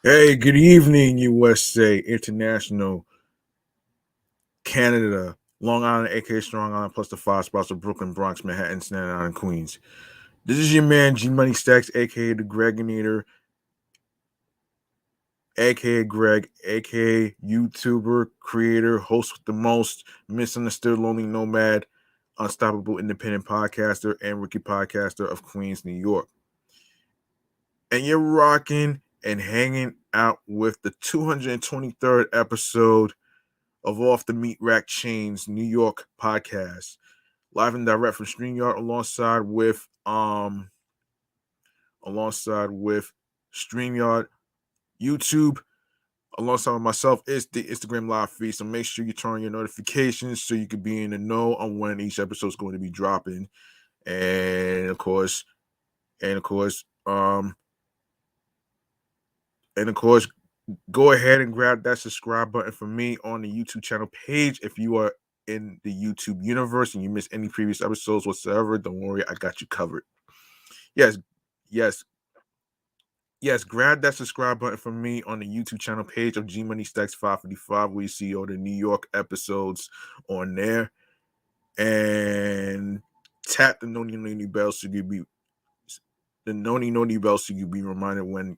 Hey, good evening, USA, International, Canada, Long Island, aka Strong Island, plus the five spots of Brooklyn, Bronx, Manhattan, Staten Island, Queens. This is your man G Money Stacks, aka the Greginator, aka Greg, aka YouTuber, creator, host with the most, misunderstood, lonely nomad, unstoppable independent podcaster, and rookie podcaster of Queens, New York. And you're rocking and hanging out with the 223rd episode of Off the Meat Rack Chainz New York podcast, live and direct from StreamYard alongside with StreamYard, YouTube, alongside with myself is the Instagram live feed. So make sure you turn on your notifications so you can be in the know on when each episode is going to be dropping. And of course, and of course, um, and of course, go ahead and grab that subscribe button for me on the YouTube channel page. If you are in the YouTube universe and you missed any previous episodes whatsoever, don't worry, I got you covered. Yes, yes, yes. Grab that subscribe button for me on the YouTube channel page of G Money Stacks 555, where you see all the New York episodes on there, and tap the noni bell so you be reminded when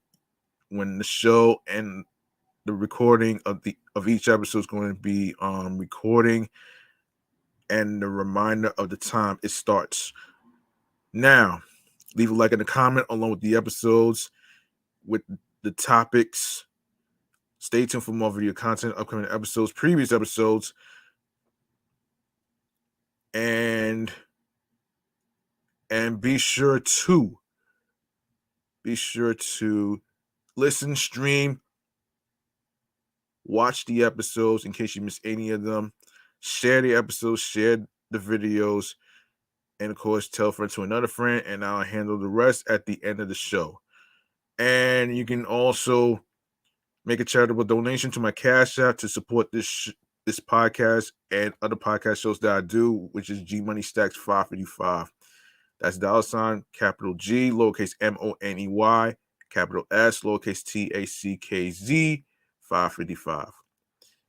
the show and the recording of each episode is going to be recording, and the reminder of the time it starts. Now, leave a like and a comment along with the episodes, with the topics. Stay tuned for more video content, upcoming episodes, previous episodes, and be sure to listen, stream, watch the episodes in case you miss any of them. Share the episodes, share the videos, and of course, tell a friend to another friend, and I'll handle the rest at the end of the show. And you can also make a charitable donation to my Cash App to support this podcast and other podcast shows that I do, which is G Money Stacks 555. That's $ capital G, lowercase MONEY, capital S, lowercase TACKZ 555.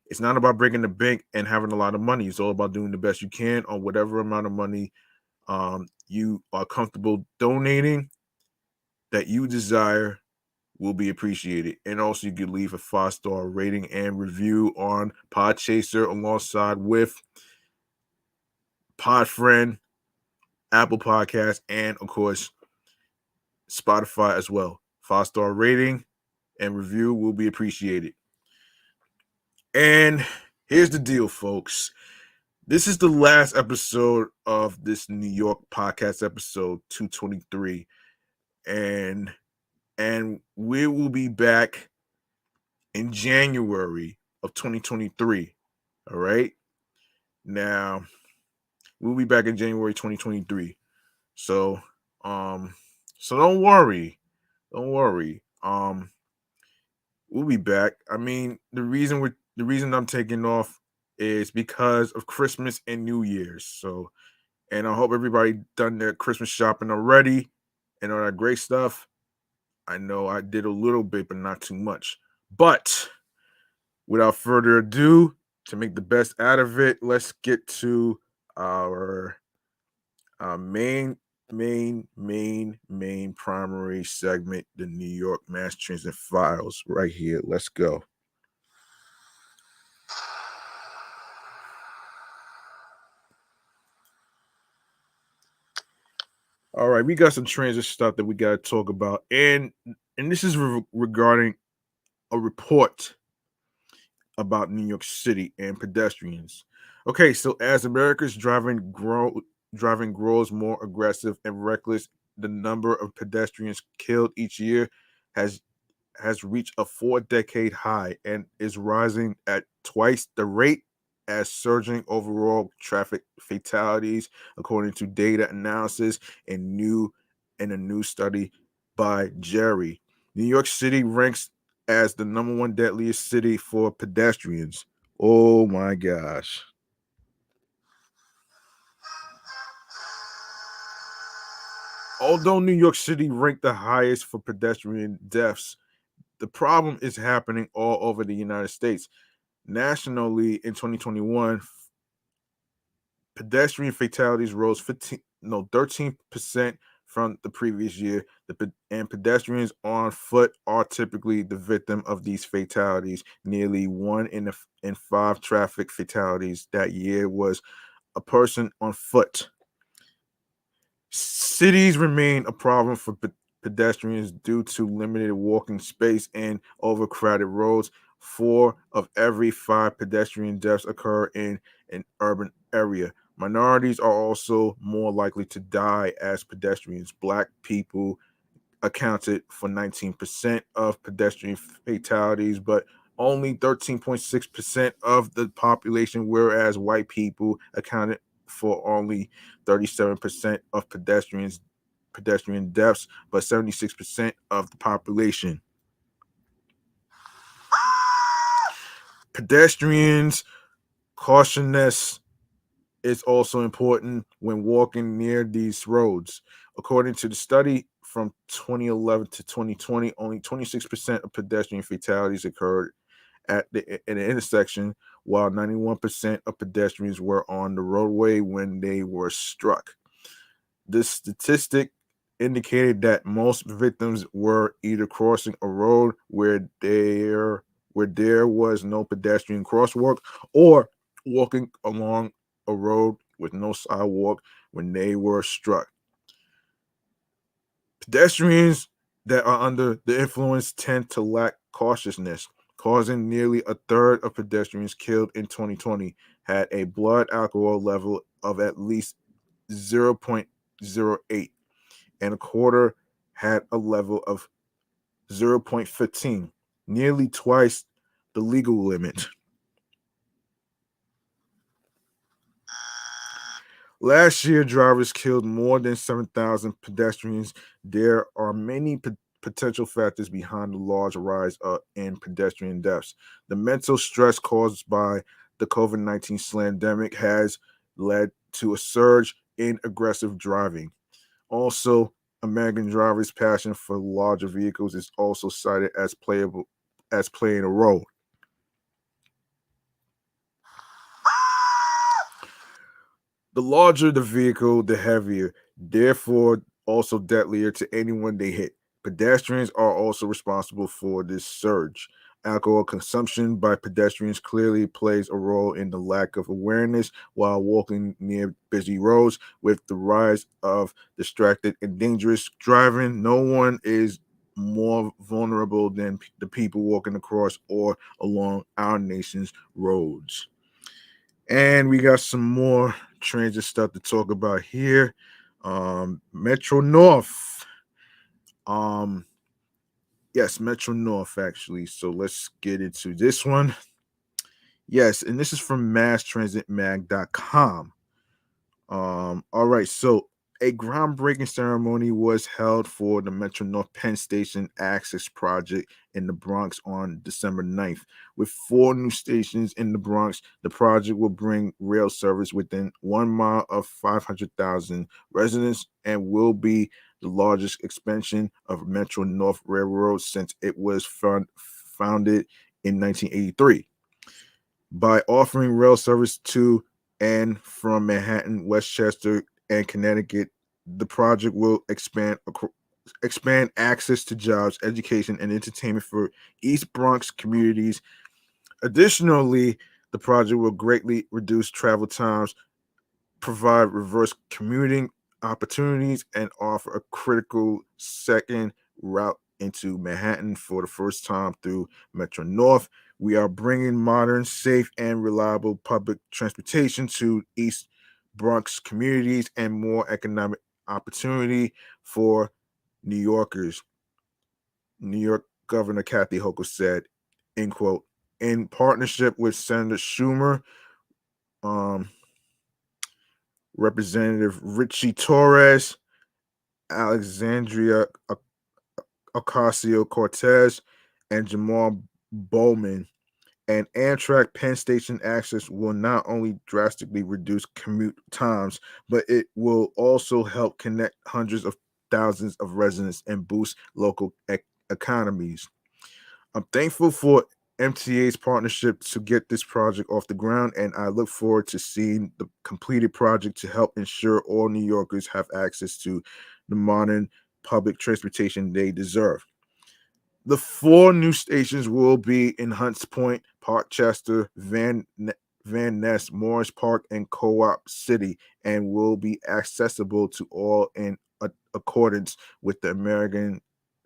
It's not about breaking the bank and having a lot of money. It's all about doing the best you can on whatever amount of money you are comfortable donating that you desire will be appreciated. And also, you can leave a 5-star rating and review on Podchaser alongside with Podfriend, Apple Podcasts, and of course, Spotify as well. 5-star rating and review will be appreciated. And here's the deal, folks. This is the last episode of this New York podcast, episode 223. And we will be back in January of 2023. All right. Now, we'll be back in January 2023. So, don't worry. Don't worry. We'll be back. I mean, the reason I'm taking off is because of Christmas and New Year's. So, and I hope everybody done their Christmas shopping already and all that great stuff. I know I did a little bit, but not too much. But without further ado, to make the best out of it, let's get to our main primary segment, the New York Mass Transit Files, right here. Let's go. All right, we got some transit stuff that we got to talk about, and this is regarding a report about New York City and pedestrians. Okay, so as America's driving grows more aggressive and reckless, the number of pedestrians killed each year has reached a 4-decade high and is rising at twice the rate as surging overall traffic fatalities, according to data analysis and a new study by Jerry. New York City ranks as the number one deadliest city for pedestrians. Oh my gosh. Although New York City ranked the highest for pedestrian deaths, The problem is happening all over the United States. Nationally, in 2021, pedestrian fatalities rose 13% from the previous year. And pedestrians on foot are typically the victim of these fatalities. Nearly in five traffic fatalities that year was a person on foot. Cities remain a problem for pedestrians due to limited walking space and overcrowded roads. 4 of every 5 pedestrian deaths occur in an urban area. Minorities are also more likely to die as pedestrians. Black people accounted for 19% of pedestrian fatalities, but only 13.6% of the population, whereas white people accounted for only 37% of pedestrian deaths, but 76% of the population. Pedestrians cautiousness is also important when walking near these roads. According to the study from 2011 to 2020, only 26% of pedestrian fatalities occurred in the intersection, while 91% of pedestrians were on the roadway when they were struck. This statistic indicated that most victims were either crossing a road where there was no pedestrian crosswalk, or walking along a road with no sidewalk when they were struck. Pedestrians that are under the influence tend to lack cautiousness, causing nearly a third of pedestrians killed in 2020 had a blood alcohol level of at least 0.08, and a quarter had a level of 0.15, nearly twice the legal limit. Last year, drivers killed more than 7,000 pedestrians. There are many potential factors behind the large rise in pedestrian deaths. The mental stress caused by the COVID-19 pandemic has led to a surge in aggressive driving. Also, American drivers' passion for larger vehicles is also cited as playing a role. The larger the vehicle, the heavier, therefore also deadlier to anyone they hit. Pedestrians are also responsible for this surge. Alcohol consumption by pedestrians clearly plays a role in the lack of awareness while walking near busy roads. With the rise of distracted and dangerous driving, no one is more vulnerable than the people walking across or along our nation's roads. And we got some more transit stuff to talk about here. Metro North. Um, yes, Metro North actually. So let's get into this one. Yes, and this is from masstransitmag.com. All right, so a groundbreaking ceremony was held for the Metro North Penn Station Access Project in the Bronx on December 9th. With 4 new stations in the Bronx, the project will bring rail service within 1 mile of 500,000 residents and will be the largest expansion of Metro North Railroad since it was founded in 1983. By offering rail service to and from Manhattan, Westchester, and Connecticut, the project will expand access to jobs, education, and entertainment for East Bronx communities. Additionally, the project will greatly reduce travel times, provide reverse commuting opportunities, and offer a critical second route into Manhattan for the first time through Metro North. We are bringing modern, safe, and reliable public transportation to East Bronx communities and more economic opportunity for New Yorkers. New York Governor Kathy Hochul said, end quote, in partnership with Senator Schumer, um, Representative Richie Torres, Alexandria Ocasio Cortez, and Jamal Bowman. And Amtrak Penn Station access will not only drastically reduce commute times, but it will also help connect hundreds of thousands of residents and boost local economies. I'm thankful for MTA's partnership to get this project off the ground, and I look forward to seeing the completed project to help ensure all New Yorkers have access to the modern public transportation they deserve. The four new stations will be in Hunts Point, Parkchester, Van Ness, Morris Park, and Co-op City, and will be accessible to all in accordance with the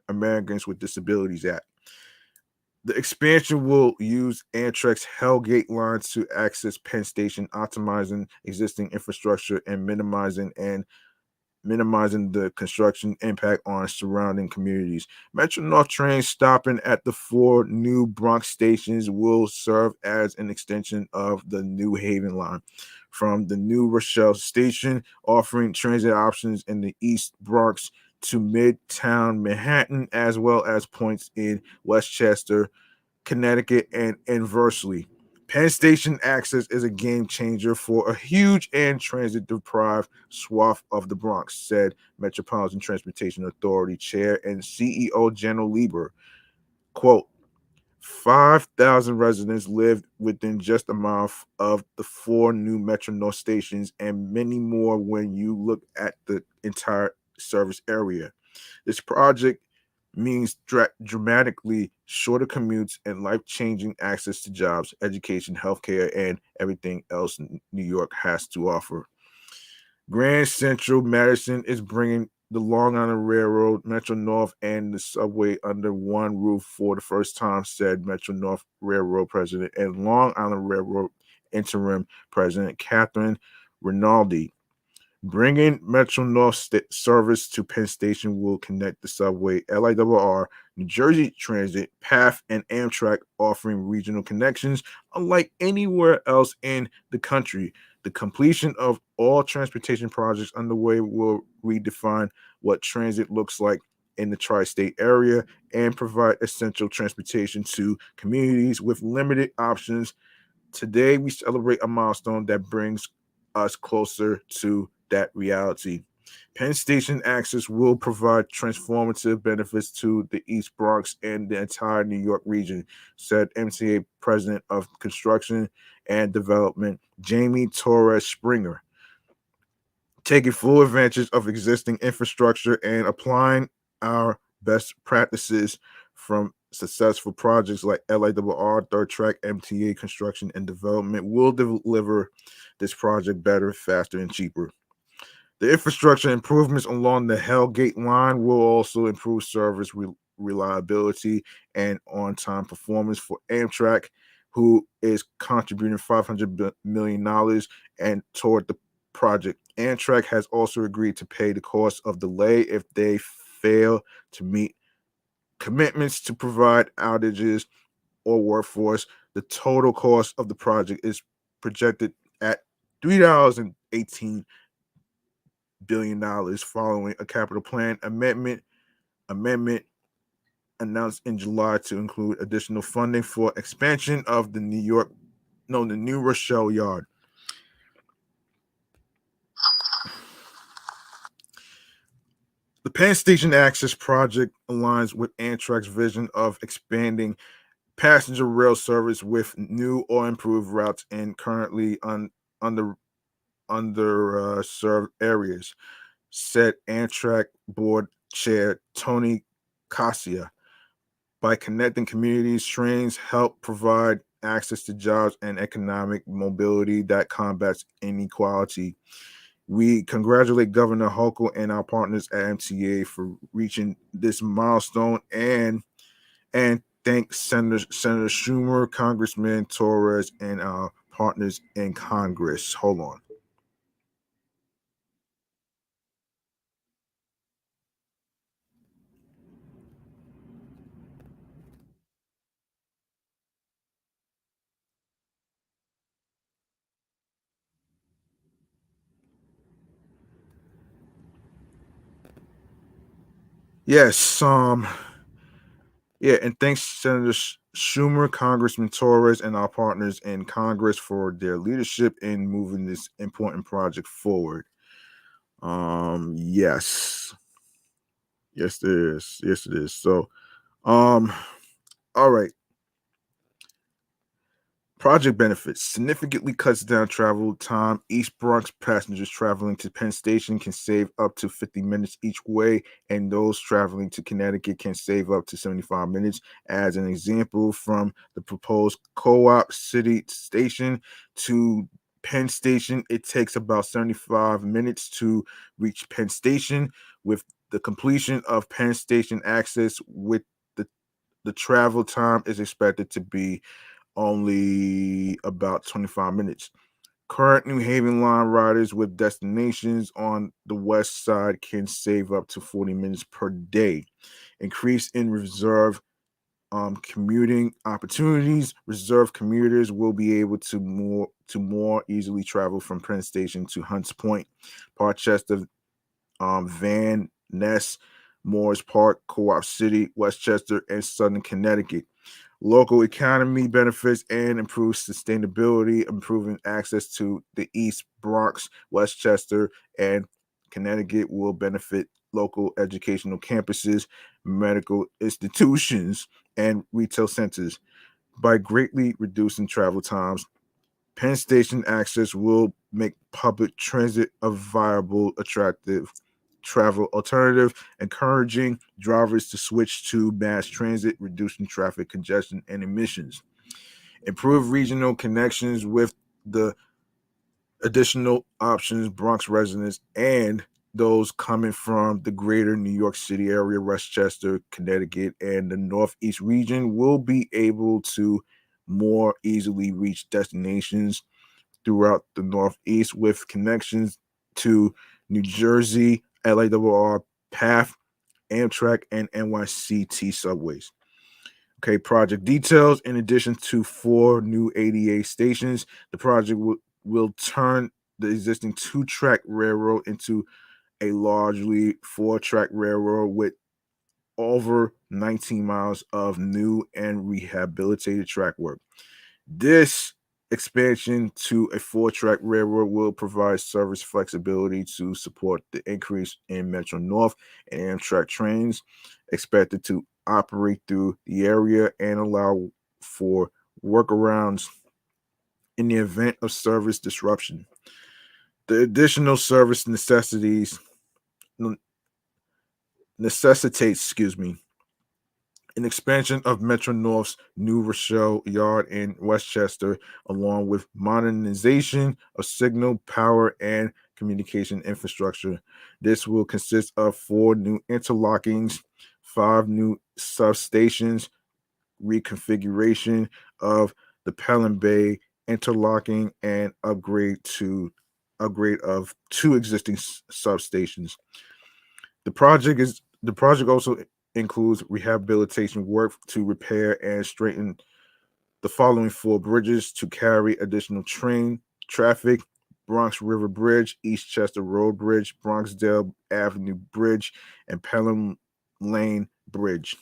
Americans with Disabilities Act. The expansion will use Amtrak's Hellgate lines to access Penn Station, optimizing existing infrastructure and minimizing the construction impact on surrounding communities. Metro North trains stopping at the four new Bronx stations will serve as an extension of the New Haven line from the New Rochelle station, offering transit options in the East Bronx to Midtown Manhattan, as well as points in Westchester, Connecticut, and inversely. Penn Station access is a game changer for a huge and transit deprived swath of the Bronx, said Metropolitan Transportation Authority Chair and CEO General Lieber. Quote, 5,000 residents live within just a mile of the four new Metro North stations, and many more when you look at the entire service area. This project means dramatically shorter commutes and life-changing access to jobs, education, healthcare, and everything else New York has to offer. Grand Central Madison is bringing the Long Island Railroad, Metro North, and the subway under one roof for the first time, said Metro North Railroad President and Long Island Railroad Interim President Catherine Rinaldi. Bringing Metro North service to Penn Station will connect the subway, LIRR, New Jersey Transit, PATH, and Amtrak, offering regional connections unlike anywhere else in the country. The completion of all transportation projects underway will redefine what transit looks like in the tri-state area and provide essential transportation to communities with limited options. Today, we celebrate a milestone that brings us closer to that reality. Penn Station access will provide transformative benefits to the East Bronx and the entire New York region, said MTA President of Construction and Development, Jamie Torres Springer. Taking full advantage of existing infrastructure and applying our best practices from successful projects like LIRR, Third Track, MTA Construction and Development will deliver this project better, faster, and cheaper. The infrastructure improvements along the Hellgate line will also improve service reliability and on-time performance for Amtrak, who is contributing $500 million and toward the project. Amtrak has also agreed to pay the cost of delay if they fail to meet commitments to provide outages or workforce. The total cost of the project is projected at $3.18 billion following a capital plan amendment announced in July to include additional funding for expansion of the New Rochelle yard. The Penn Station Access Project aligns with Amtrak's vision of expanding passenger rail service with new or improved routes in currently under served areas, said Amtrak Board Chair Tony Cassia. By connecting communities, trains help provide access to jobs and economic mobility that combats inequality. We congratulate Governor Hochul and our partners at MTA for reaching this milestone and thank Senator Schumer, Congressman Torres, and our partners in Congress. Hold on. Yes, yeah, and thanks Senator Schumer, Congressman Torres, and our partners in Congress for their leadership in moving this important project forward. Yes, yes, it is. Yes, it is. So, um, All right. Project benefits significantly cuts down travel time. East Bronx passengers traveling to Penn Station can save up to 50 minutes each way, and those traveling to Connecticut can save up to 75 minutes. As an example, from the proposed Co op City Station to Penn Station, it takes about 75 minutes to reach Penn Station. With the completion of Penn Station access, with the, the travel time is expected to be only about 25 minutes. Current New Haven line riders with destinations on the west side can save up to 40 minutes per day. Increase in reserve commuting opportunities. Reserve commuters will be able to more easily travel from Penn Station to Hunts Point, Parkchester, Van Ness, Morris Park, Co-op City, Westchester, and Southern Connecticut. Local economy benefits and improve sustainability, improving access to the East Bronx, Westchester, and Connecticut will benefit local educational campuses, medical institutions, and retail centers by greatly reducing travel times. Penn Station access will make public transit a viable, attractive travel alternative, encouraging drivers to switch to mass transit, reducing traffic congestion and emissions. Improve regional connections with the additional options Bronx residents and those coming from the greater New York City area, Westchester, Connecticut, and the Northeast region will be able to more easily reach destinations throughout the Northeast with connections to New Jersey, LARR, PATH, Amtrak, and NYCT subways. Okay, project details. In addition to 4 new ADA stations, the project will turn the existing 2-track railroad into a largely 4-track railroad with over 19 miles of new and rehabilitated track work. This expansion to a 4-track railroad will provide service flexibility to support the increase in Metro North and Amtrak trains expected to operate through the area and allow for workarounds in the event of service disruption. The additional service necessitates, an expansion of Metro North's New Rochelle Yard in Westchester, along with modernization of signal, power, and communication infrastructure. This will consist of 4 new interlockings, 5 new substations, reconfiguration of the Pelham Bay interlocking, and upgrade of 2 existing substations. The project also includes rehabilitation work to repair and straighten the following 4 bridges to carry additional train traffic: Bronx River Bridge, Eastchester Road Bridge, Bronxdale Avenue Bridge, and Pelham Lane Bridge.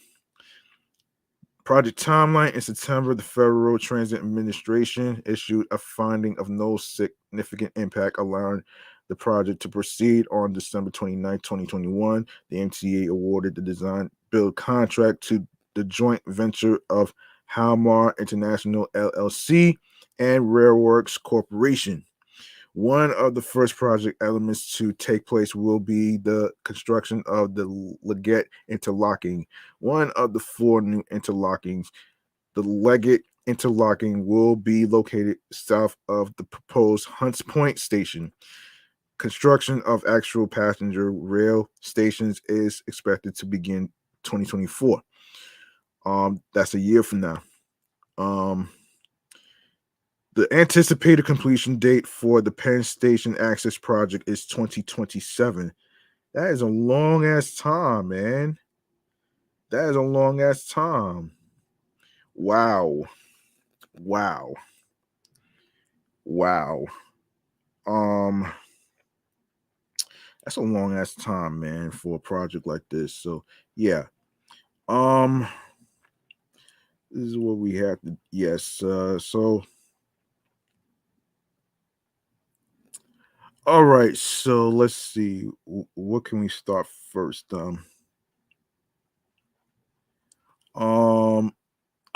Project timeline: in September, the Federal Transit Administration issued a finding of no significant impact, allowing the project to proceed. On December 29, 2021. The MTA awarded the design build contract to the joint venture of Halmar International LLC and Railworks Corporation. One of the first project elements to take place will be the construction of the Leggett interlocking. One of the 4 new interlockings, the Leggett interlocking, will be located south of the proposed Hunts Point station. Construction of actual passenger rail stations is expected to begin 2024. That's a year from now. Um, The anticipated completion date for the Penn Station Access Project is 2027. That is a long ass time, man. That is a long ass time. Wow. Wow. Wow. Um, that's a long ass time, man, for a project like this. So yeah. Um, this is what we have to. Yes. So all right. So let's see. What can we start first? Um,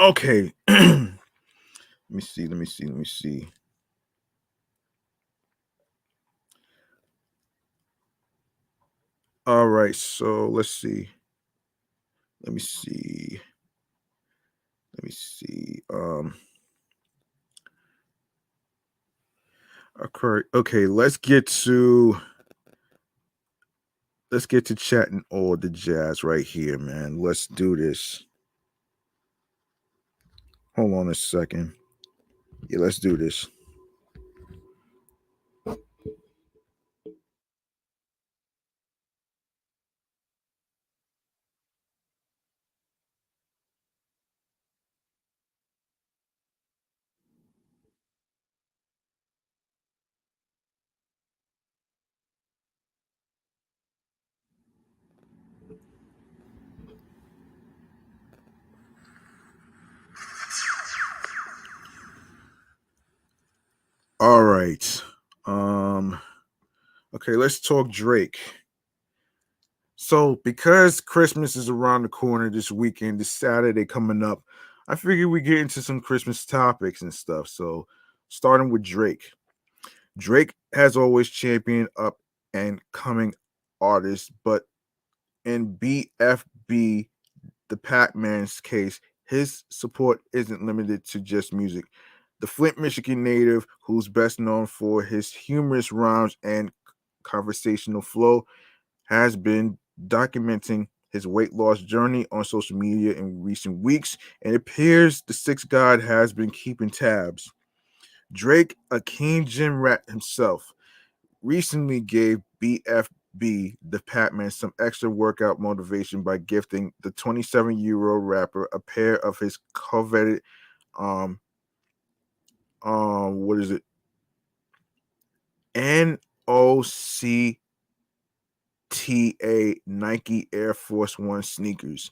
Okay. Let me see. Let me see. Let me see. All right. So let's see. Let me see. Let me see. Okay. Okay. Let's get to chatting all the jazz right here, man. Let's do this. Hold on a second. Yeah, let's do this. All right. Um. Okay. Let's talk Drake. So, because Christmas is around the corner this weekend, this Saturday coming up, I figured we get into some Christmas topics and stuff. So, starting with Drake. Drake has always championed up and coming artists, but in BFB Da Packman's case, his support isn't limited to just music. The Flint, Michigan native, who's best known for his humorous rhymes and conversational flow, has been documenting his weight loss journey on social media in recent weeks, and it appears the Six God has been keeping tabs. Drake, a keen gym rat himself, recently gave BFB the Pac-Man some extra workout motivation by gifting the 27-year-old rapper a pair of his coveted um what is it? NOCTA Nike Air Force One sneakers.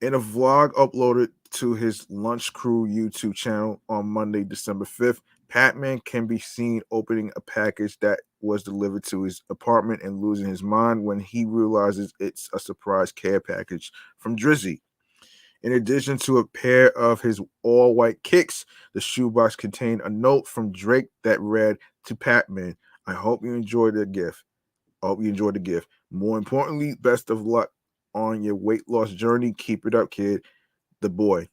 In a vlog uploaded to his Lunch Crew YouTube channel on Monday, December 5th, Patman can be seen opening a package that was delivered to his apartment and losing his mind when he realizes it's a surprise care package from Drizzy. In addition to a pair of his all white kicks, the shoebox contained a note from Drake that read to Patman, I hope you enjoyed the gift. I hope you enjoyed the gift. More importantly, best of luck on your weight loss journey. Keep it up, kid. The boy.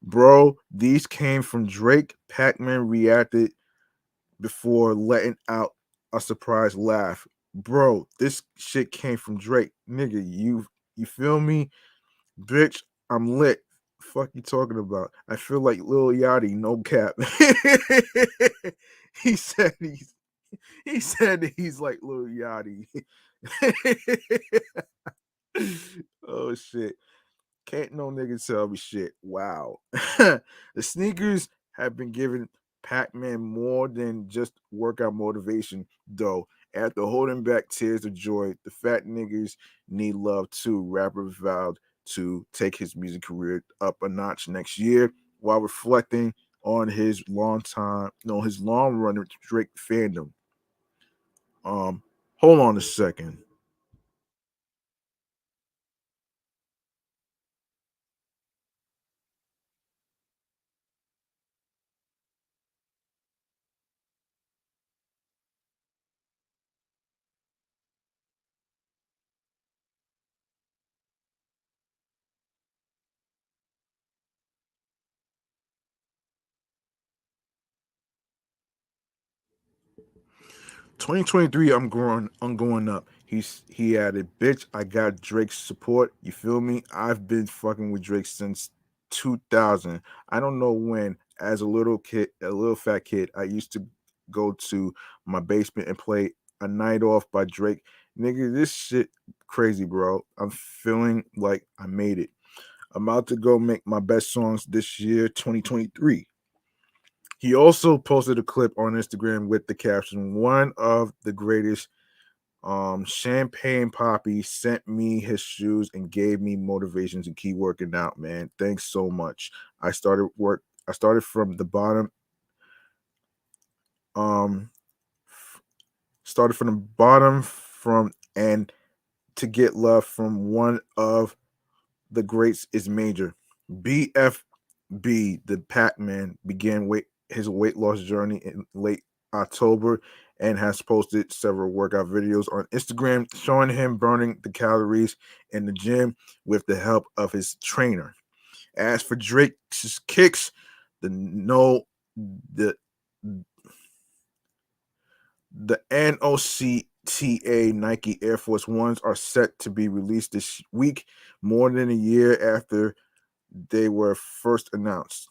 Bro, these came from Drake. Pac-Man reacted before letting out a surprise laugh. Bro, this shit came from Drake. Nigga, you feel me? Bitch, I'm lit. Fuck you talking about? I feel like Lil Yachty, no cap. he said he's he said that he's like Lil Yachty. Oh shit. Can't no nigga tell me shit. Wow. The sneakers have been giving Pac-Man more than just workout motivation, though. After holding back tears of joy, the fat niggas need love too. Rapper vowed to take his music career up a notch next year while reflecting on his his long run Drake fandom. Um, hold on a second. 2023, I'm going up. He added, bitch, I got Drake's support. You feel me? I've been fucking with Drake since 2000. I don't know when. As a little kid, a little fat kid, I used to go to my basement and play A Night Off by Drake. Nigga, this shit crazy, bro. I'm feeling like I made it. I'm about to go make my best songs this year, 2023. He also posted a clip on Instagram with the caption, one of the greatest Champagne Poppy sent me his shoes and gave me motivation to keep working out, man. Thanks so much. I started from the bottom. Um Started from the bottom from and to get love from one of the greats is major. BF BFB Da Packman began his weight loss journey in late October and has posted several workout videos on Instagram showing him burning the calories in the gym with the help of his trainer. As for Drake's kicks, the no the the NOCTA Nike Air Force Ones are set to be released this week, more than a year after they were first announced.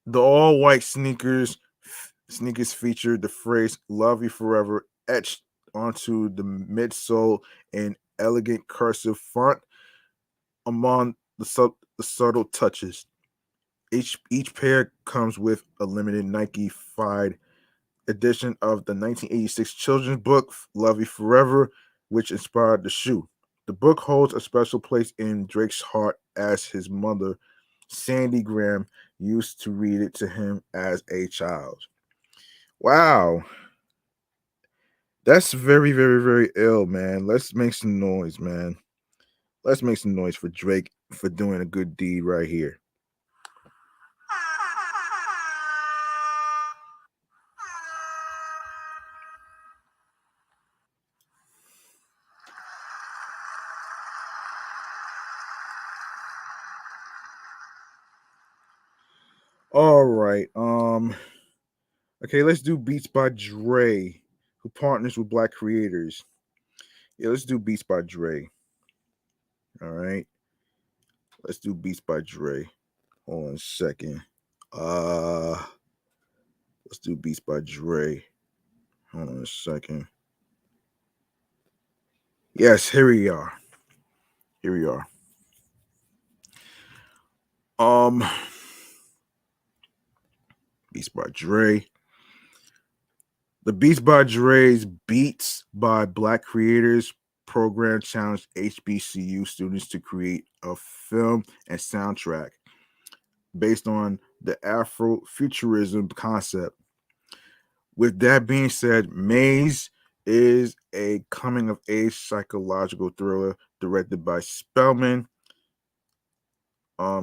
The all-white sneakers feature the phrase "Love You Forever" etched onto the midsole in elegant cursive font. Among the subtle touches, each pair comes with a limited Nike-fied edition of the 1986 children's book "Love You Forever," which inspired the shoe. The book holds a special place in Drake's heart as his mother, Sandy Graham, used to read it to him as a child. Wow, that's very, very, very ill, man. Let's make some noise, man. Let's make some noise for Drake for doing a good deed right here. All right. Okay, let's do Beats by Dre, who partners with Black creators. Yeah, let's do Beats by Dre. All right. Let's do Beats by Dre. Hold on a second. Uh let's do Beats by Dre. Hold on a second. Yes, here we are. Here we are. Um Beats by Dre. The Beats by Dre's Beats by Black Creators program challenged HBCU students to create a film and soundtrack based on the Afrofuturism concept. With that being said, Maze is a coming of age psychological thriller directed by Spelman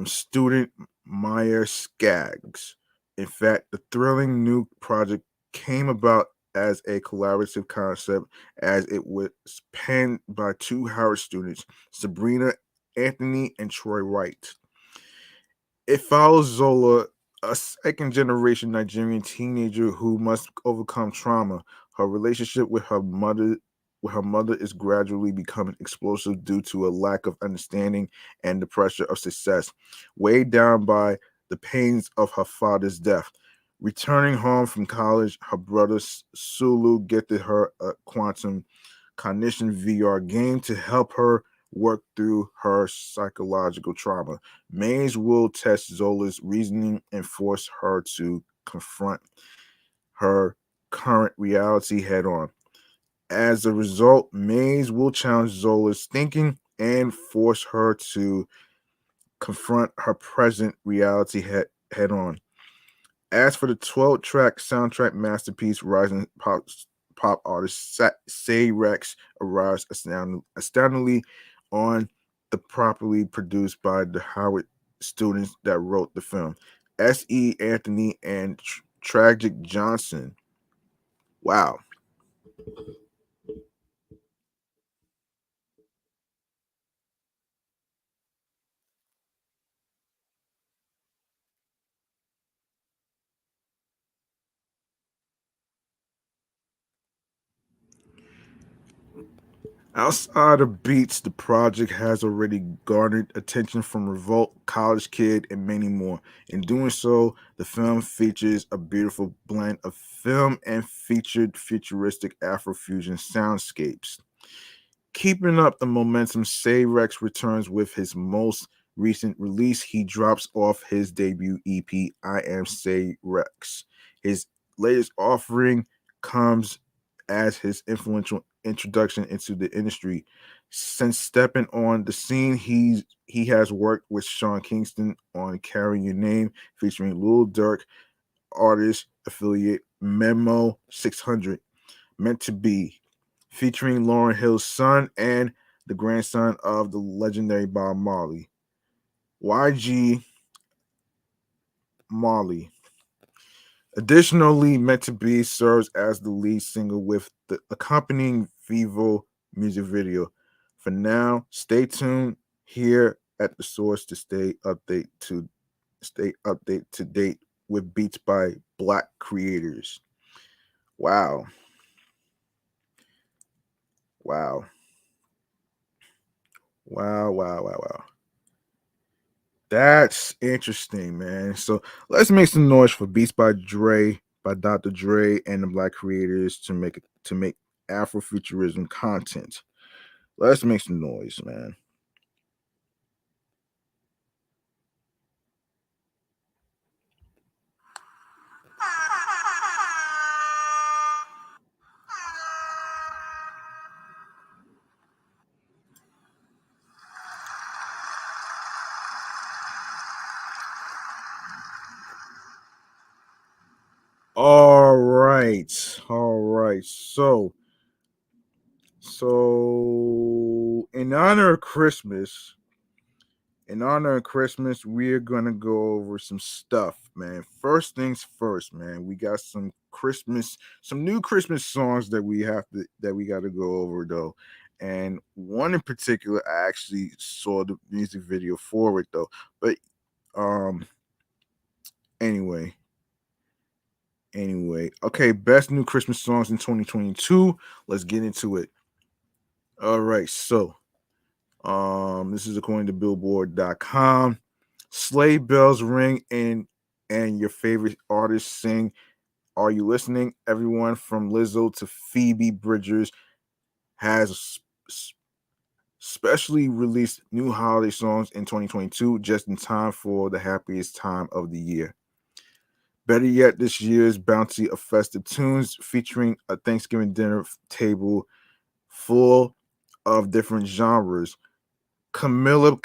student Meyer Skaggs. In fact, the thrilling new project came about as a collaborative concept as it was penned by two Howard students, Sabrina Anthony and Troy Wright. It follows Zola, a second generation Nigerian teenager who must overcome trauma. Her relationship with her mother is gradually becoming explosive due to a lack of understanding and the pressure of success, weighed down by the pains of her father's death. Returning home from college, her brother Sulu gifted her a quantum cognition VR game to help her work through her psychological trauma. Maze will test Zola's reasoning and force her to confront her current reality head on. As a result, Maze will challenge Zola's thinking and force her to confront her present reality head on. As for the 12-track soundtrack masterpiece, rising pop artist Say Rex arrives astoundingly on the properly produced by the Howard students that wrote the film. S.E. Anthony and Tragic Johnson. Wow. Outside of beats, the project has already garnered attention from Revolt, College Kid, and many more. In doing so, the film features a beautiful blend of film and featured futuristic Afrofusion soundscapes. Keeping up the momentum, Say Rex returns with his most recent release. He drops off his debut EP, I Am Say Rex. His latest offering comes as his influential introduction into the industry. Since stepping on the scene, he has worked with Sean Kingston on Carry Your Name, featuring Lil Durk, artist affiliate Memo 600, Meant to Be, featuring Lauren Hill's son and the grandson of the legendary Bob Marley. YG Marley. Additionally, Meant to Be serves as the lead single with the accompanying Vivo music video. For now, stay tuned here at the source to stay update to date with beats by Black creators. Wow. Wow. Wow, wow, wow, wow. That's interesting, man. So let's make some noise for Beats by Dre, by Dr. Dre and the Black creators to make Afrofuturism content. Let's make some noise, man. All right. All right. So in honor of Christmas, we're gonna go over some stuff, man. First things first, man. We got some new Christmas songs that we got to go over though, and one in particular, I actually saw the music video for it though. But um, anyway, okay. Best new Christmas songs in 2022. Let's get into it. All right, so this is according to Billboard.com. Sleigh bells ring and your favorite artists sing. Are you listening? Everyone from Lizzo to Phoebe Bridgers has specially released new holiday songs in 2022 just in time for the happiest time of the year. Better yet, this year's bounty of festive tunes featuring a Thanksgiving dinner table full of different genres. Camila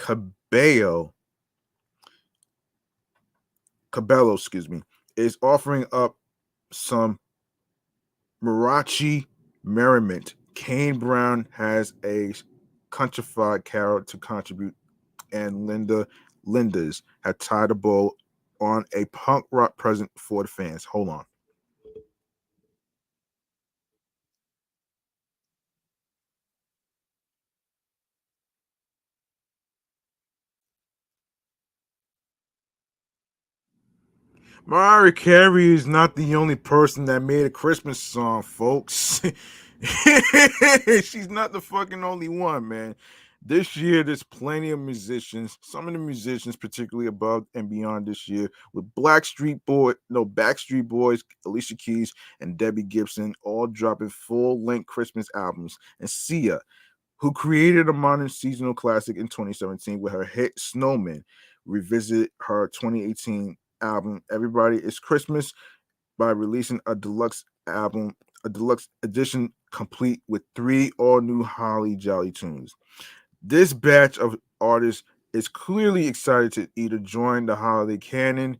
Cabello, excuse me, is offering up some Marachi merriment. Kane Brown has a countrified carol to contribute, and Linda's had tied a bow on a punk rock present for the fans. Hold on. Mariah Carey is not the only person that made a Christmas song, folks. She's not the fucking only one, man. This year, there's plenty of musicians. Some of the musicians, particularly above and beyond this year, with Backstreet Boys, Alicia Keys, and Debbie Gibson, all dropping full-length Christmas albums. And Sia, who created a modern seasonal classic in 2017 with her hit Snowman, revisit her 2018 album Everybody Is Christmas by releasing a deluxe edition complete with three all new Holly Jolly tunes. This batch of artists is clearly excited to either join the holiday canon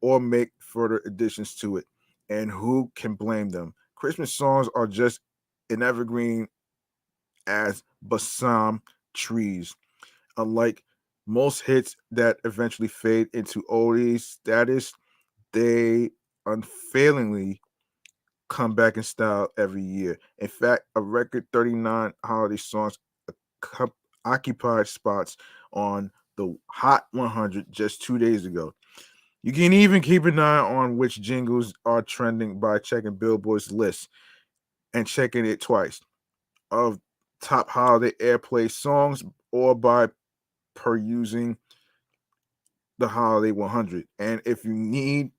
or make further additions to it. And who can blame them? Christmas songs are just an evergreen as balsam trees. Unlike most hits that eventually fade into oldie status, they unfailingly come back in style every year. In fact, a record 39 holiday songs occupied spots on the Hot 100 just 2 days ago. You can even keep an eye on which jingles are trending by checking Billboard's list and checking it twice of top holiday airplay songs or by perusing the Holiday 100. And if you need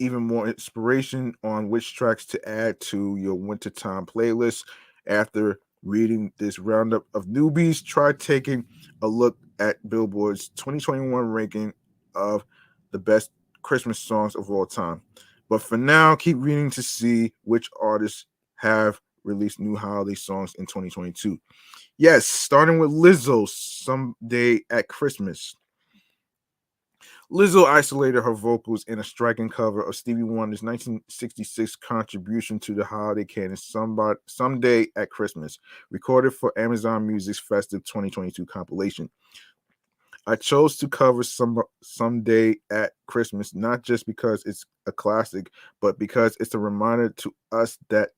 even more inspiration on which tracks to add to your wintertime playlist after reading this roundup of newbies, try taking a look at Billboard's 2021 ranking of the best Christmas songs of all time. But for now, keep reading to see which artists have released new holiday songs in 2022. Yes, starting with Lizzo, Someday at Christmas. Lizzo isolated her vocals in a striking cover of Stevie Wonder's 1966 contribution to the holiday canon, Someday at Christmas, recorded for Amazon Music's festive 2022 compilation. I chose to cover Someday at Christmas, not just because it's a classic, but because it's a reminder to us that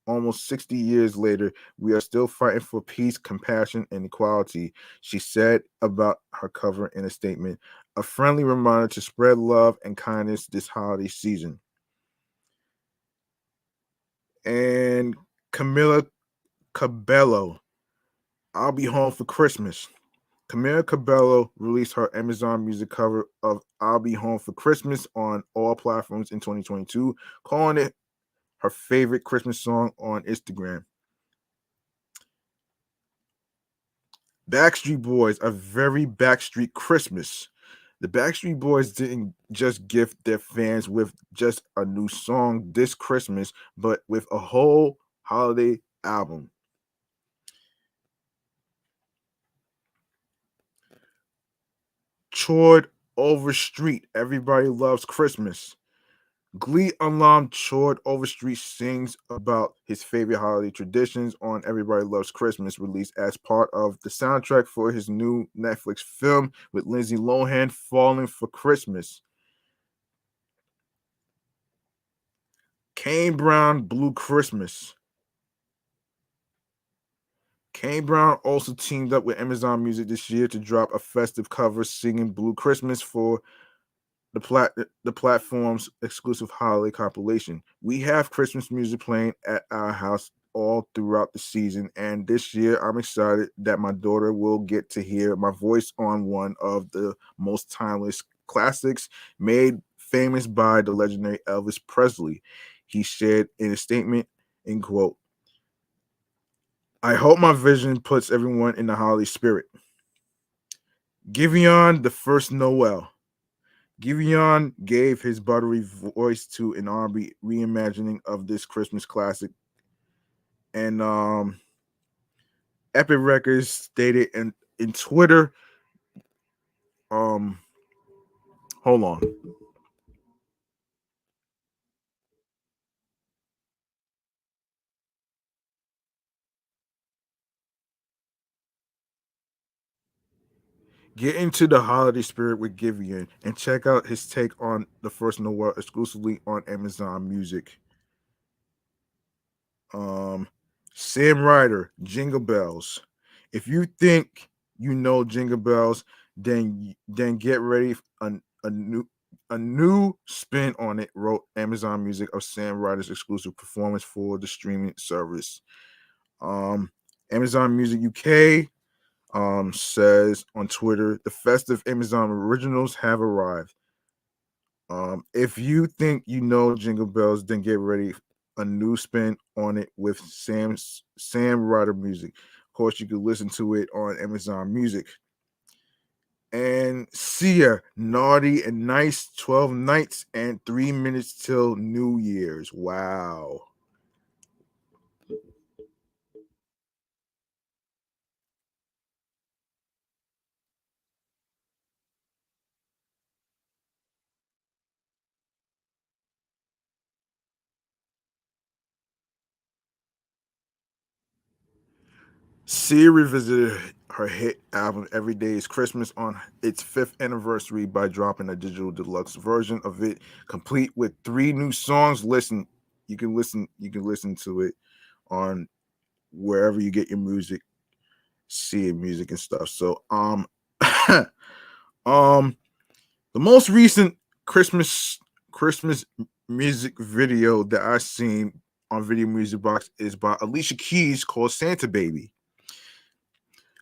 almost 60 years later, we are still fighting for peace, compassion, and equality, she said about her cover in a statement. A friendly reminder to spread love and kindness this holiday season. And Camila Cabello, I'll Be Home for Christmas. Camila Cabello released her Amazon Music cover of I'll Be Home for Christmas on all platforms in 2022, calling it her favorite Christmas song on Instagram. Backstreet Boys, a very Backstreet Christmas. The Backstreet Boys didn't just gift their fans with just a new song this Christmas, but with a whole holiday album. Chord Overstreet, Everybody Loves Christmas. Glee alum Chord Overstreet sings about his favorite holiday traditions on Everybody Loves Christmas, released as part of the soundtrack for his new Netflix film with Lindsay Lohan, Falling for Christmas. Kane Brown, Blue Christmas. Kane Brown also teamed up with Amazon Music this year to drop a festive cover singing Blue Christmas for the platform's exclusive holiday compilation. We have Christmas music playing at our house all throughout the season, and this year I'm excited that my daughter will get to hear my voice on one of the most timeless classics made famous by the legendary Elvis Presley. He said in a statement, in quote, I hope my vision puts everyone in the holiday spirit. Giveon, the first Noel. Giveon gave his buttery voice to an R&B reimagining of this Christmas classic, and Epic Records stated in Twitter, um, hold on, get into the holiday spirit with Giveon and check out his take on the first Noel exclusively on Amazon Music. Um, Sam Ryder, Jingle Bells. If you think you know Jingle Bells, then get ready a new a new spin on it. Wrote Amazon Music of Sam Ryder's exclusive performance for the streaming service. Um, Amazon Music UK says on Twitter the festive Amazon originals have arrived. If you think you know Jingle Bells, then get ready a new spin on it with Sam Ryder music. Of course, you can listen to it on Amazon Music. And Sia, Naughty and Nice, 12 nights and 3 minutes till New Year's. Wow. Sia revisited her hit album Every Day is Christmas on its fifth anniversary by dropping a digital deluxe version of it, complete with three new songs. You can listen to it on wherever you get your music, Sia music and stuff. So um the most recent Christmas music video that I seen on Video Music Box is by Alicia Keys called Santa Baby.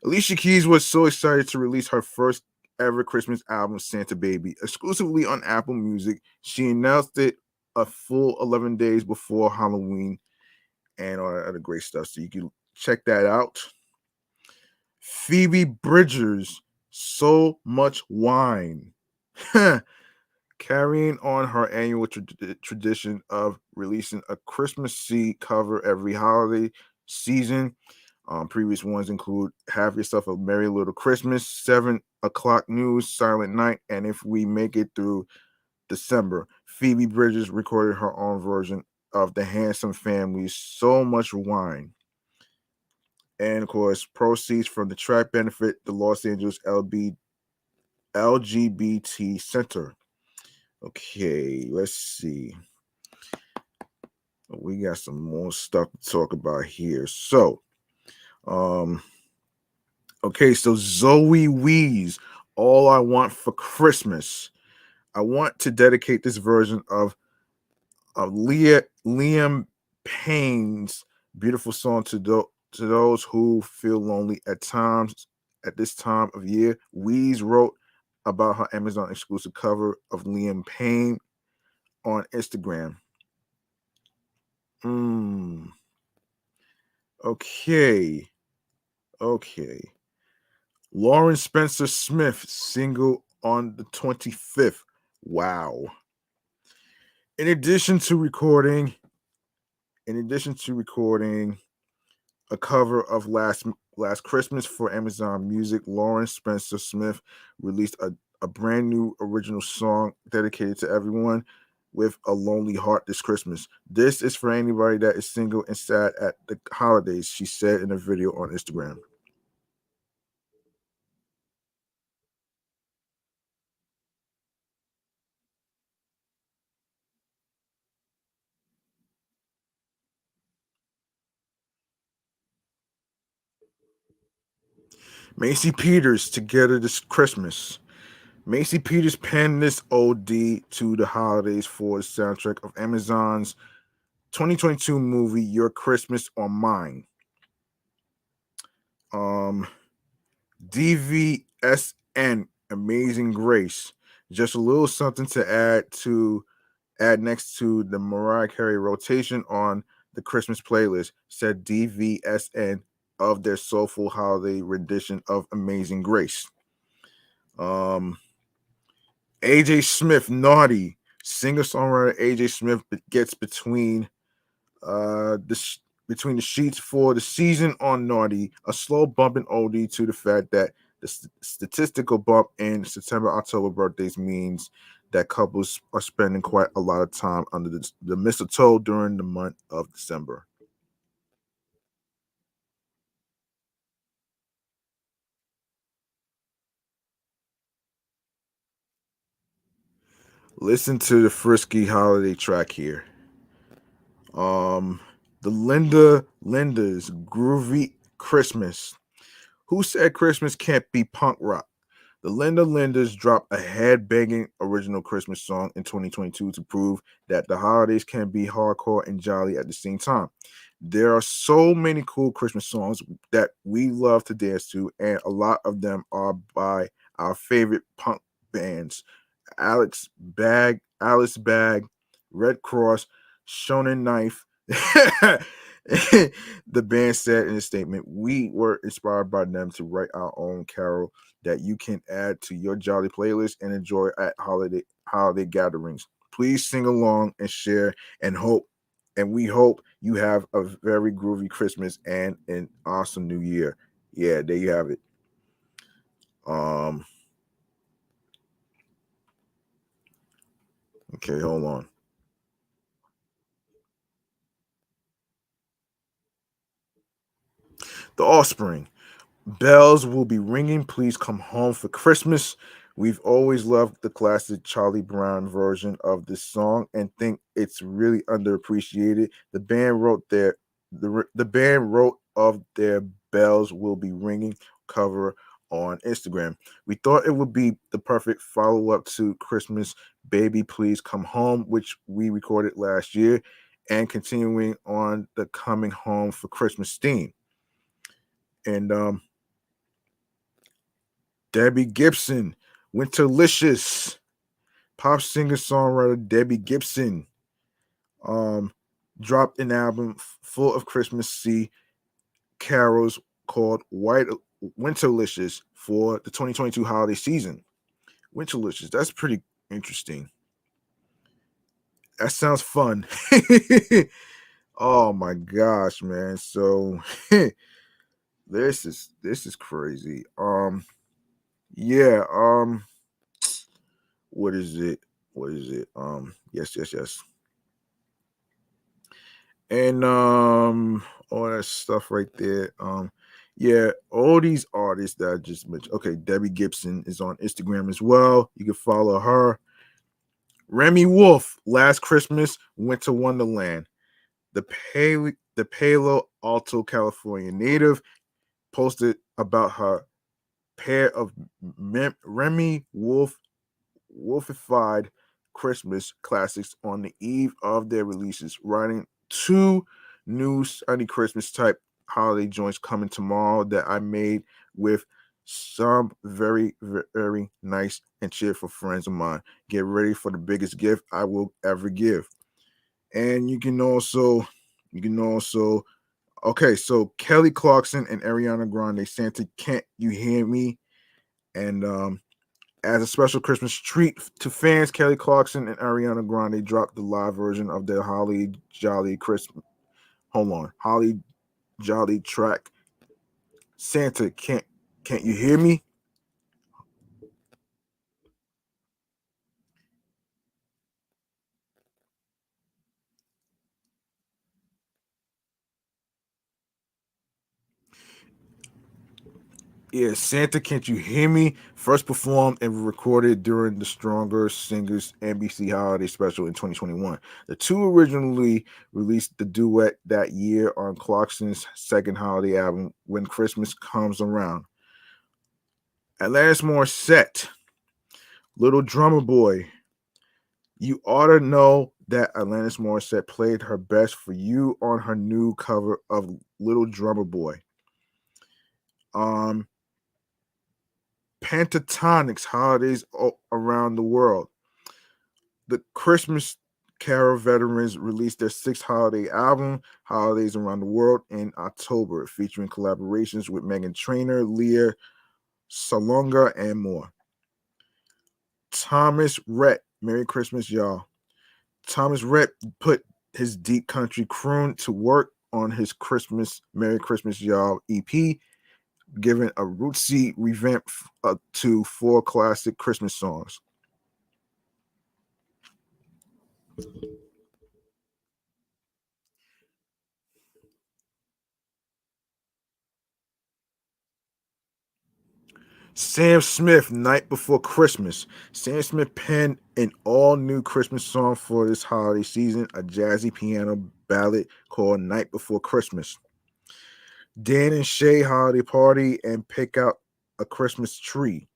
Alicia Keys was so excited to release her first ever Christmas album, Santa Baby, exclusively on Apple Music. She announced it a full 11 days before Halloween and all that other great stuff. So you can check that out. Phoebe Bridgers, So Much Wine. Carrying on her annual tradition of releasing a Christmas seed cover every holiday season. Previous ones include Have Yourself a Merry Little Christmas, 7 o'clock News, Silent Night, and If We Make It Through December. Phoebe Bridgers recorded her own version of the Handsome Family's So Much Wine. And of course, proceeds from the track benefit the Los Angeles LGBT Center. Okay, let's see. We got some more stuff to talk about here. So, um, okay, so Zoe Wees, All I Want for Christmas. I want to dedicate this version of Liam Payne's beautiful song to those who feel lonely at times at this time of year. Weez wrote about her Amazon exclusive cover of Liam Payne on Instagram. Okay. Okay. Lauren Spencer Smith single on the 25th. Wow. In addition to recording, in addition to recording a cover of Last Christmas for Amazon Music, Lauren Spencer Smith released a brand new original song dedicated to everyone with a lonely heart this Christmas. This is for anybody that is single and sad at the holidays, she said in a video on Instagram. Macy Peters, Together This Christmas. Macy Peters penned this OD to the holidays for the soundtrack of Amazon's 2022 movie Your Christmas or Mine. Um, DVSN, Amazing Grace. Just a little something to add next to the Mariah Carey rotation on the Christmas playlist, said DVSN of their soulful holiday rendition of Amazing Grace. AJ Smith, Naughty. Singer-songwriter AJ Smith gets between the sheets for the season on Naughty, a slow bumping OD to the fact that the statistical bump in September-October birthdays means that couples are spending quite a lot of time under the mistletoe during the month of December. Listen to the Frisky holiday track here. Um, the Linda's Groovy Christmas. Who said Christmas can't be punk rock? The Lindas dropped a head-banging original Christmas song in 2022 to prove that the holidays can be hardcore and jolly at the same time. There are so many cool Christmas songs that we love to dance to, and a lot of them are by our favorite punk bands. Alice Bag, Red Cross, Shonen Knife. The band said in a statement, "We were inspired by them to write our own carol that you can add to your jolly playlist and enjoy at holiday gatherings. Please sing along and share and we hope you have a very groovy Christmas and an awesome new year." Yeah, there you have it. Um okay, hold on. The Offspring. Bells will be ringing. Please come home for Christmas. We've always loved the classic Charlie Brown version of this song and think it's really underappreciated. The band wrote of their Bells Will Be Ringing cover on Instagram. We thought it would be the perfect follow-up to Christmas Baby Please Come Home, which we recorded last year, and continuing on the coming home for Christmas theme. And Debbie Gibson, Winterlicious, pop singer songwriter Debbie Gibson, um, dropped an album full of Christmassy carols called White Winterlicious for the 2022 holiday season. Winterlicious, that's pretty interesting. That sounds fun. Oh my gosh, man! So this is crazy. Yeah. What is it? What is it? Yes. And all that stuff right there. Yeah, all these artists that I just mentioned. Okay, Debbie Gibson is on Instagram as well. You can follow her. Remy Wolf, Last Christmas, Winter Wonderland. The Palo Alto, California native posted about her pair of Remy Wolfified Christmas classics on the eve of their releases, writing two new sunny Christmas type holiday joints coming tomorrow that I made with some very, very nice and cheerful friends of mine. Get ready for the biggest gift I will ever give. And you can also, okay, so Kelly Clarkson and Ariana Grande, Santa, Can't You Hear Me? And as a special Christmas treat to fans, Kelly Clarkson and Ariana Grande dropped the live version of their Holly Jolly Christmas. Hold on, Holly Jolly track. Santa, can't you hear me? Yeah, Santa, Can't You Hear Me? First performed and recorded during the Stronger Singers NBC Holiday Special in 2021. The two originally released the duet that year on Clarkson's second holiday album, When Christmas Comes Around. Alanis Morissette, Little Drummer Boy. You ought to know that Alanis Morissette played her best for you on her new cover of Little Drummer Boy. Um, Pentatonics, Holidays Around the World. The Christmas Carol veterans released their sixth holiday album, Holidays Around the World, in October, featuring collaborations with Megan Trainor, Leah Salonga, and more. Thomas Rhett, Merry Christmas, y'all. Thomas Rhett put his deep country croon to work on his Merry Christmas, y'all EP, giving a rootsy revamp to four classic Christmas songs. Sam Smith, Night Before Christmas. Sam Smith penned an all new Christmas song for this holiday season, a jazzy piano ballad called Night Before Christmas. Dan and Shay holiday party and pick out a Christmas tree.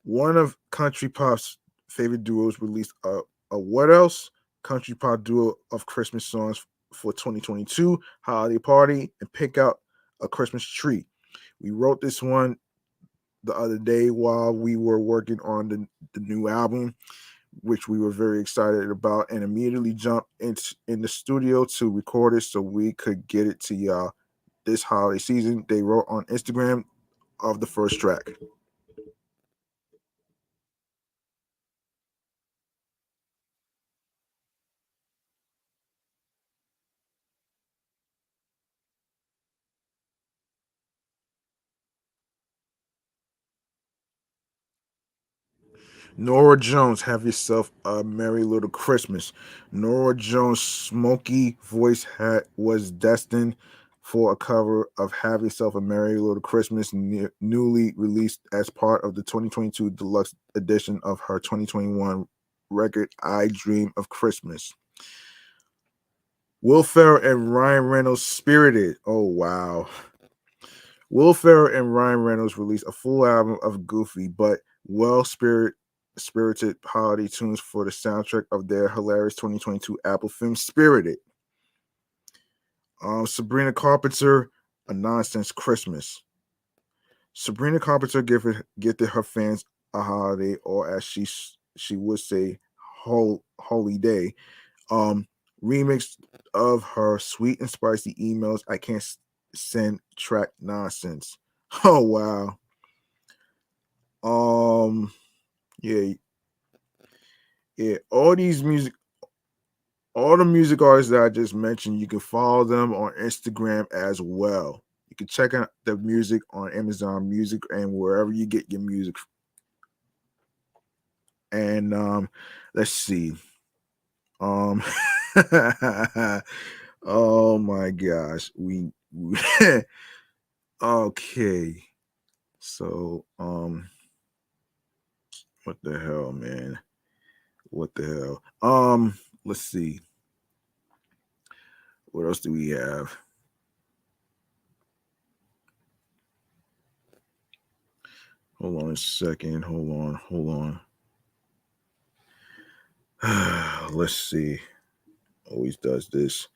One of country pop's favorite duos released a what else? Country pop duo of Christmas songs for 2022 holiday party and pick out a Christmas tree. We wrote this one the other day while we were working on the new album, which we were very excited about, and immediately jumped in the studio to record it so we could get it to y'all this holiday season. They wrote on Instagram of the first track. Nora Jones, Have Yourself a Merry Little Christmas. Nora Jones' smoky voice was destined for a cover of Have Yourself a Merry Little Christmas, newly released as part of the 2022 deluxe edition of her 2021 record, I Dream of Christmas. Will Ferrell and Ryan Reynolds, Spirited. Oh, wow. Will Ferrell and Ryan Reynolds released a full album of goofy but spirited holiday tunes for the soundtrack of their hilarious 2022 Apple film Spirited. Sabrina Carpenter, A Nonsense Christmas. Sabrina Carpenter gifted her fans a holiday, or as she would say, holy day. Um, Remix of her sweet and spicy emails. I can't send track nonsense. Oh wow. Um, yeah, yeah. All the music artists that I just mentioned, you can follow them on Instagram as well. You can check out the music on Amazon Music and wherever you get your music. And let's see. Um, oh my gosh, we Okay. So, what the hell, man? What the hell? Let's see. What else do we have? Hold on a second. Hold on. Let's see. Always does this.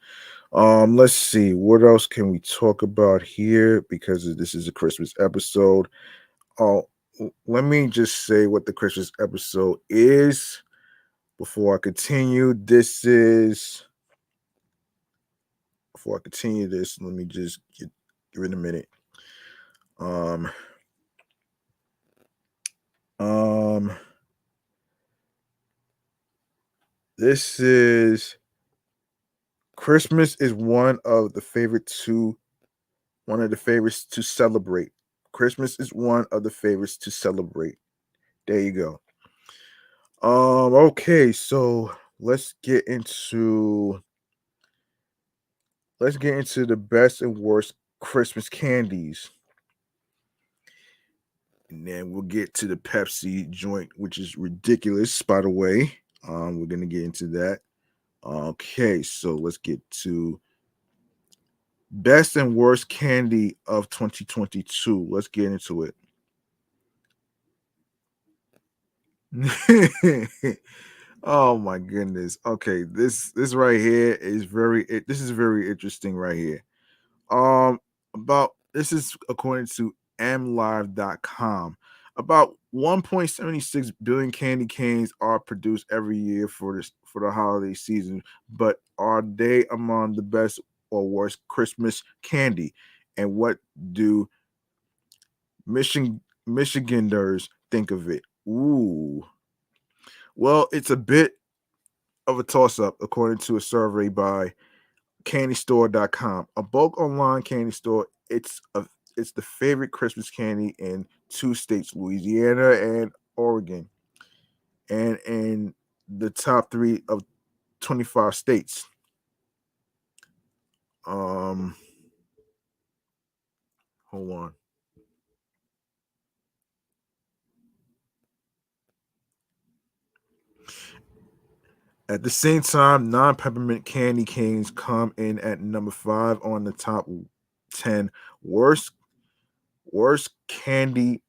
Let's see. What else can we talk about here? Because this is a Christmas episode. Oh, let me just say what the Christmas episode is before I continue. Before I continue this, let me just give it a minute. Um, um, this is Christmas is one of the favorites to celebrate. Christmas is one of the favorites to celebrate. There you go. Okay, so let's get into the best and worst Christmas candies. And then we'll get to the Pepsi joint, which is ridiculous, by the way. We're gonna get into that. Okay, so let's get to best and worst candy of 2022. Let's get into it. Oh my goodness. Okay, this right here is this is very interesting right here. About this is according to mlive.com. About 1.76 billion candy canes are produced every year for the holiday season, but are they among the best or worst Christmas candy? And what do Michiganders think of it? Ooh. Well, it's a bit of a toss up according to a survey by candystore.com, a bulk online candy store. It's the favorite Christmas candy in two states, Louisiana and Oregon, and in the top 3 of 25 states. Um Hold on. At the same time, non-peppermint candy canes come in at number 5 on the top 10 worst worst candy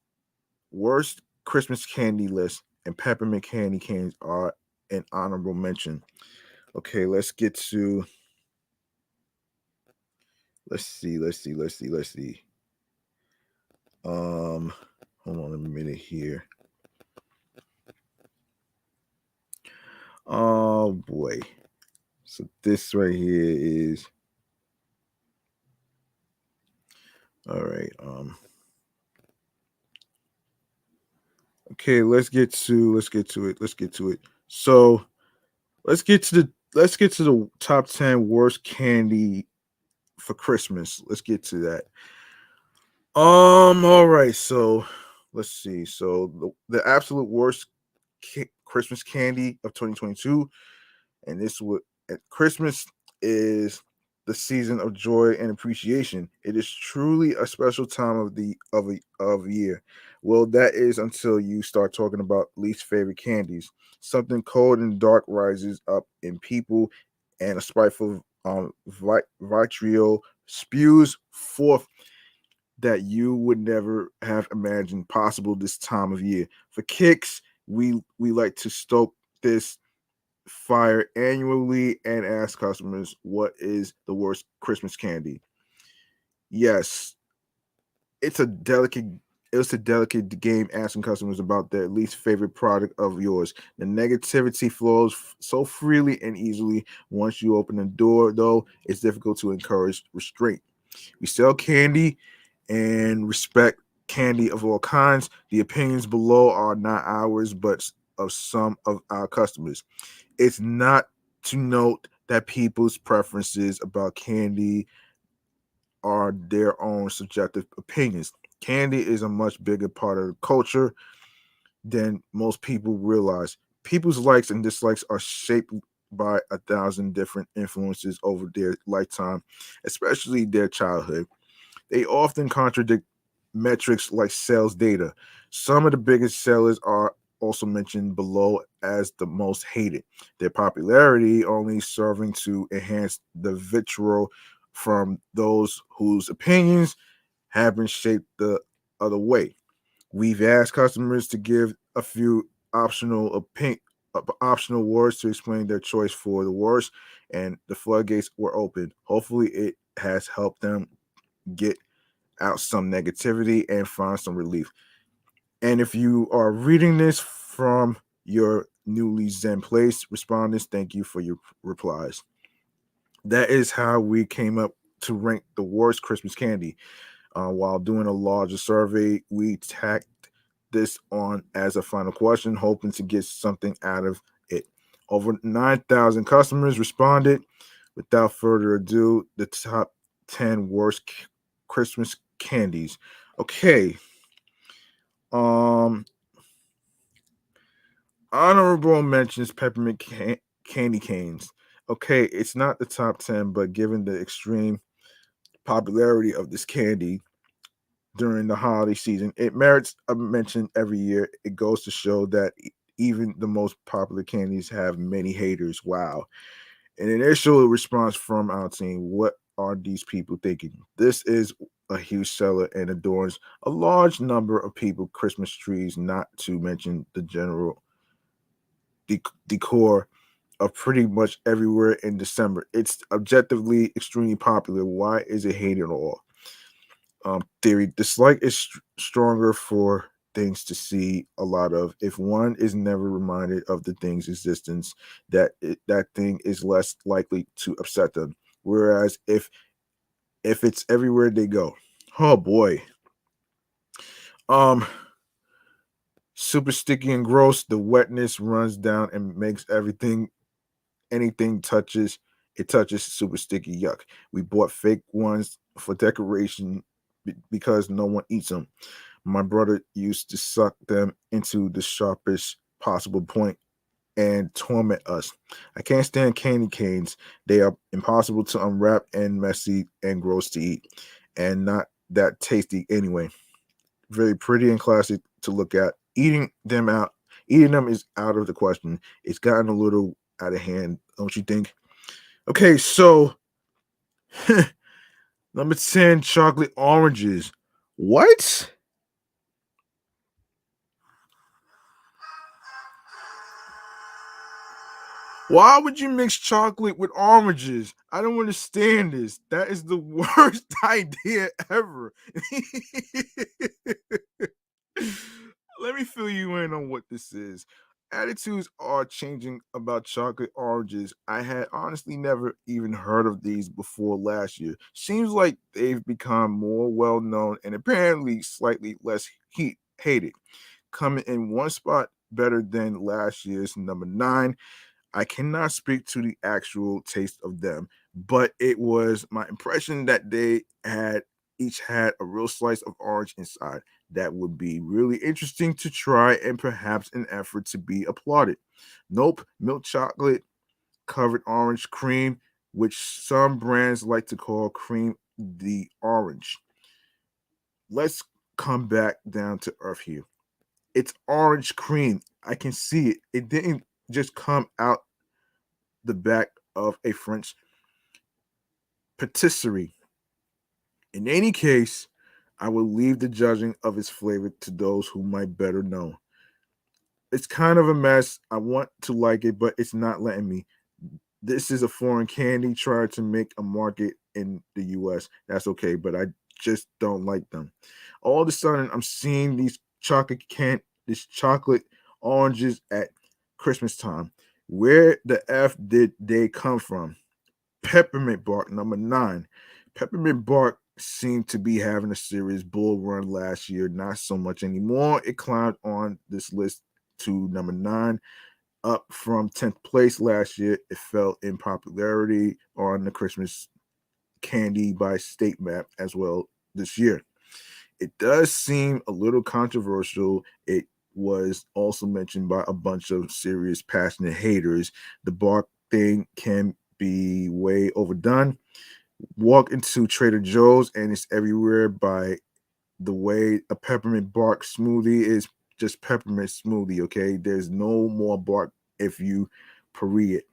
worst Christmas candy list, and peppermint candy canes are an honorable mention. Okay, let's see. Um, Hold on a minute here. Oh boy. So this right here is all right. Okay, let's get to it. So let's get to the top 10 worst candy for Christmas. Let's get to that. All right. So let's see. So the absolute worst Christmas candy of 2022, and this would at Christmas is the season of joy and appreciation. It is truly a special time of year. Well, that is until you start talking about least favorite candies. Something cold and dark rises up in people, and a spiteful vitriol spews forth that you would never have imagined possible this time of year. For kicks, we like to stoke this fire annually and ask customers what is the worst Christmas candy. Yes, it's a delicate it's a delicate game asking customers about their least favorite product of yours. The negativity flows so freely and easily. Once you open the door, though, it's difficult to encourage restraint. We sell candy and respect candy of all kinds. The opinions below are not ours, but of some of our customers. It's not to note that people's preferences about candy are their own subjective opinions. Candy is a much bigger part of the culture than most people realize. People's likes and dislikes are shaped by 1,000 different influences over their lifetime, especially their childhood. They often contradict metrics like sales data. Some of the biggest sellers are also mentioned below as the most hated. Their popularity only serving to enhance the vitriol from those whose opinions have been shaped the other way. We've asked customers to give a few optional words to explain their choice for the worst, and the floodgates were open. Hopefully, it has helped them get out some negativity and find some relief. And if you are reading this from your newly Zen place, respondents, thank you for your replies. That is how we came up to rank the worst Christmas candy. While doing a larger survey, we tacked this on as a final question, hoping to get something out of it. Over 9,000 customers responded. Without further ado, the top 10 worst Christmas candies. Okay. Um, Honorable mentions peppermint candy canes. Okay, it's not the top 10, but given the extreme popularity of this candy during the holiday season, it merits a mention every year. It goes to show that even the most popular candies have many haters. Wow. An initial response from our team: what are these people thinking? This is a huge seller and adorns a large number of people Christmas trees, not to mention the general decor of pretty much everywhere in December. It's objectively extremely popular. Why is it hated at all? Theory: dislike is stronger for things to see a lot of. If one is never reminded of the thing's existence, that thing is less likely to upset them. Whereas if it's everywhere they go, oh boy, um, super sticky and gross. The wetness runs down and makes anything touches super sticky. Yuck. We bought fake ones for decoration because no one eats them. My brother used to suck them into the sharpest possible point and torment us. I can't stand candy canes. They are impossible to unwrap and messy and gross to eat, and not that tasty anyway. Very pretty and classy to look at. Eating them is out of the question. It's gotten a little out of hand, don't you think? Okay, so number 10, chocolate oranges. What? Why would you mix chocolate with oranges? I don't understand this. That is the worst idea ever. Let me fill you in on what this is. Attitudes are changing about chocolate oranges. I had honestly never even heard of these before last year. Seems like they've become more well known and apparently slightly less hated. Coming in one spot better than last year's number 9. I cannot speak to the actual taste of them, but it was my impression that they had each had a real slice of orange inside. That would be really interesting to try and perhaps an effort to be applauded. Nope, milk chocolate covered orange cream, which some brands like to call cream the orange. Let's come back down to earth here. It's orange cream. I can see it. It didn't just come out the back of a French patisserie. In any case, I will leave the judging of its flavor to those who might better know. It's kind of a mess. I want to like it, but it's not letting me. This is a foreign candy. Try to make a market in the US. That's okay, but I just don't like them. All of a sudden, I'm seeing this chocolate oranges at Christmas time. Where the F did they come from? Peppermint bark, number 9. Peppermint bark seemed to be having a serious bull run last year. Not so much anymore. It climbed on this list to number 9, up from 10th place last year. It fell in popularity on the Christmas candy by state map as well this year. It does seem a little controversial. It was also mentioned by a bunch of serious, passionate haters. The bark thing can be way overdone. Walk into Trader Joe's and it's everywhere by the way a peppermint bark smoothie is just peppermint smoothie, okay? There's no more bark if you pre it.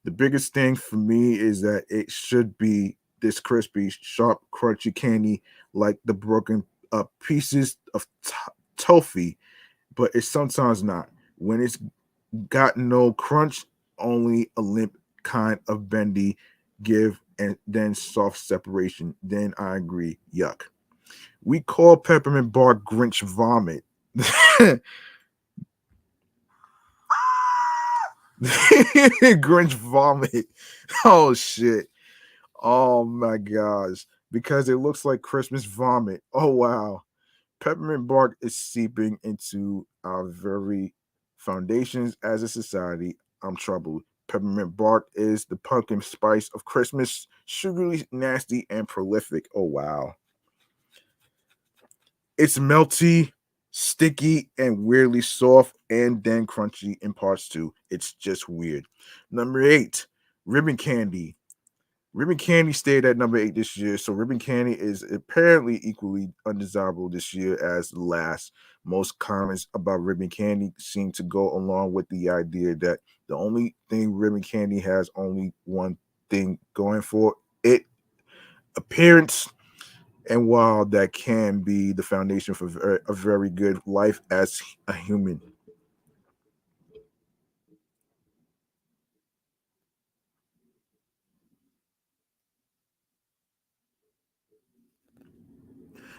The biggest thing for me is that it should be this crispy, sharp, crunchy candy like the broken up pieces of toffee, but it's sometimes not. When it's got no crunch, only a limp kind of bendy give and then soft separation, then I agree. Yuck. We call peppermint bark Grinch vomit. Grinch vomit. Oh shit. Oh my gosh. Because it looks like Christmas vomit. Oh wow. Peppermint bark is seeping into our very foundations as a society. I'm troubled. Peppermint bark is the pumpkin spice of Christmas, sugary, nasty, and prolific. Oh wow. It's melty, sticky, and weirdly soft, and then crunchy in parts too. It's just weird. Number 8, ribbon candy. Ribbon candy stayed at number 8 this year, so ribbon candy is apparently equally undesirable this year as the last. Most comments about ribbon candy seem to go along with the idea that the only thing ribbon candy has only one thing going for it: appearance. And while that can be the foundation for a very good life as a human,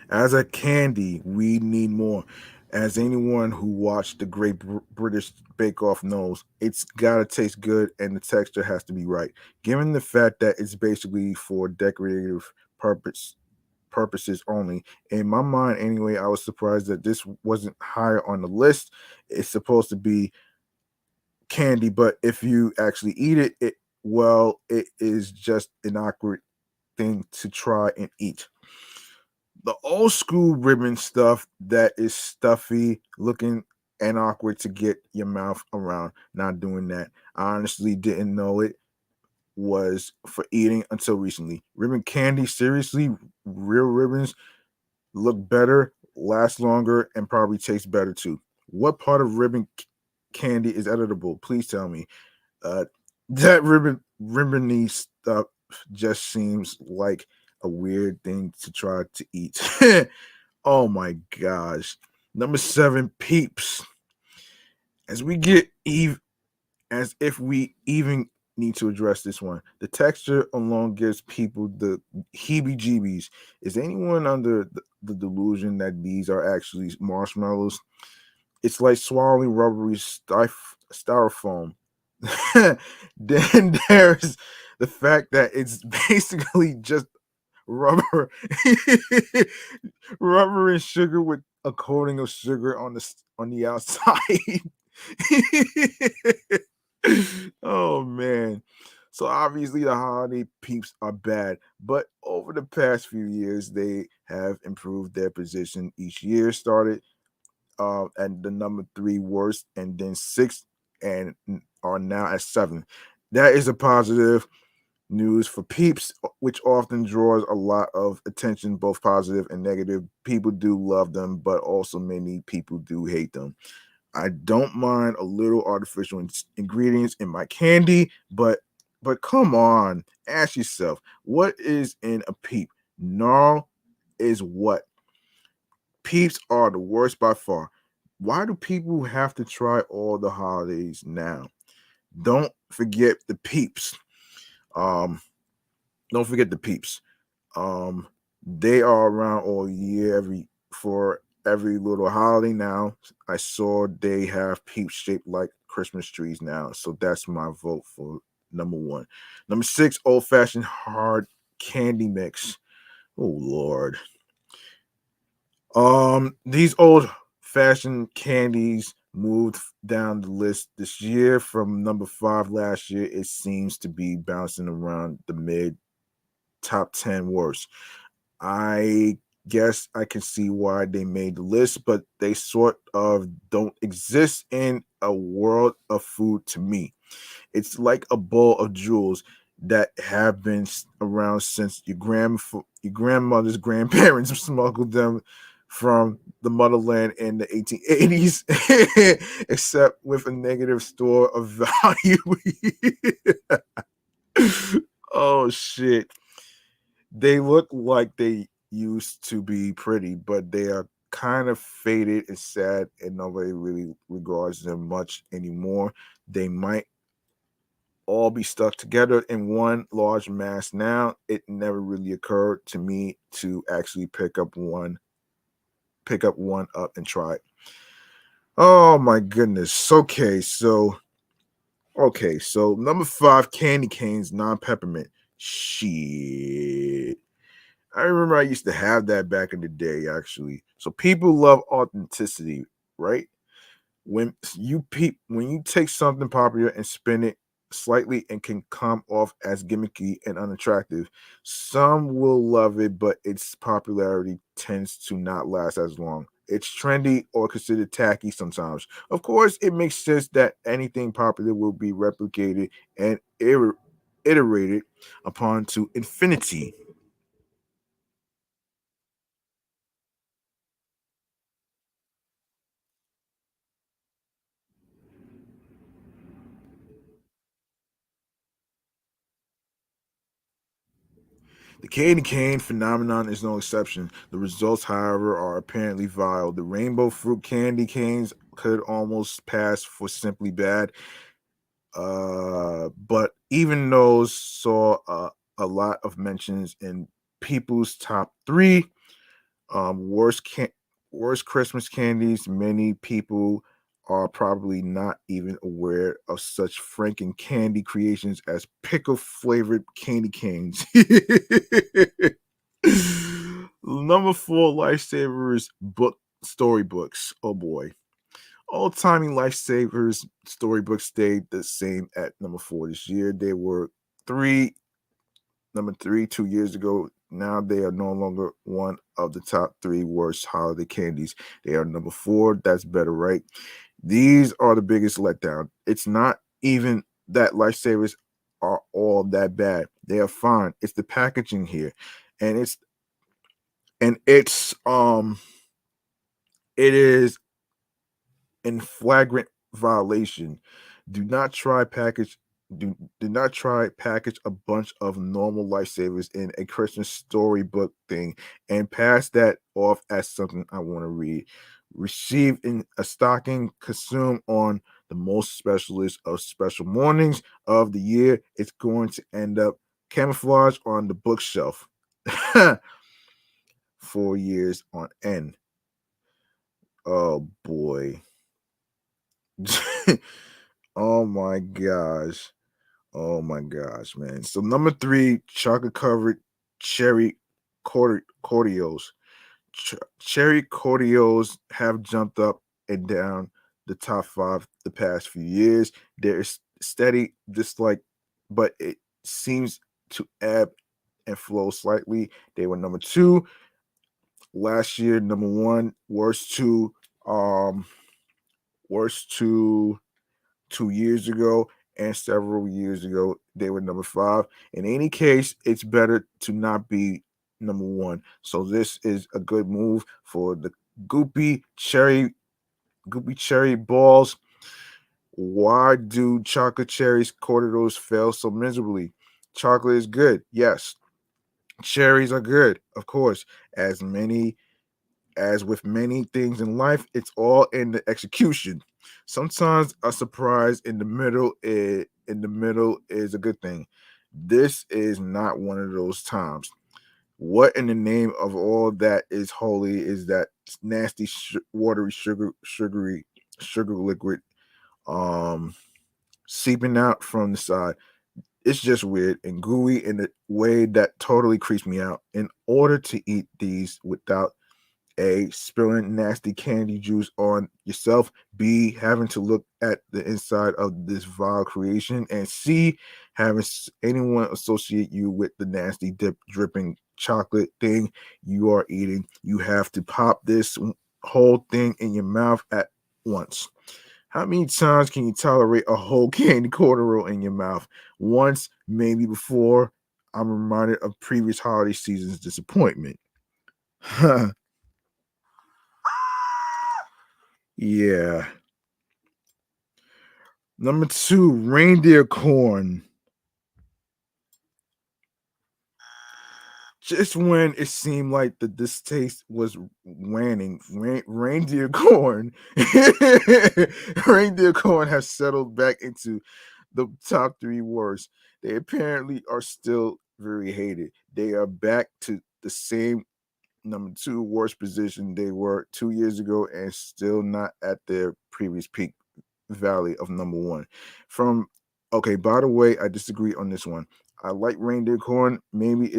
as a candy, we need more. As anyone who watched the Great British Bake Off knows, it's gotta taste good and the texture has to be right. Given the fact that it's basically for decorative purpose purposes only, in my mind anyway, I was surprised that this wasn't higher on the list. It's supposed to be candy, but if you actually eat it, it is just an awkward thing to try and eat. The old school ribbon stuff that is stuffy looking and awkward to get your mouth around. Not doing that. I honestly didn't know it was for eating until recently. Ribbon candy, seriously, real ribbons look better, last longer, and probably taste better too. What part of ribbon candy is editable? Please tell me. Uh, that ribbony stuff just seems like a weird thing to try to eat. Oh my gosh. Number 7, peeps. As we get as if we even need to address this one. The texture alone gives people the heebie-jeebies. Is anyone under the delusion that these are actually marshmallows? It's like swallowing rubbery styrofoam. Then there's the fact that it's basically just rubber, rubber and sugar with a coating of sugar on the outside. Oh man. So obviously the holiday peeps are bad, but over the past few years they have improved their position each year. Started at the number 3 worst, and then 6th, and are now at 7th. That is a positive news for peeps, which often draws a lot of attention, both positive and negative. People do love them, but also many people do hate them. I don't mind a little artificial ingredients in my candy, but come on, ask yourself, what is in a peep? Gnarl is what? Peeps are the worst by far. Why do people have to try all the holidays now? Don't forget the peeps. Um, don't forget the peeps. Um, they are around all year, for every little holiday now. I saw they have peeps shaped like Christmas trees now, so that's my vote for number 1. Number 6, old fashioned hard candy mix. Oh Lord. These old fashioned candies moved down the list this year from number 5 last year. It seems to be bouncing around the mid top 10 worst. I guess I can see why they made the list, but they sort of don't exist in a world of food to me. It's like a bowl of jewels. that have been around since your grandmother's grandparents smuggled them from the motherland in the 1880s, except with a negative store of value. Oh shit. They look like they used to be pretty, but they are kind of faded and sad, and nobody really regards them much anymore. They might all be stuck together in one large mass now. It never really occurred to me to actually pick up one up and try it. Oh my goodness. Okay, so number 5, candy canes, non-peppermint. Shit. I remember I used to have that back in the day, actually. So people love authenticity, right? When you take something popular and spin it slightly and can come off as gimmicky and unattractive, some will love it, but its popularity tends to not last as long. It's trendy or considered tacky sometimes. Of course, it makes sense that anything popular will be replicated and iterated upon to infinity. The candy cane phenomenon is no exception. The results, however, are apparently vile. The rainbow fruit candy canes could almost pass for simply bad. But even those saw a lot of mentions in people's top three worst Christmas candies. Many people are probably not even aware of such franken candy creations as pickle flavored candy canes. Number 4, lifesavers book storybooks. Oh boy. Old timey lifesavers storybooks stayed the same at number 4 this year. They were three number 3 2 years ago. Now they are no longer one of the top 3 worst holiday candies. They are number 4. That's better, right? These are the biggest letdown. It's not even that lifesavers are all that bad. They are fine. It's the packaging here, and it is in flagrant violation. Do not try package do not try package a bunch of normal lifesavers in a Christmas storybook thing and pass that off as something I want to read. Received in a stocking, consumed on the most specialist of special mornings of the year. It's going to end up camouflage on the bookshelf 4 years on end. Oh boy. Oh my gosh. Oh my gosh, man. So number 3, chocolate covered cherry cordials. Cherry cordials have jumped up and down the top 5 the past few years. There's steady dislike, but it seems to ebb and flow slightly. They were number 2 last year, number 1, um worst 2 years ago, and several years ago they were number 5. In any case, it's better to not be number 1. So this is a good move for the goopy cherry balls. Why do chocolate cherries cordials fail so miserably? Chocolate is good, yes. Cherries are good, of course. As with many things in life, it's all in the execution. Sometimes a surprise in the middle is a good thing. This is not one of those times. What in the name of all that is holy is that nasty watery sugar liquid um seeping out from the side. It's just weird and gooey in a way that totally creeps me out. In order to eat these without A, spilling nasty candy juice on yourself, B, having to look at the inside of this vile creation, and C, having anyone associate you with the nasty dripping chocolate thing you are eating. You have to pop this whole thing in your mouth at once. How many times can you tolerate a whole candy corn in your mouth? Once, maybe before. I'm reminded of previous holiday season's disappointment. Yeah. Number 2, reindeer corn. Just when it seemed like the distaste was waning, reindeer corn, reindeer corn has settled back into the top 3 worst. They apparently are still very hated. They are back to the same number 2 worst position they were 2 years ago, and still not at their previous peak valley of number 1. From Okay, by the way, I disagree on this one. I like reindeer corn. Maybe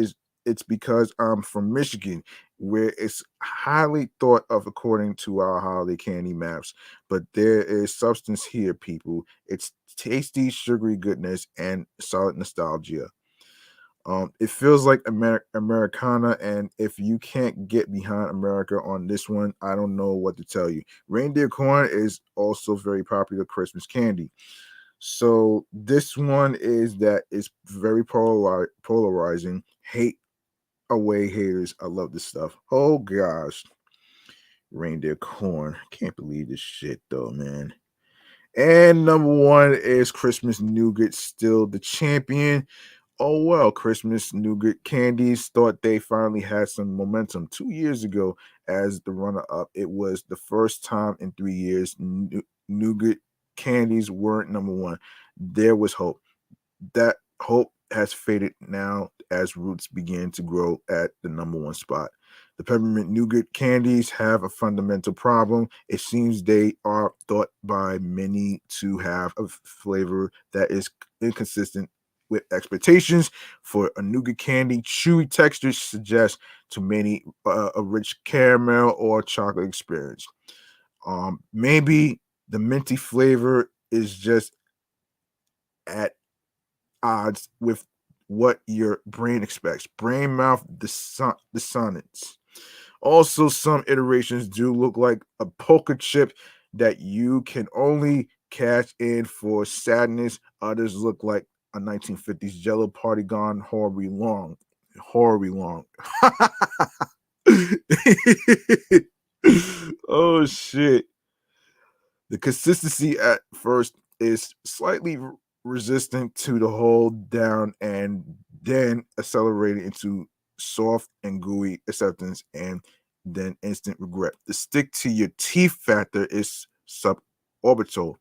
it's because I'm from Michigan, where it's highly thought of according to our holiday candy maps. But there is substance here, people. It's tasty, sugary goodness and solid nostalgia. It feels like Americana, and if you can't get behind America on this one, I don't know what to tell you. Reindeer corn is also very popular Christmas candy. So this one is very polarizing. Hate away haters. I love this stuff. Oh gosh, reindeer corn. Can't believe this shit though, man. And number 1 is Christmas nougat, still the champion. Oh well, Christmas nougat candies thought they finally had some momentum 2 years ago as the runner up. It was the first time in 3 years nougat candies weren't number 1. There was hope. That hope has faded now as roots begin to grow at the number 1 spot. The peppermint nougat candies have a fundamental problem. It seems they are thought by many to have a flavor that is inconsistent with expectations for a nougat candy. Chewy textures suggest to many a rich caramel or chocolate experience. Maybe the minty flavor is just at odds with what your brain expects. Brain mouth dissonance. Also, some iterations do look like a poker chip that you can only cash in for sadness. Others look like a 1950s Jello party gone horribly long. Horribly long. Oh shit. The consistency at first is slightly resistant to the hold down and then accelerating into soft and gooey acceptance and then instant regret. The stick to your teeth factor is suborbital.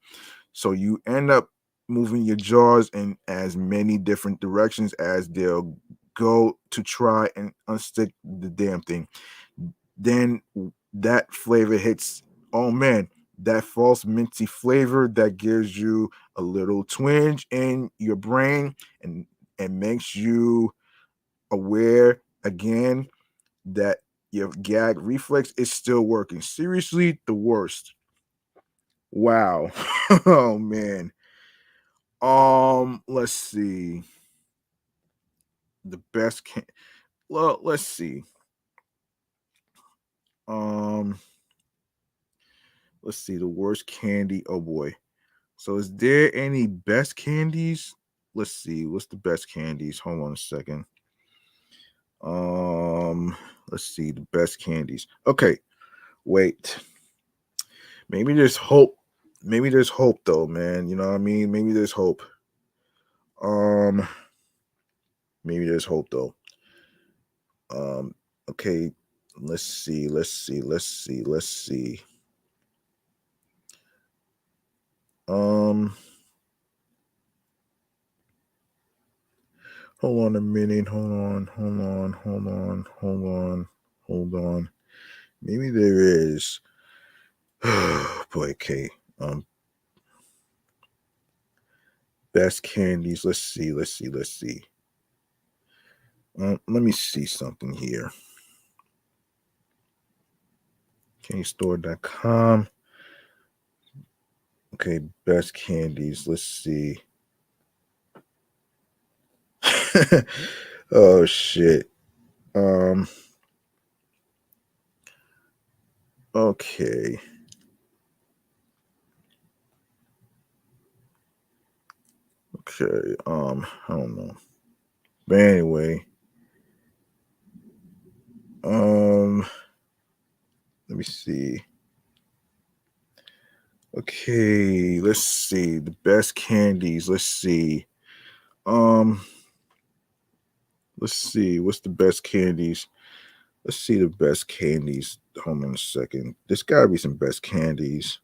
So you end up moving your jaws in as many different directions as they'll go to try and unstick the damn thing. Then that flavor hits. Oh man, that false minty flavor that gives you a little twinge in your brain and makes you aware again that your gag reflex is still working. Seriously, the worst. Wow. Oh man. Let's see. The best can Well, let's see. Um, let's see the worst candy. Oh boy. So is there any best candies? Let's see. What's the best candies? Hold on a second. Um, let's see the best candies. Okay, wait. Maybe there's hope. Maybe there's hope though, man. You know what I mean? Maybe there's hope. Um, maybe there's hope though. Um, okay, let's see. Let's see. Um, hold on a minute. Hold on. Maybe there is. Boy, okay. Best candies. Let's see. Let me see something here. Candystore.com. Okay, best candies. Let's see. Oh shit. Um. Okay. Okay. I don't know. But anyway. Let me see. Okay, let's see. The best candies. Let's see. Um, let's see. What's the best candies? Let's see the best candies. Hold on a second. There's gotta be some best candies.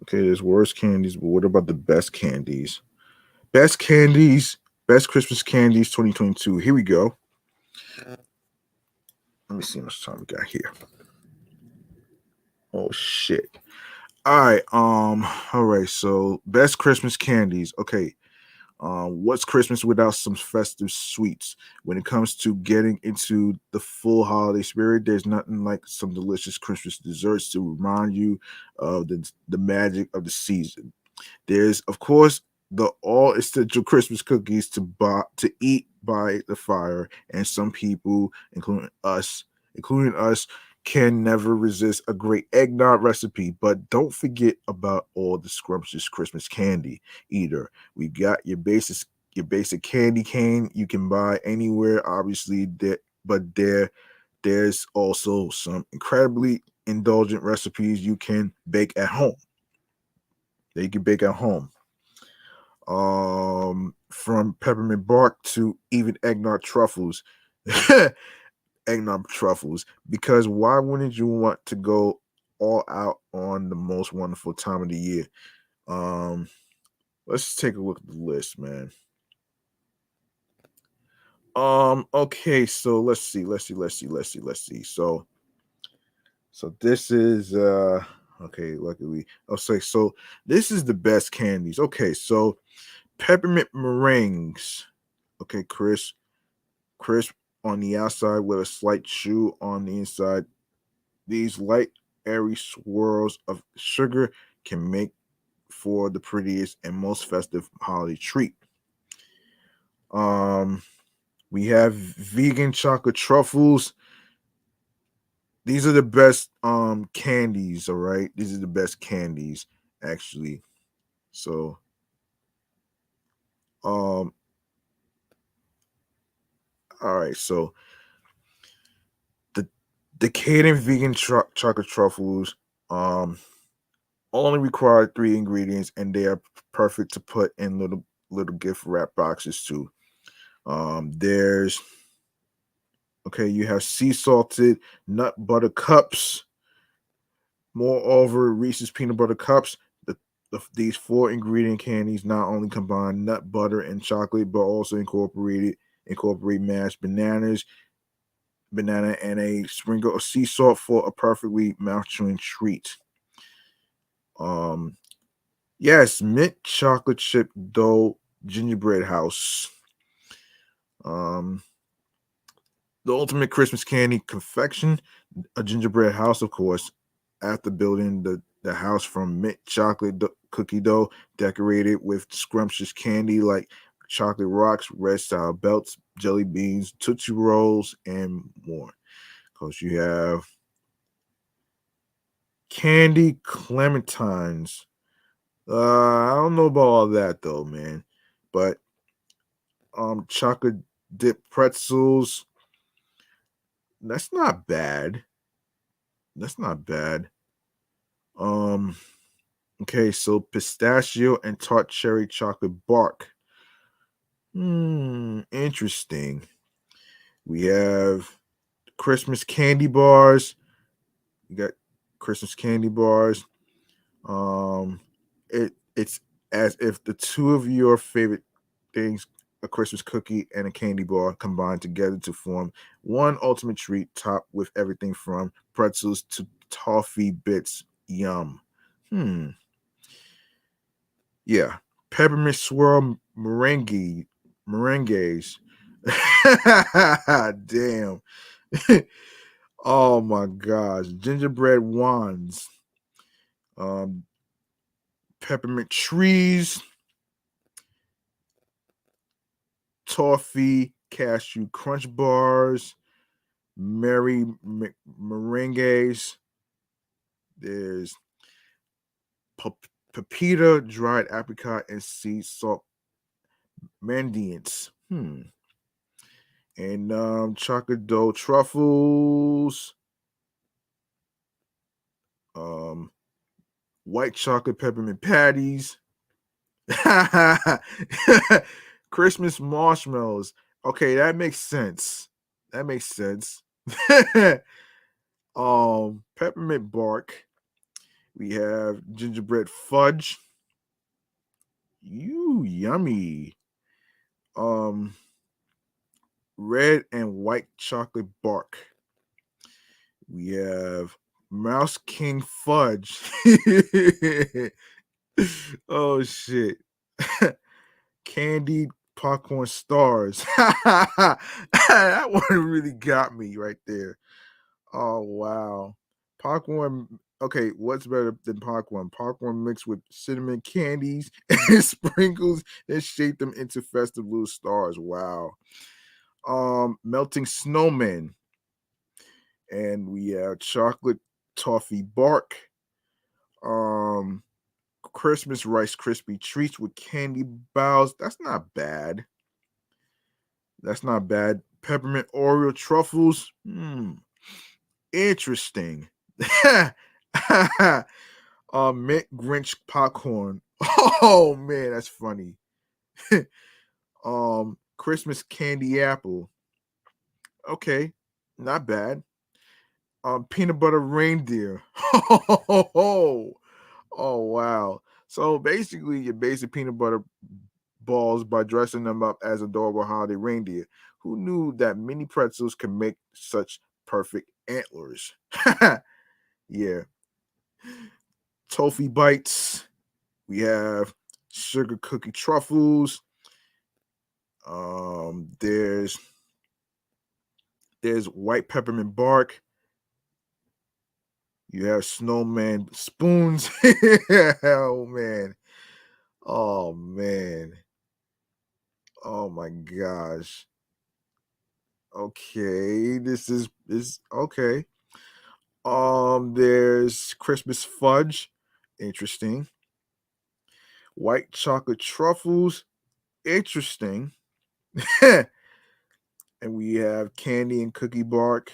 Okay, there's worst candies, but what about the best candies? Best candies, best Christmas candies 2022. Here we go. Let me see how much time we got here. Oh shit. All right, so best Christmas candies. Okay. What's Christmas without some festive sweets? When it comes to getting into the full holiday spirit, there's nothing like some delicious Christmas desserts to remind you of the magic of the season. There's, of course, the all essential Christmas cookies to eat by the fire, and some people, including us, can never resist a great eggnog recipe. But don't forget about all the scrumptious Christmas candy either. We got your basic candy cane you can buy anywhere, obviously. There's also some incredibly indulgent recipes you can bake at home. That you can bake at home. From peppermint bark to even eggnog truffles. Eggnog truffles. Because why wouldn't you want to go all out on the most wonderful time of the year? Um, let's take a look at the list, man. Okay, so let's see. So this is okay, luckily. I'll say so this is the best candies. Okay, so peppermint meringues. Okay, crisp on the outside with a slight chew on the inside. These light, airy swirls of sugar can make for the prettiest and most festive holiday treat. Um, we have vegan chocolate truffles. These are the best candies, all right? These are the best candies, actually. So um all right, so the decadent vegan chocolate truffles um only require three ingredients, and they are perfect to put in little gift wrap boxes too. There's okay, you have sea salted nut butter cups. Moreover, Reese's peanut butter cups. These four ingredient candies not only combine nut butter and chocolate, but also incorporate mashed banana, and a sprinkle of sea salt for a perfectly mouth-chewing treat. Um, yes, mint chocolate chip dough gingerbread house. Um, the ultimate Christmas candy confection, a gingerbread house, of course. After building the house from mint cookie dough, decorated with scrumptious candy like chocolate rocks, red style belts, jelly beans, tootsie rolls, and more. Because you have candy clementines. I don't know about all that though, man. But chocolate dip pretzels. That's not bad. That's not bad. Um, okay, so pistachio and tart cherry chocolate bark. Interesting. We have Christmas candy bars. You got Christmas candy bars. Um, it's as if the two of your favorite things, a Christmas cookie and a candy bar, combined together to form one ultimate treat, topped with everything from pretzels to toffee bits. Yum. Hmm. Yeah. Peppermint swirl merengues. Damn. Oh my gosh. Gingerbread wands. Um, peppermint trees, toffee, cashew crunch bars, merengues. There's pepita, dried apricot, and sea salt mandiants. And chocolate dough truffles, um, white chocolate peppermint patties, Christmas marshmallows. Okay, that makes sense. That makes sense. Peppermint bark. We have gingerbread fudge. Yummy. Um, red and white chocolate bark. We have Mouse King fudge. Oh shit. Candied popcorn stars. That one really got me right there. Oh wow. Popcorn. Okay, what's better than popcorn? Popcorn mixed with cinnamon candies and sprinkles and shape them into festive little stars. Wow. Melting snowmen. And we have chocolate toffee bark. Um Christmas Rice Krispie treats with candy boughs. That's not bad. That's not bad. Peppermint Oreo truffles. Interesting. Mint Grinch popcorn. Oh man, that's funny. Christmas candy apple. Okay, not bad. Peanut butter reindeer. Oh wow. So basically, your basic peanut butter balls by dressing them up as adorable holiday reindeer. Who knew that mini pretzels can make such perfect antlers? Yeah. Toffee bites. We have sugar cookie truffles. There's white peppermint bark. You have snowman spoons. Oh man. Oh man. Oh my gosh. Okay, this okay. There's Christmas fudge, interesting. White chocolate truffles, interesting. And we have candy and cookie bark,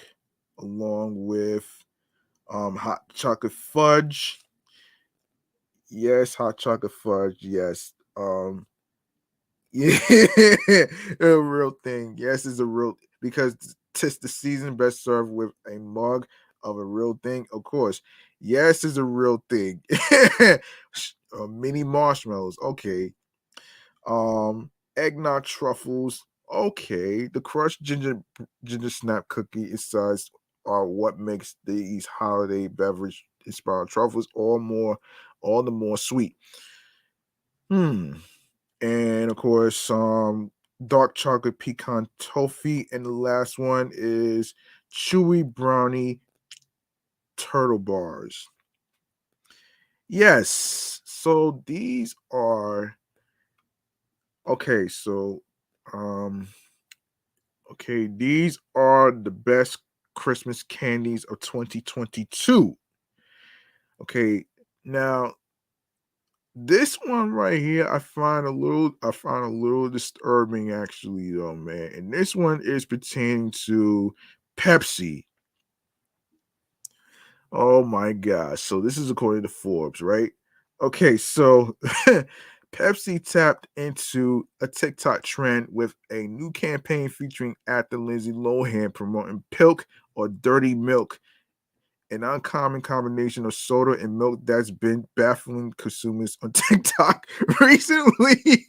along with hot chocolate fudge. Yes, hot chocolate fudge. Yes. Yeah, a real thing. Yes, it's a real because tis the season best served with a mug of a real thing. Of course, yes, is a real thing. Mini marshmallows. Okay. Eggnog truffles. Okay. The crushed ginger snap cookie insides are what makes these holiday beverage inspired truffles all the more sweet. Hmm. And of course, dark chocolate pecan toffee, and the last one is chewy brownie turtle bars. Yes, so these are okay. So, um, okay, these are the best Christmas candies of 2022. Okay, now this one right here, I find a little disturbing actually though, man. And this one is pertaining to Pepsi. Oh my gosh. So this is according to Forbes, right? Okay, so Pepsi tapped into a TikTok trend with a new campaign featuring actor Lindsay Lohan promoting Pilk or dirty milk, an uncommon combination of soda and milk that's been baffling consumers on TikTok recently.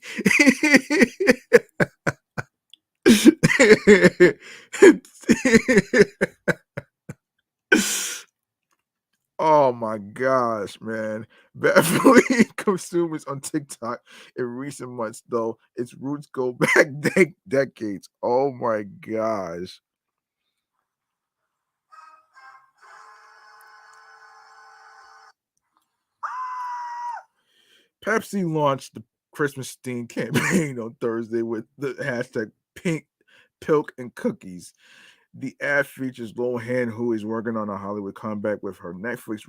Oh my gosh, man. Baffling consumers on TikTok in recent months, though its roots go back decades. Oh my gosh. Pepsi launched the Christmas themed campaign on Thursday with the hashtag pink pilk and cookies. The ad features Lohan, who is working on a Hollywood comeback with her Netflix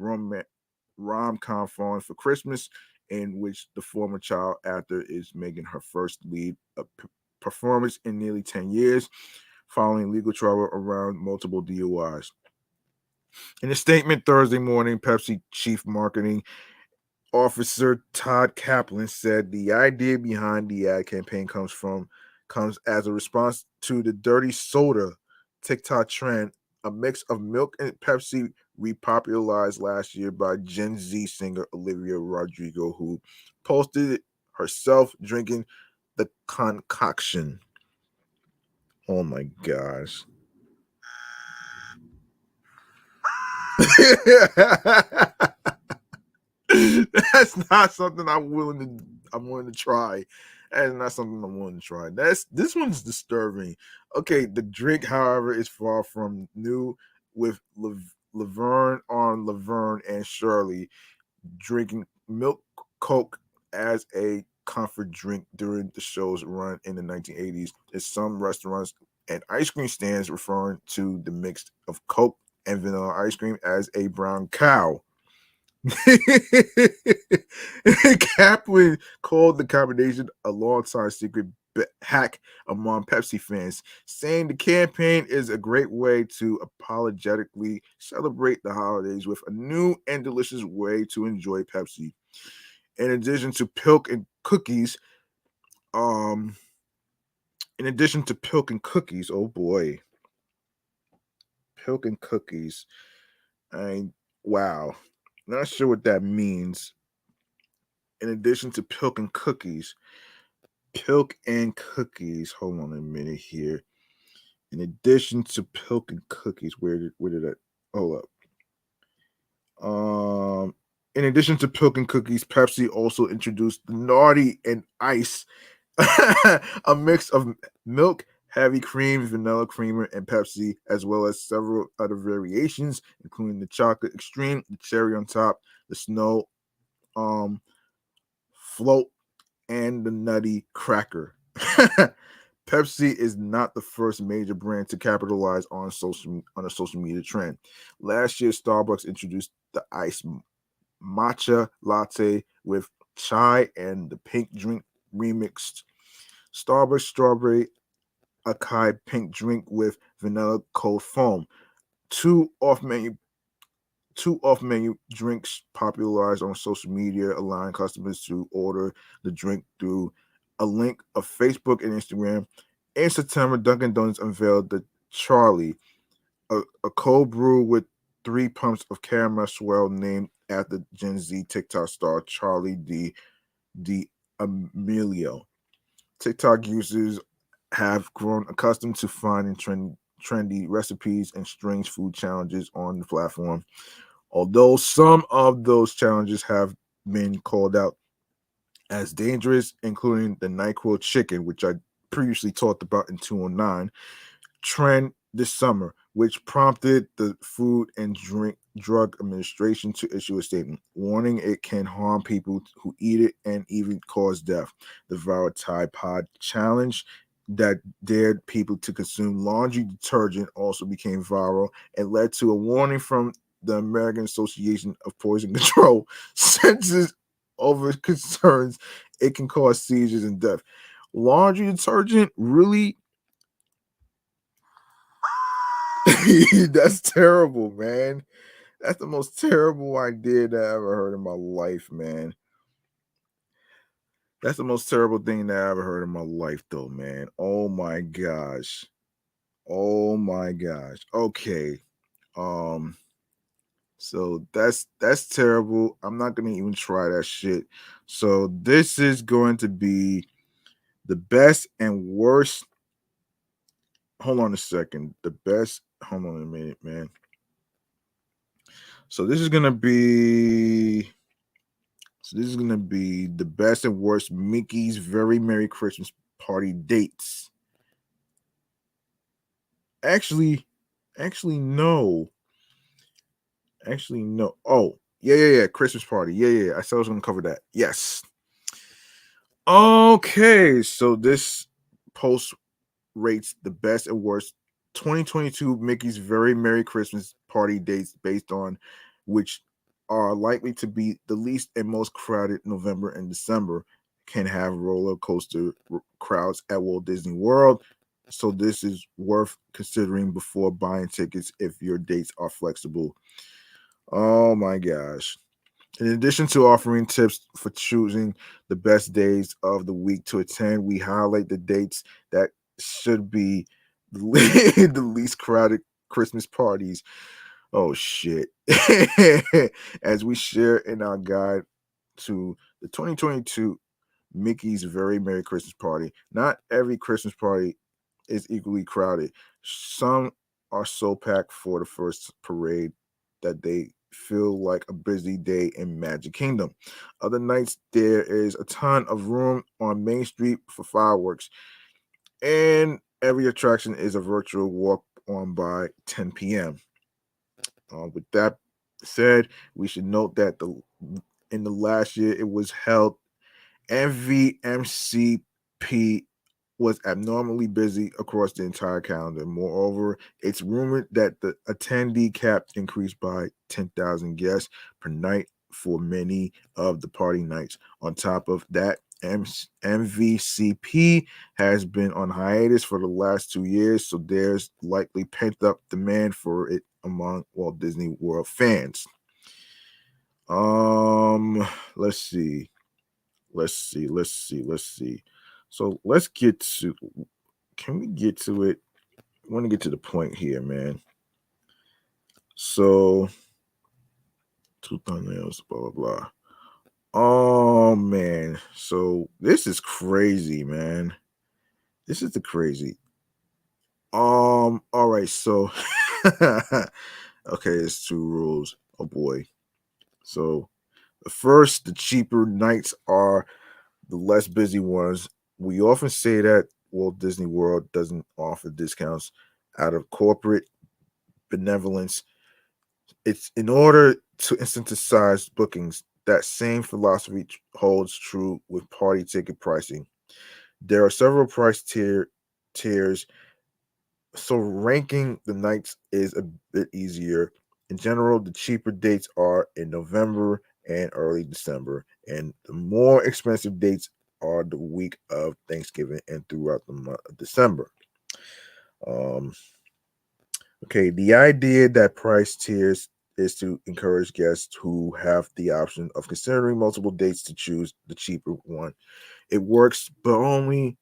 rom com Falling for Christmas, in which the former child actor is making her first lead performance in nearly 10 years, following legal trouble around multiple DUIs. In a statement Thursday morning, Pepsi chief marketing officer Todd Kaplan said the idea behind the ad campaign comes as a response to the dirty soda TikTok trend, a mix of milk and Pepsi repopularized last year by Gen Z singer Olivia Rodrigo, who posted herself drinking the concoction. Oh my gosh. That's not something I'm willing to try. That's not something I'm willing to try. This one's disturbing. Okay, the drink, however, is far from new, with Laverne and Shirley drinking milk Coke as a comfort drink during the show's run in the 1980s. Is some restaurants and ice cream stands referring to the mix of Coke and vanilla ice cream as a brown cow. Kaplan called the combination a long-time secret hack among Pepsi fans, saying the campaign is a great way to apologetically celebrate the holidays with a new and delicious way to enjoy Pepsi. In addition to Pilk and cookies, um, oh boy, Pilk and cookies. I wow, not sure what that means. In addition to Pilk and cookies. Hold on a minute here. In addition to Pilk and cookies, where did that? Hold up. In addition to Pilk and cookies, Pepsi also introduced the Naughty and Ice, a mix of milk, heavy cream, vanilla creamer, and Pepsi, as well as several other variations, including the chocolate extreme, the cherry on top, the snow float, and the nutty cracker. Pepsi is not the first major brand to capitalize on a social media trend. Last year, Starbucks introduced the iced matcha latte with chai and the pink drink remixed. Starbucks strawberry acai pink drink with vanilla cold foam. Two off-menu drinks popularized on social media, allowing customers to order the drink through a link of Facebook and Instagram. In September, Dunkin' Donuts unveiled the Charlie, a cold brew with 3 pumps of caramel swirl named after Gen Z TikTok star Charlie D'Amelio. TikTok users have grown accustomed to finding trendy recipes and strange food challenges on the platform. Although some of those challenges have been called out as dangerous, including the NyQuil chicken, which I previously talked about in 209, trend this summer, which prompted the Food and Drug Administration to issue a statement warning it can harm people who eat it and even cause death. The viral Tide Pod challenge that dared people to consume laundry detergent also became viral and led to a warning from the American Association of Poison Control senses over concerns it can cause seizures and death. Laundry detergent really that's terrible, man. That's the most terrible idea that I ever heard in my life, man. That's the most terrible thing that I ever heard in my life, though, man. Oh my gosh. Oh my gosh. Okay. Um, so that's terrible. I'm not gonna even try that shit. So this is going to be the best and worst. Hold on a second. Hold on a minute, man. So this is gonna be the best and worst Mickey's Very Merry Christmas Party dates. Actually, no. Actually, no. Oh, yeah. Christmas party. Yeah. I said I was gonna cover that. Yes. Okay, so this post rates the best and worst 2022 Mickey's Very Merry Christmas Party dates based on which are likely to be the least and most crowded. November and December can have roller coaster crowds at Walt Disney World. So this is worth considering before buying tickets if your dates are flexible. Oh my gosh. In addition to offering tips for choosing the best days of the week to attend, we highlight the dates that should be the least crowded Christmas parties. Oh shit. As we share in our guide to the 2022 Mickey's Very Merry Christmas Party. Not every Christmas party is equally crowded. Some are so packed for the first parade that they feel like a busy day in Magic Kingdom. Other nights, there is a ton of room on Main Street for fireworks, and every attraction is a virtual walk on by 10 p.m. With that said, we should note that the in the last year it was held MVMCP was abnormally busy across the entire calendar. Moreover, it's rumored that the attendee cap increased by 10,000 guests per night for many of the party nights. On top of that, MVCP has been on hiatus for the last 2 years, so there's likely pent up demand for it among Walt Disney World fans. Let's see. Let's see. So let's get to. Can we get to it? I want to get to the point here, man. So two thumbnails, blah blah blah. Oh man, so this is crazy, man. This is the crazy. All right, so okay, it's two rules. Oh boy. So the first, the cheaper nights are the less busy ones. We often say that Walt Disney World doesn't offer discounts out of corporate benevolence. It's in order to incentivize bookings. That same philosophy holds true with party ticket pricing. There are several tiers, so ranking the nights is a bit easier. In general, the cheaper dates are in November and early December, and the more expensive dates are the week of Thanksgiving and throughout the month of December. Um, okay, the idea that price tiers is to encourage guests who have the option of considering multiple dates to choose the cheaper one. It works, but only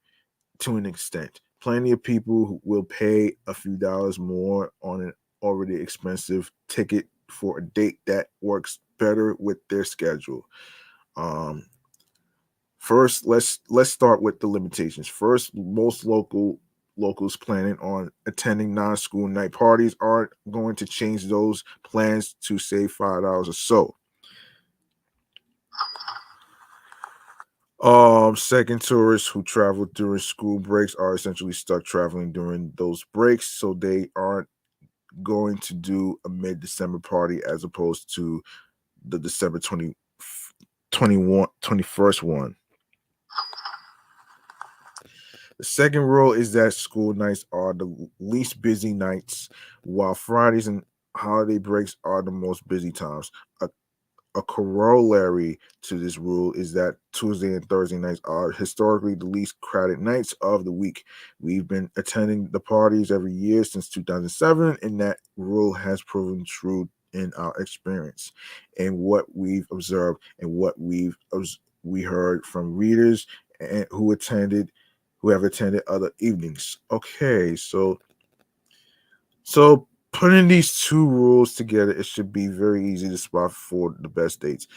to an extent. Plenty of people who will pay a few dollars more on an already expensive ticket for a date that works better with their schedule. Um, First, let's start with the limitations. First, most locals planning on attending non-school night parties aren't going to change those plans to save $5 or so. Second, tourists who travel during school breaks are essentially stuck traveling during those breaks, so they aren't going to do a mid-December party as opposed to the December 21st one. The second rule is that school nights are the least busy nights, while Fridays and holiday breaks are the most busy times. A corollary to this rule is that Tuesday and Thursday nights are historically the least crowded nights of the week. We've been attending the parties every year since 2007, and that rule has proven true in our experience and what we've observed and what we heard from readers and who have attended other evenings. Okay, so putting these two rules together, it should be very easy to spot for the best dates.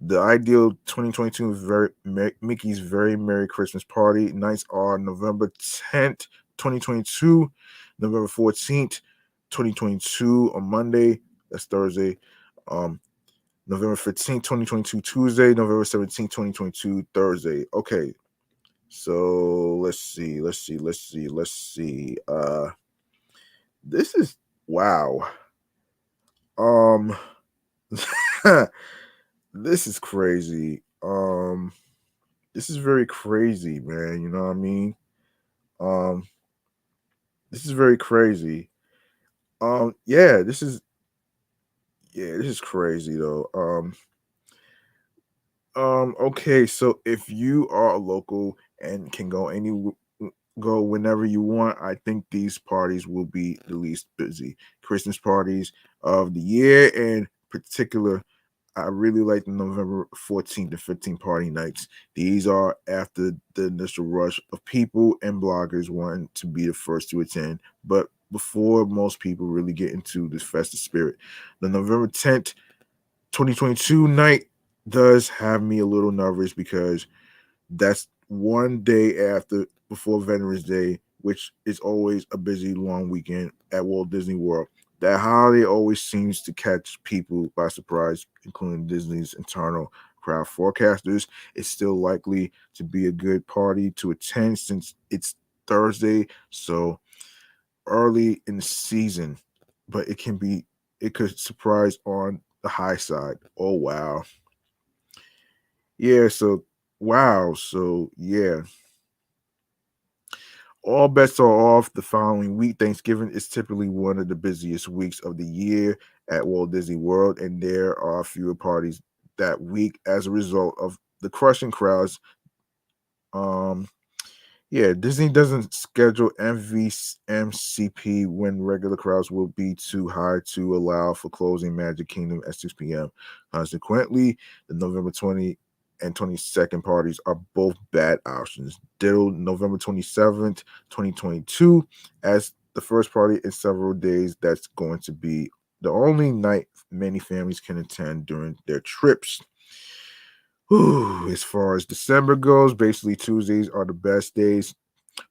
The ideal 2022 Mickey's Very Merry Christmas Party nights are November 10th, 2022, November 14th, 2022 on Monday, that's Thursday. Um, November 15th, 2022 Tuesday, November 17th, 2022 Thursday. Okay. So let's see. This is wow. Um, this is crazy. This is very crazy, man. You know what I mean? Um, this is very crazy. Yeah, this is Yeah, this is crazy though. Okay, so if you are a local and can go whenever you want, I think these parties will be the least busy. Christmas parties of the year, in particular, I really like the November 14th and 15th party nights. These are after the initial rush of people and bloggers wanting to be the first to attend, but before most people really get into this festive spirit. The November 10th 2022 night does have me a little nervous because that's one day after before Veterans Day, which is always a busy long weekend at Walt Disney World. That holiday always seems to catch people by surprise, including Disney's internal crowd forecasters. It's still likely to be a good party to attend since it's Thursday, so early in the season, but it could surprise on the high side. Oh wow. Yeah, so wow. So yeah. All bets are off the following week. Thanksgiving is typically one of the busiest weeks of the year at Walt Disney World, and there are fewer parties that week as a result of the crushing crowds. Um Yeah, Disney doesn't schedule MVMCP when regular crowds will be too high to allow for closing Magic Kingdom at 6 p.m. Consequently, the November 20 and 22nd parties are both bad options. Ditto November 27th, 2022, as the first party in several days. That's going to be the only night many families can attend during their trips. Whew, as far as December goes, basically Tuesdays are the best days,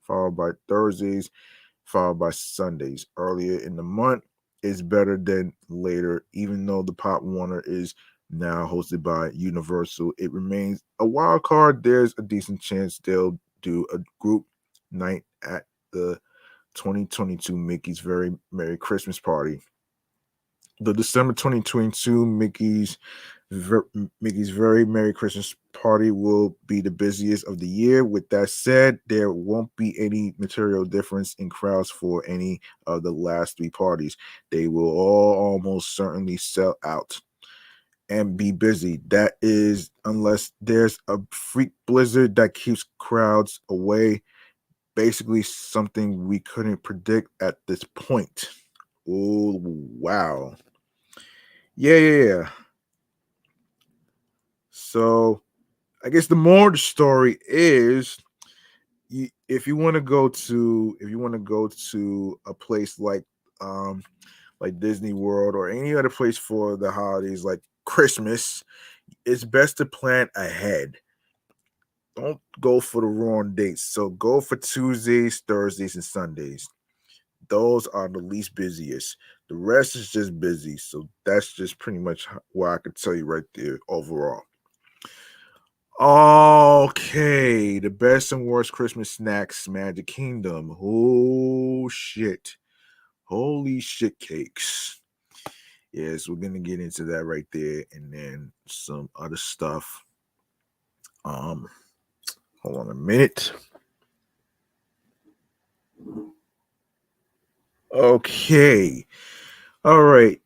followed by Thursdays, followed by Sundays. Earlier in the month is better than later, even though the Pop Warner is now hosted by Universal. It remains a wild card. There's a decent chance they'll do a group night at the 2022 Mickey's Very Merry Christmas Party. The December 2022 Mickey's Very Merry Christmas Party will be the busiest of the year. With that said, there won't be any material difference in crowds for any of the last three parties. They will all almost certainly sell out and be busy. That is, unless there's a freak blizzard that keeps crowds away. Basically, something we couldn't predict at this point. Oh, wow. Yeah, yeah, yeah. So I guess the moral of the story is if you want to go to a place like Disney World or any other place for the holidays like Christmas, it's best to plan ahead. Don't go for the wrong dates. So go for Tuesdays, Thursdays, and Sundays. Those are the least busiest. The rest is just busy. So that's just pretty much what I could tell you right there overall. Okay, the best and worst Christmas snacks, Magic Kingdom. Oh shit. Holy shit cakes. Yes, we're gonna get into that right there and then some other stuff. Um, hold on a minute. Okay. All right.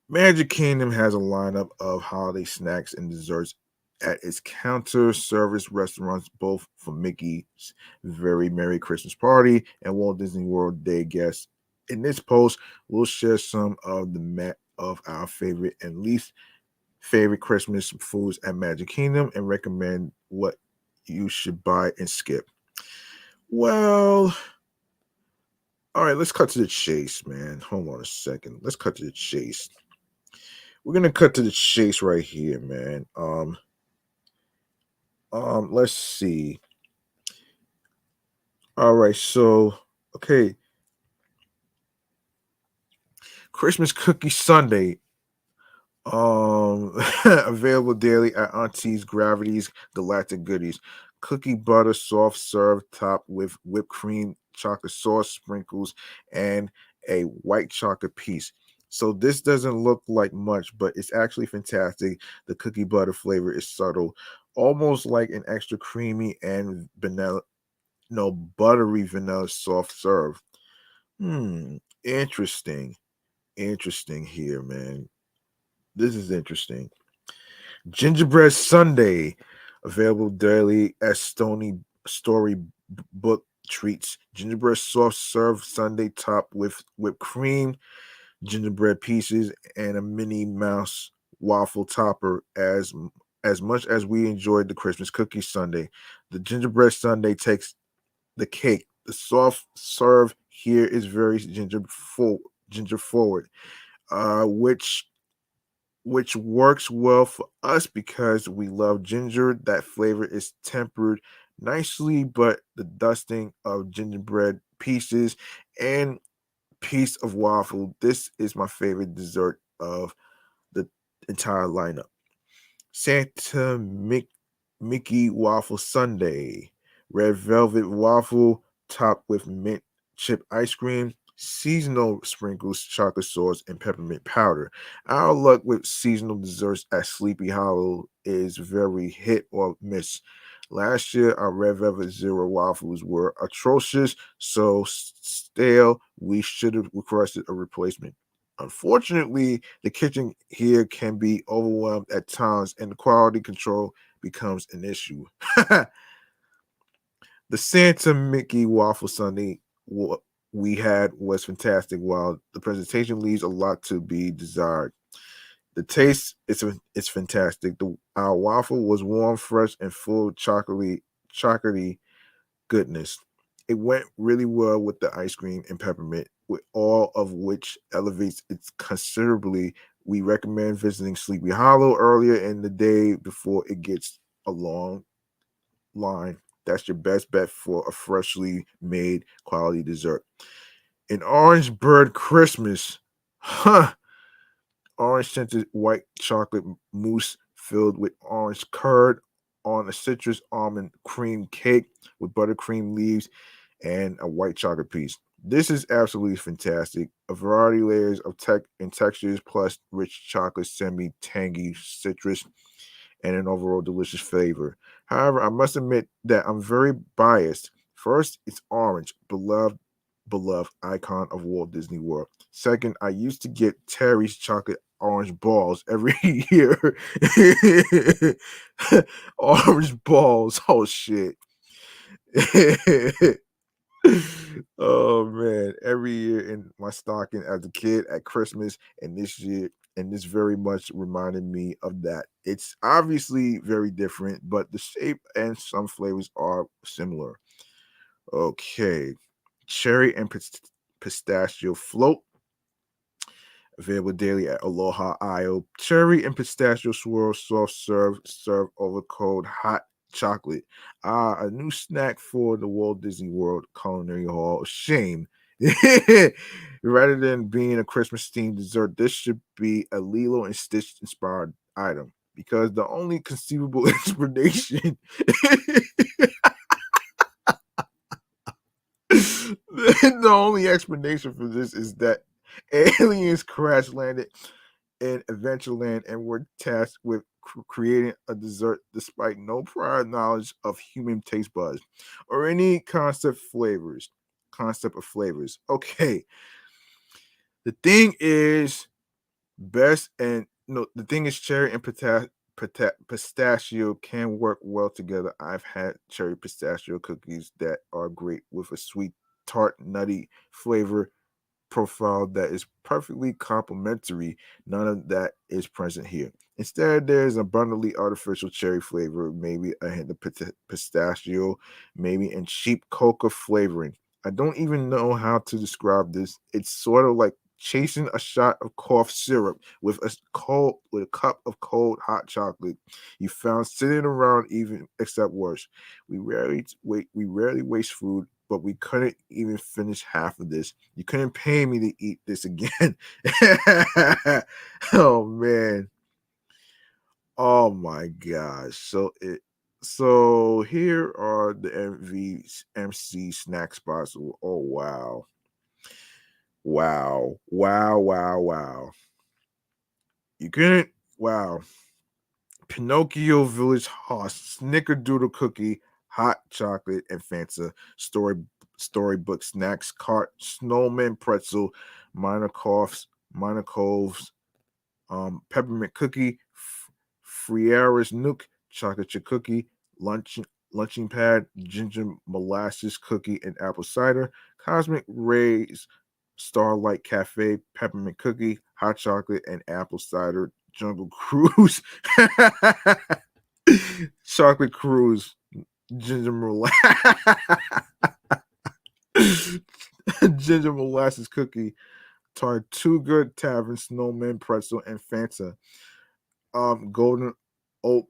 Magic Kingdom has a lineup of holiday snacks and desserts at its counter service restaurants, both for Mickey's Very Merry Christmas Party and Walt Disney World Day guests. In this post, we'll share some of of our favorite and least favorite Christmas foods at Magic Kingdom and recommend what you should buy and skip. Well, all right, let's cut to the chase, man. Hold on a second. Let's cut to the chase. We're gonna cut to the chase right here, man. Let's see. All right, so okay, Christmas cookie Sunday. Available daily at Auntie's Gravity's Galactic Goodies. Cookie butter, soft serve, topped with whipped cream, chocolate sauce, sprinkles, and a white chocolate piece. So this doesn't look like much, but it's actually fantastic. The cookie butter flavor is subtle, almost like an extra creamy and vanilla, no buttery vanilla soft serve. Hmm, interesting, interesting here, man. This is interesting. Gingerbread Sundae, available daily at Storybook Treats. Gingerbread soft serve Sundae topped with whipped cream, gingerbread pieces, and a Minnie Mouse waffle topper. As much as we enjoyed the Christmas cookie sundae, the gingerbread sundae takes the cake. The soft serve here is very ginger forward, which works well for us because we love ginger. That flavor is tempered nicely, but the dusting of gingerbread pieces and piece of waffle. This is my favorite dessert of the entire lineup. Santa Mickey Waffle Sundae. Red velvet waffle topped with mint chip ice cream, seasonal sprinkles, chocolate sauce, and peppermint powder. Our luck with seasonal desserts at Sleepy Hollow is very hit or miss. Last year, our red velvet zero waffles were atrocious, so stale. We should have requested a replacement. Unfortunately, the kitchen here can be overwhelmed at times and the quality control becomes an issue. The Santa Mickey Waffle Sundae we had was fantastic, while the presentation leaves a lot to be desired. The taste is it's fantastic. Our waffle was warm, fresh, and full of chocolatey goodness. It went really well with the ice cream and peppermint, with all of which elevates it considerably. We recommend visiting Sleepy Hollow earlier in the day before it gets a long line. That's your best bet for a freshly made quality dessert. An orange bird Christmas. Huh. Orange scented white chocolate mousse filled with orange curd on a citrus almond cream cake with buttercream leaves and a white chocolate piece. This is absolutely fantastic. A variety of layers of tech and textures, plus rich chocolate, semi-tangy citrus, and an overall delicious flavor. However, I must admit that I'm very biased. First, it's orange, beloved icon of Walt Disney World. Second, I used to get Terry's chocolate orange balls every year. Orange balls. Oh shit. Oh man, every year in my stocking as a kid at Christmas, and this year, and this very much reminded me of that. It's obviously very different, but the shape and some flavors are similar. Okay, cherry and pistachio float, available daily at Aloha Isle. Cherry and pistachio swirl soft serve over cold hot chocolate. Ah, a new snack for the Walt Disney World Culinary Hall. Shame. Rather than being a Christmas themed dessert, this should be a Lilo and Stitch inspired item because the only conceivable explanation the only explanation for this is that aliens crash landed in Adventureland and were tasked with creating a dessert despite no prior knowledge of human taste buds or any concept of flavors. Okay, the thing is best and no, the thing is cherry and pistachio can work well together. I've had cherry pistachio cookies that are great with a sweet, tart, nutty flavor profile that is perfectly complementary. None of that is present here. Instead, there's abundantly artificial cherry flavor, maybe a hint of pistachio, maybe and cheap cocoa flavoring. I don't even know how to describe this. It's sort of like chasing a shot of cough syrup with a cup of cold hot chocolate you found sitting around, even except worse. We rarely waste food, but we couldn't even finish half of this. You couldn't pay me to eat this again. Oh man. Oh my gosh. So here are the MC snack spots. Oh wow. Wow. You couldn't wow. Pinocchio Village Host, Snickerdoodle Cookie, Hot Chocolate, and Fanta Storybook Snacks Cart, Snowman Pretzel, Minor Coughs, Minor Coves, peppermint cookie, Friera's Nook chocolate chip cookie, lunching pad, ginger molasses cookie and apple cider, Cosmic Rays Starlight Cafe peppermint cookie, hot chocolate and apple cider, Jungle Cruise, chocolate cruise, ginger molasses, ginger molasses cookie, Tortuga Tavern Snowman Pretzel and Fanta, Golden Oak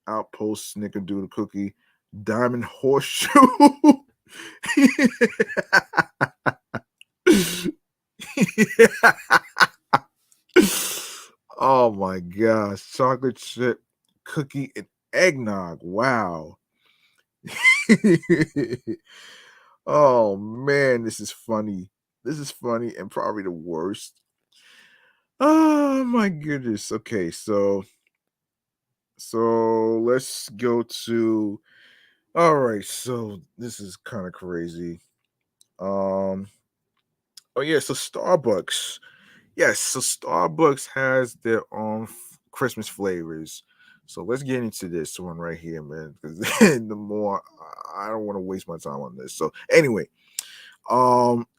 Outpost Snickerdoodle cookie, Diamond Horseshoe. Oh my gosh, chocolate chip cookie and eggnog. Wow. Oh man, this is funny. This is funny and probably the worst. Oh my goodness. Okay, so let's go to all right, so this is kind of crazy. Um oh yeah, so Starbucks. Yes, so Starbucks has their own Christmas flavors. So let's get into this one right here, man. Because the more I don't want to waste my time on this. So anyway,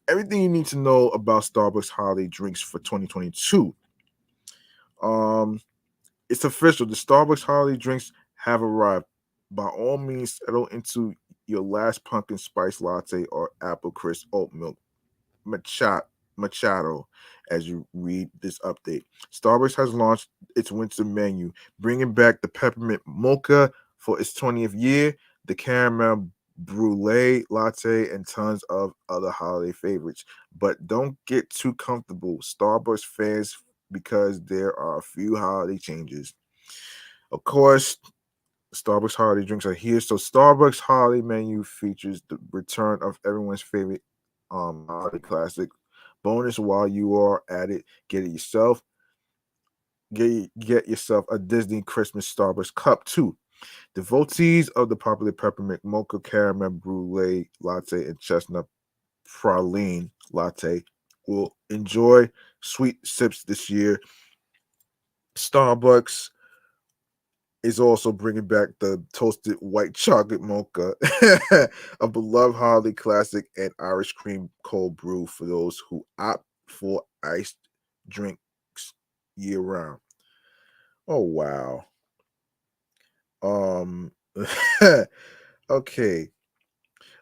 everything you need to know about Starbucks holiday drinks for 2022. Um, it's official. The Starbucks holiday drinks have arrived. By all means, settle into your last pumpkin spice latte or apple crisp oat milk Machado as you read this update. Starbucks has launched its winter menu, bringing back the peppermint mocha for its 20th year, the caramel brulee latte, and tons of other holiday favorites. But don't get too comfortable, Starbucks fans, because there are a few holiday changes. Of course, Starbucks holiday drinks are here. So Starbucks holiday menu features the return of everyone's favorite holiday classic. Bonus while you are at it, get yourself a Disney Christmas Starbucks cup too. Devotees of the popular peppermint mocha caramel brulee latte and chestnut praline latte will enjoy sweet sips this year. Starbucks is also bringing back the toasted white chocolate mocha, a beloved holiday classic, and Irish cream cold brew for those who opt for iced drinks year round. Oh wow. Um okay.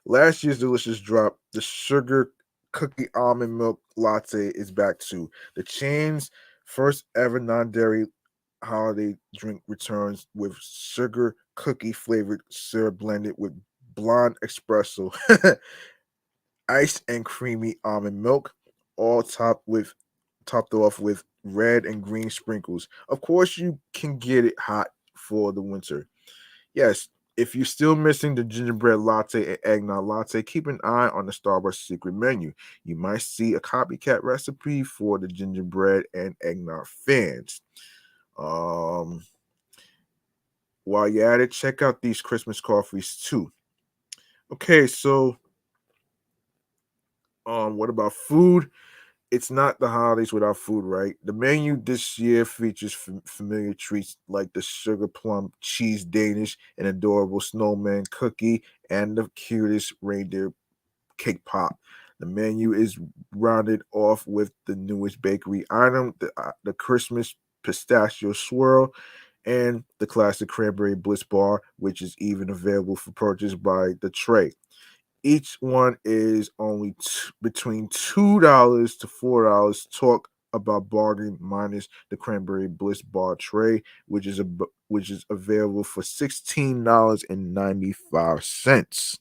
Last year's delicious drop, the sugar cookie almond milk latte is back too. The chain's first ever non-dairy holiday drink returns with sugar cookie flavored syrup blended with blonde espresso, iced and creamy almond milk, all topped off with red and green sprinkles. Of course, you can get it hot for the winter. Yes, if you're still missing the gingerbread latte and eggnog latte, keep an eye on the Starbucks secret menu. You might see a copycat recipe for the gingerbread and eggnog fans. Um, while you're at it, check out these Christmas coffees too. Okay, so what about food? It's not the holidays without food, right? The menu this year features familiar treats like the sugar plum cheese Danish, an adorable snowman cookie, and the cutest reindeer cake pop. The menu is rounded off with the newest bakery item, the Christmas pistachio swirl, and the classic cranberry bliss bar, which is even available for purchase by the tray. Each one is only between $2 to $4. Talk about bargain minus the cranberry bliss bar tray, which is available for $16.95.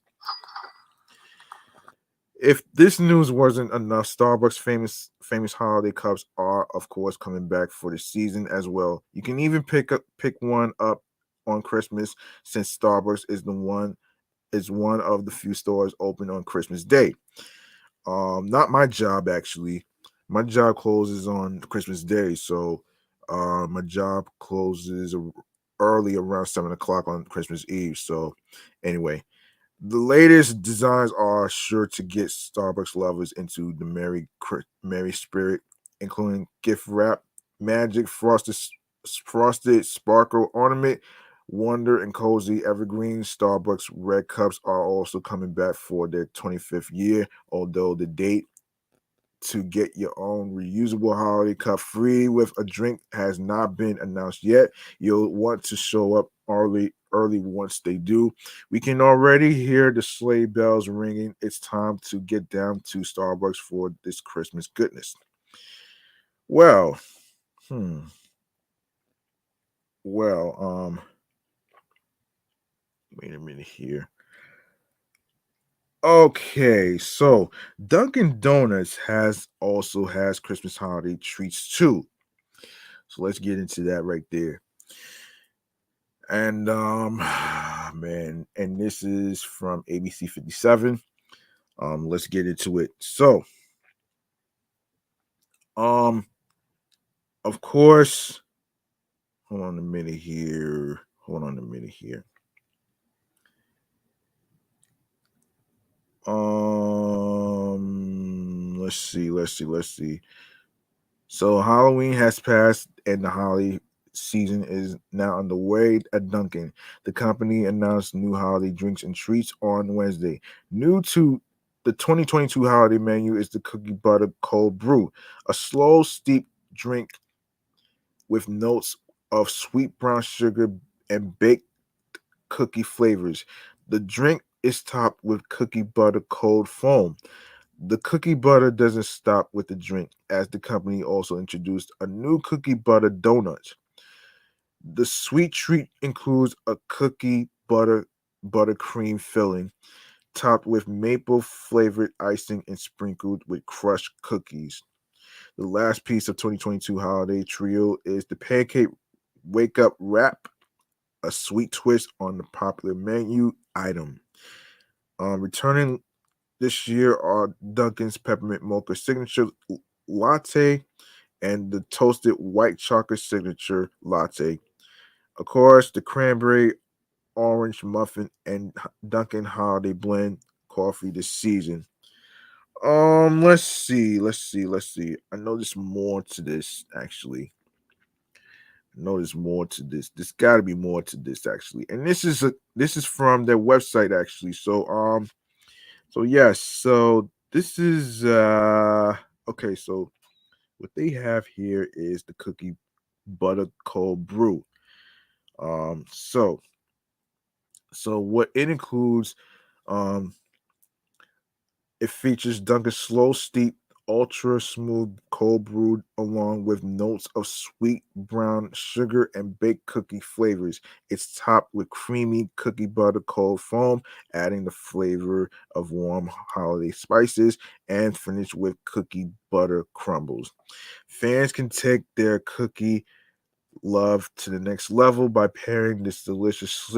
If this news wasn't enough, Starbucks famous holiday cups are of course coming back for the season as well. You can even pick one up on Christmas since Starbucks is one of the few stores open on Christmas Day. Not my job actually. My job closes on Christmas Day, so my job closes early around 7 o'clock on Christmas Eve. So anyway, the latest designs are sure to get Starbucks lovers into the merry spirit, including gift wrap magic frosted sparkle ornament, wonder and cozy evergreen. Starbucks red cups are also coming back for their 25th year, although the date to get your own reusable holiday cup free with a drink has not been announced yet. You'll want to show up early once they do. We can already hear the sleigh bells ringing. It's time to get down to Starbucks for this Christmas goodness. Well, hmm. Well, wait a minute here. Okay, so Dunkin' Donuts has Christmas holiday treats too. So let's get into that right there. And man, and this is from ABC 57. Let's get into it. So, um, of course, hold on a minute here. Hold on a minute here. Let's see. So Halloween has passed and the holiday season is now underway at Dunkin'. The company announced new holiday drinks and treats on Wednesday. New to the 2022 holiday menu is the cookie butter cold brew, a slow steep drink with notes of sweet brown sugar and baked cookie flavors. The drink is topped with cookie butter cold foam. The cookie butter doesn't stop with the drink, as the company also introduced a new cookie butter donut. The sweet treat includes a cookie butter buttercream filling, topped with maple flavored icing and sprinkled with crushed cookies. The last piece of 2022 holiday trio is the pancake wake up wrap, a sweet twist on the popular menu item. Returning this year are Dunkin's Peppermint Mocha Signature Latte and the Toasted White Chocolate Signature Latte. Of course, the Cranberry Orange Muffin and Dunkin' Holiday Blend coffee this season. Let's see. I know there's more to this actually. I know there's more to this. There's got to be more to this actually, and this is from their website actually. So yes, so this is okay, so what they have here is the cookie butter cold brew. Um so so what it includes, um it features Dunkin's slow steep ultra smooth cold brewed along with notes of sweet brown sugar and baked cookie flavors. It's topped with creamy cookie butter cold foam, adding the flavor of warm holiday spices, and finished with cookie butter crumbles. Fans can take their cookie love to the next level by pairing this delicious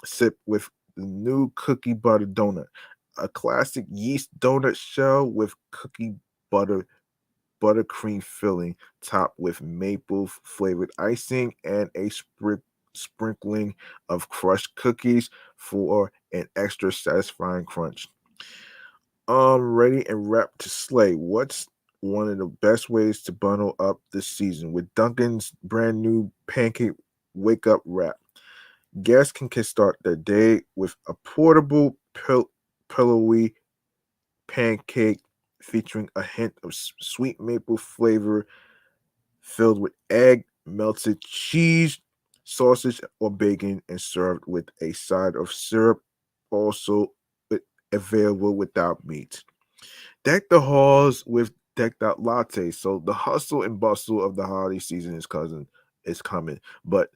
sip with the new cookie butter donut, a classic yeast donut shell with cookie butter buttercream filling, topped with maple flavored icing and a sprinkling of crushed cookies for an extra satisfying crunch. Ready and wrapped to slay. What's one of the best ways to bundle up this season with Dunkin's brand new pancake wake up wrap? Guests can kickstart their day with a portable, pillowy pancake featuring a hint of sweet maple flavor, filled with egg, melted cheese, sausage, or bacon, and served with a side of syrup, also available without meat. Deck the halls with decked out lattes. So the hustle and bustle of the holiday season is coming. But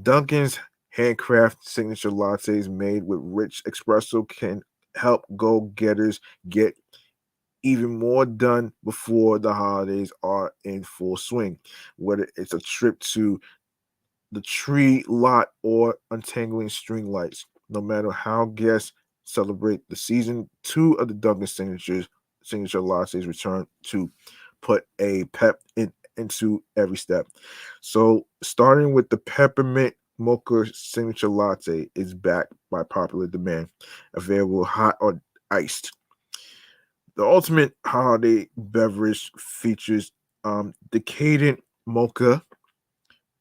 Dunkin's handcraft signature lattes made with rich espresso can help go-getters get even more done before the holidays are in full swing. Whether it's a trip to the tree lot or untangling string lights. No matter how guests celebrate the season, two of the Dunkin' signature lattes return to put a into every step. So starting with the peppermint mocha signature latte is backed by popular demand, available hot or iced. The ultimate holiday beverage features decadent mocha,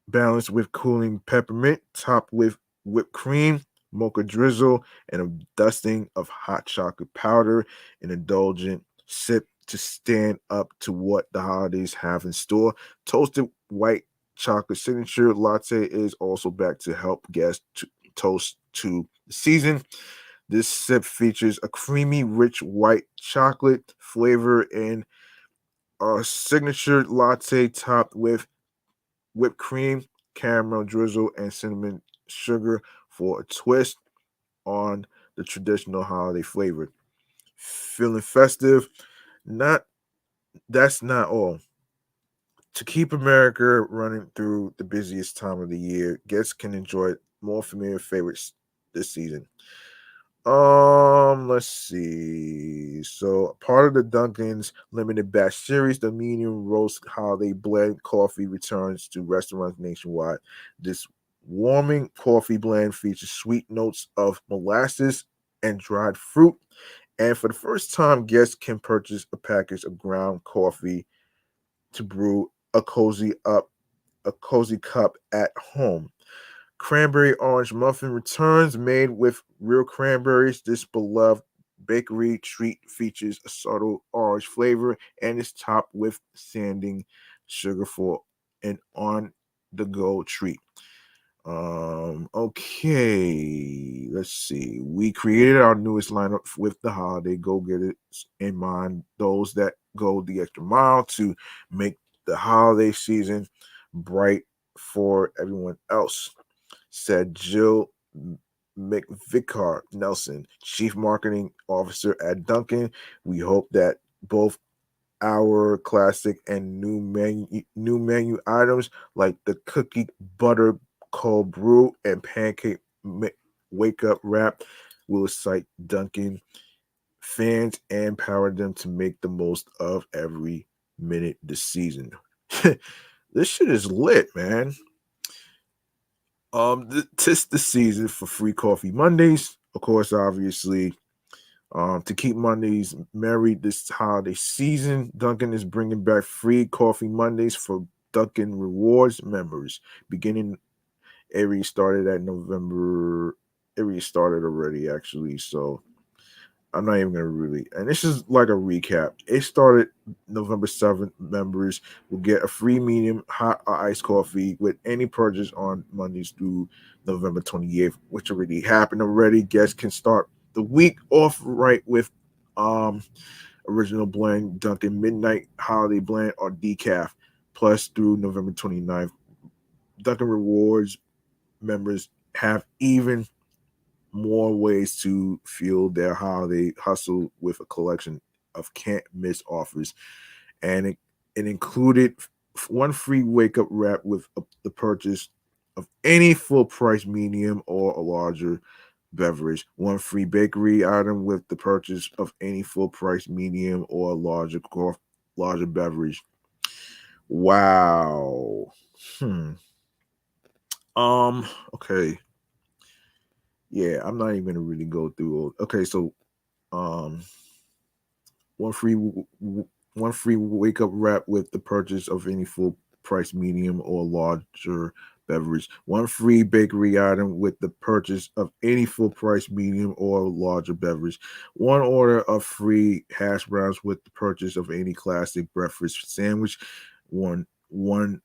balanced with cooling peppermint, topped with whipped cream, mocha drizzle, and a dusting of hot chocolate powder. An indulgent sip to stand up to what the holidays have in store. Toasted white chocolate signature latte is also back to help guests to toast to the season. This sip features a creamy, rich white chocolate flavor and a signature latte topped with whipped cream, caramel drizzle, and cinnamon sugar for a twist on the traditional holiday flavor. Feeling festive? Not That's not all. To keep America running through the busiest time of the year, guests can enjoy more familiar favorites this season. Let's see. So, part of the Dunkin's limited batch series, the medium roast holiday blend coffee returns to restaurants nationwide. This warming coffee blend features sweet notes of molasses and dried fruit. And for the first time, guests can purchase a package of ground coffee to brew a cozy cup at home. Cranberry orange muffin returns made with real cranberries. This beloved bakery treat features a subtle orange flavor and is topped with sanding sugar for an on the go treat. Okay, let's see. We created our newest lineup with the holiday go getters in mind, those that go the extra mile to make the holiday season bright for everyone else, said Jill McVicar Nelson, Chief Marketing Officer at Dunkin'. We hope that both our classic and new menu items like the cookie butter cold brew and pancake wake up wrap will excite Dunkin' fans and empower them to make the most of every minute this season. This shit is lit, man. Tis the season for free coffee Mondays. Of course, obviously, to keep Mondays merry this holiday season, Dunkin' is bringing back free coffee Mondays for Dunkin' Rewards members. Beginning, It started at November. It started already, actually. So I'm not even gonna really. And this is like a recap. It started November 7th. Members will get a free medium hot or iced coffee with any purchase on Mondays through November 28th, which already happened already. Guests can start the week off right with um original blend, Dunkin' Midnight Holiday Blend, or decaf. Plus, through November 29th, Dunkin' Rewards members have even more ways to fuel their holiday hustle with a collection of can't miss offers. And it included one free wake up wrap with the purchase of any full price medium or a larger beverage, one free bakery item with the purchase of any full price medium or larger beverage. Wow. Hmm. Okay. Yeah, I'm not even gonna really go through okay, so um one free one free wake up wrap with the purchase of any full price medium or larger beverage. One free bakery item with the purchase of any full price medium or larger beverage. One order of free hash browns with the purchase of any classic breakfast sandwich. One $1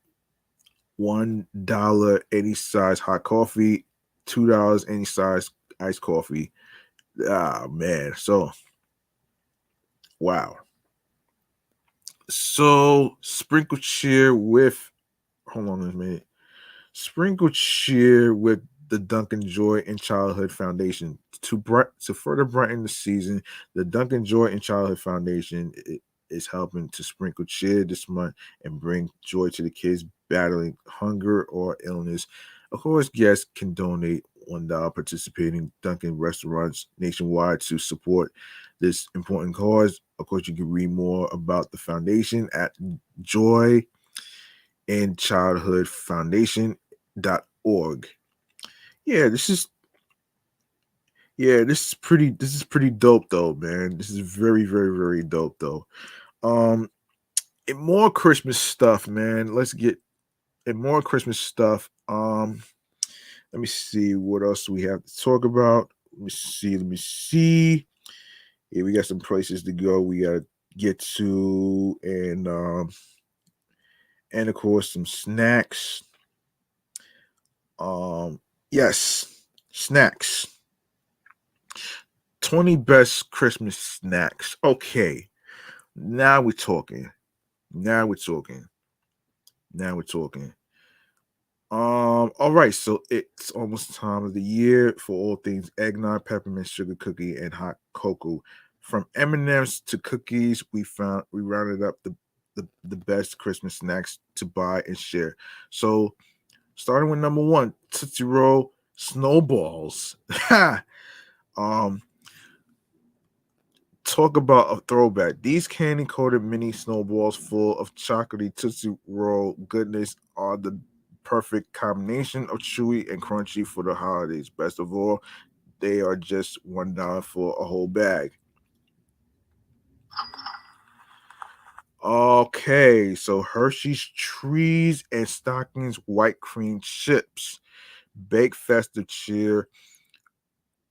any size hot coffee. $2 any size iced coffee. Ah man. So wow. So sprinkle cheer with hold on a minute. Sprinkle cheer with the Dunkin' Joy and Childhood Foundation to further brighten the season. The Dunkin' Joy and Childhood Foundation is helping to sprinkle cheer this month and bring joy to the kids battling hunger or illness. Of course, guests can donate $1 participating Dunkin' restaurants nationwide to support this important cause. Of course, you can read more about the foundation at Joy and Childhood Foundation.org. Yeah, this is pretty dope though, man. This is very, very, very dope though. Um and more Christmas stuff, man. and more Christmas stuff. Let me see what else we have to talk about. Let me see. Yeah, we got some places to go. We gotta get to, and of course some snacks. Yes, snacks. 20 best Christmas snacks. Okay, now we're talking. Now we're talking. Now we're talking. All right, so it's almost time of the year for all things eggnog, peppermint sugar cookie, and hot cocoa. From M&Ms to cookies, we rounded up the best Christmas snacks to buy and share. So starting with number one, Tootsie Roll Snowballs. um, Talk about a throwback. These candy coated mini snowballs full of chocolatey Tootsie Roll goodness are the perfect combination of chewy and crunchy for the holidays. Best of all, they are just $1 for a whole bag. Okay, so Hershey's Trees and Stockings White Cream Chips. Bake festive cheer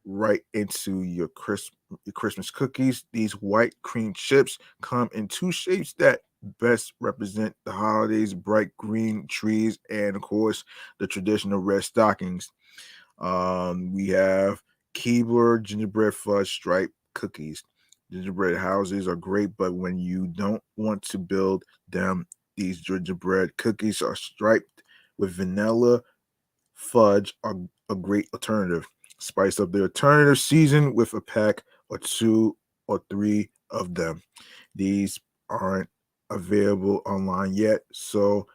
right into your Christmas cookies. These white cream chips come in two shapes that best represent the holidays: bright green trees and, of course, the traditional red stockings. We have Keebler gingerbread fudge stripe cookies. Gingerbread houses are great, but when you don't want to build them, these gingerbread cookies are striped with vanilla fudge are a great alternative. Spice up the alternative season with a pack or two or three of them. These aren't available online yet, so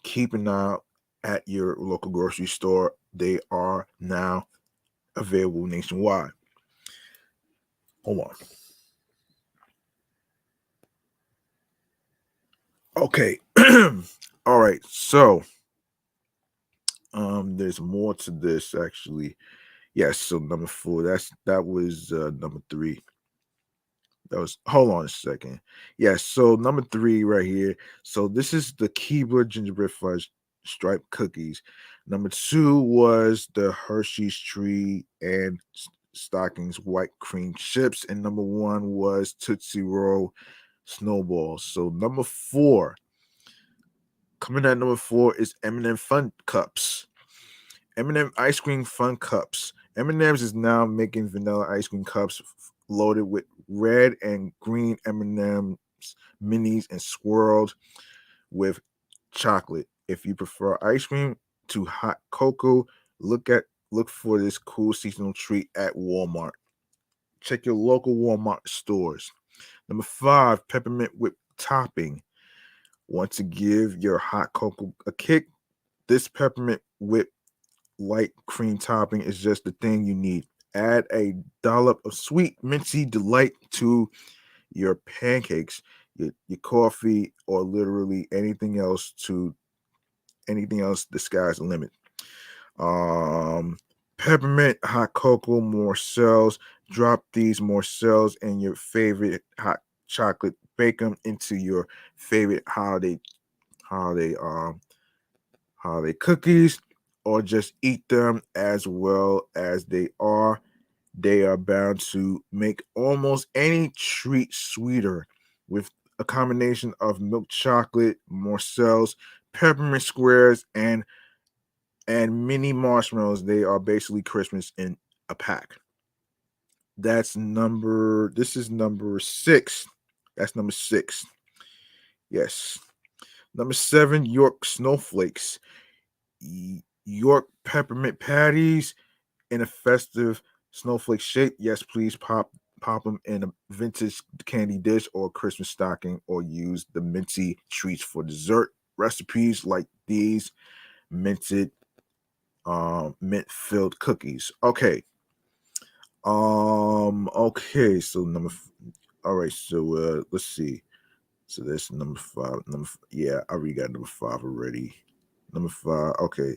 keep an eye out at your local grocery store. They are now available nationwide. Hold on. Okay. All right. So, there's more to this actually. Yes. So number four. That was number three. That was, hold on a second. Yes, so number three right here. So this is the Keebler gingerbread fudge striped cookies. Number two was the Hershey's Tree and Stockings white cream chips, and number one was Tootsie Roll snowballs. So number four, coming at number four is M&M Fun Cups. M&M ice cream fun cups. M&M's is now making vanilla ice cream cups loaded with red and green M&M's minis and swirled with chocolate. If you prefer ice cream to hot cocoa, look for this cool seasonal treat at Walmart. Check your local Walmart stores. Number five, peppermint whipped topping. Want to give your hot cocoa a kick? This peppermint whipped light cream topping is just the thing you need. Add a dollop of sweet minty delight to your pancakes, your coffee, or literally anything else. The sky's the limit. Peppermint hot cocoa Morcells. Drop these Morcells and your favorite hot chocolate. Bake them into your favorite holiday holiday cookies, or just eat them as well as they are. They are bound to make almost any treat sweeter with a combination of milk chocolate, Morcells, peppermint squares, and mini marshmallows. They are basically Christmas in a pack. This is number six. That's number six. Yes. Number seven, York Snowflakes. York peppermint patties in a festive snowflake shape. Yes, please pop them in a vintage candy dish or Christmas stocking, or use the minty treats for dessert. Recipes like these minted mint filled cookies. Okay. Okay, so all right, so let's see. So that's number five. Yeah, I already got number five already. Number five, okay.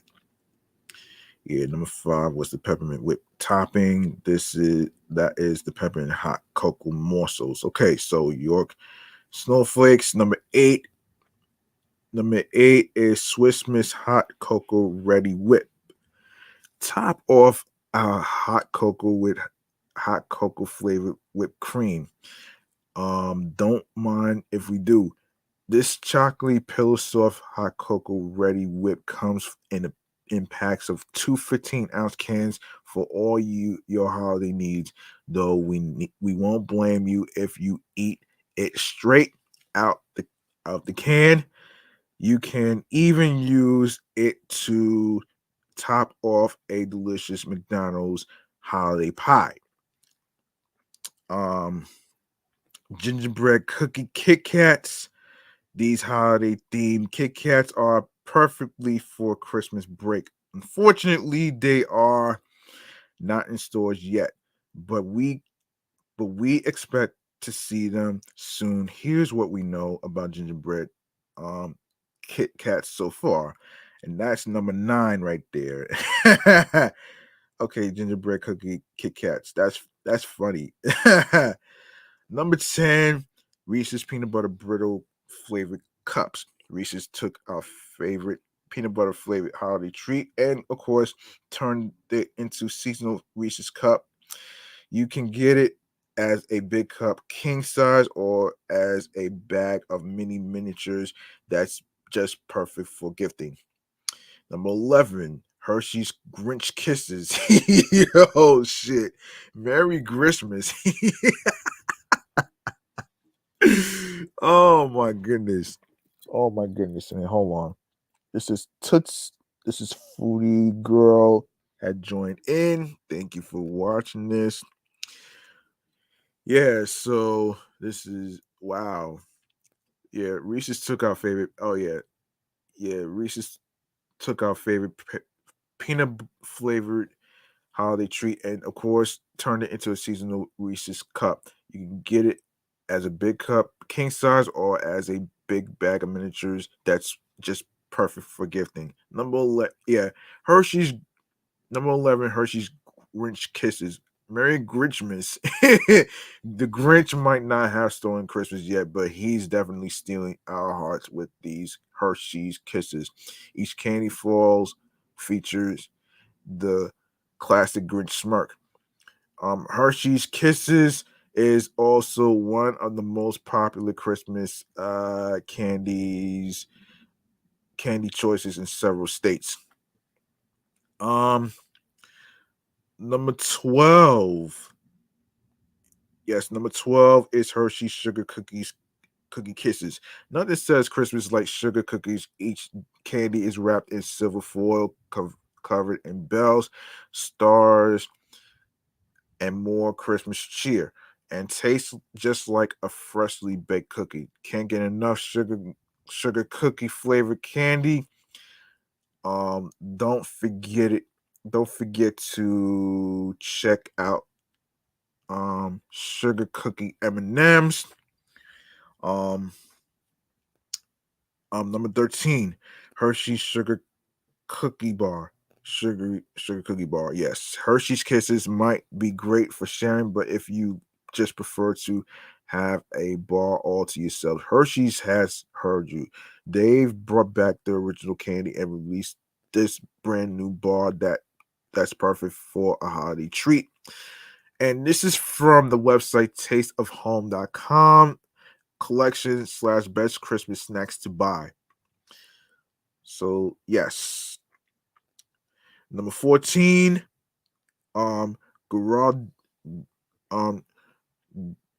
Yeah, number five was the peppermint whipped topping. That is the peppermint hot cocoa morsels. Okay, so York snowflakes. Number eight, Number 8 is Swiss Miss Hot Cocoa Ready Whip. Top off our hot cocoa with hot cocoa flavored whipped cream. Don't mind if we do. This chocolatey pillow soft hot cocoa ready whip comes in packs of two 15-ounce cans for all your holiday needs. Though we won't blame you if you eat it straight out the can. You can even use it to top off a delicious McDonald's holiday pie. Um, Gingerbread cookie Kit Kats. These holiday themed Kit Kats are perfectly for Christmas break. Unfortunately, they are not in stores yet, but we expect to see them soon. Here's what we know about gingerbread um Kit Kats so far, and that's number 9 right there. Okay, gingerbread cookie Kit Kats. That's funny. Number 10, Reese's peanut butter brittle flavored cups. Reese's took our favorite peanut butter flavored holiday treat and, of course, turned it into seasonal Reese's cup. You can get it as a big cup, king size, or as a bag of mini miniatures. That's just perfect for gifting. Number 11, Hershey's Grinch Kisses. Yo, shit. Merry Christmas. Oh my goodness. Oh my goodness. And hold on. This is Toots. This is Foodie Girl had joined in. Thank you for watching this. Yeah, so this is wow. Yeah, Reese's took our favorite. Oh yeah. Yeah, Reese's took our favorite peanut flavored holiday treat and of course turned it into a seasonal Reese's cup. You can get it as a big cup, king size, or as a big bag of miniatures. That's just perfect for gifting. Number 11, yeah, Hershey's number 11, Hershey's Grinch Kisses. Merry Grinchmas. The Grinch might not have stolen Christmas yet, but he's definitely stealing our hearts with these Hershey's Kisses. Each candy falls features the classic Grinch smirk. Hershey's Kisses is also one of the most popular Christmas candy choices in several states. Um, Number 12. Yes, number 12 is Hershey's Sugar Cookie Kisses. Nothing says Christmas like sugar cookies. Each candy is wrapped in silver foil, covered in bells, stars, and more Christmas cheer, and tastes just like a freshly baked cookie. Can't get enough sugar cookie flavored candy. Don't forget it. Don't forget to check out sugar cookie M&Ms. Um, Number 13, Hershey's Sugar Cookie Bar. Sugar cookie bar. Yes, Hershey's Kisses might be great for sharing, but if you just prefer to have a bar all to yourself, Hershey's has heard you. They've brought back the original candy and released this brand new bar that's perfect for a holiday treat. And this is from the website tasteofhome.com collection / best Christmas snacks to buy. So yes. Number 14, Gerard um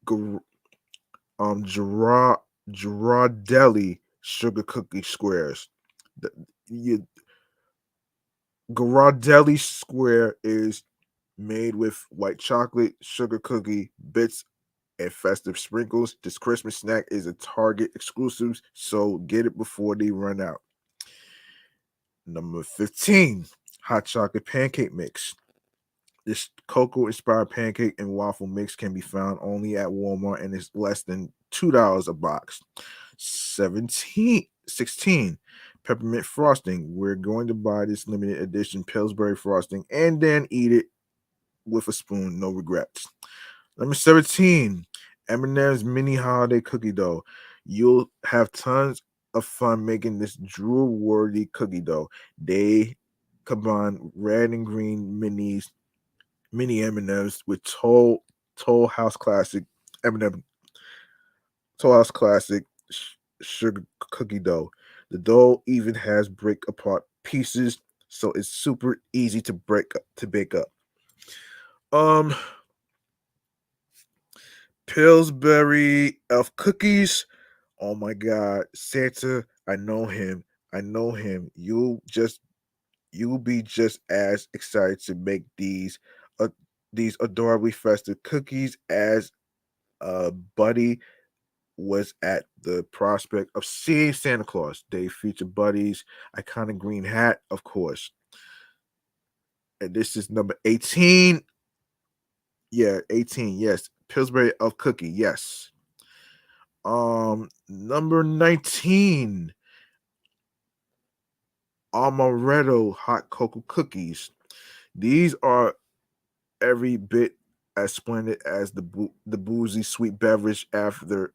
Gar, Girardelli sugar cookie squares. The, you, Girardelli square is made with white chocolate, sugar cookie bits, and festive sprinkles. This Christmas snack is a Target exclusive, so get it before they run out. Number 15, hot chocolate pancake mix. This cocoa inspired pancake and waffle mix can be found only at Walmart and is less than $2 a box. 16, peppermint frosting. We're going to buy this limited edition Pillsbury frosting and then eat it with a spoon, no regrets. Number 17, M&M's mini holiday cookie dough. You'll have tons of fun making this drool-worthy cookie dough. They combine red and green mini M&Ms with Toll House Classic M&M Toll House Classic sugar cookie dough. The dough even has break apart pieces, so it's super easy to bake up. Um, Pillsbury elf cookies. Oh my God, Santa! I know him. I know him. You'll be just as excited to make these adorably festive cookies as Buddy was at the prospect of seeing Santa Claus. They feature Buddy's iconic green hat, of course. And this is number 18. Yeah, 18. Yes. Pillsbury elf cookie. Yes. Number 19. Amaretto hot cocoa cookies. These are every bit as splendid as the boozy sweet beverage after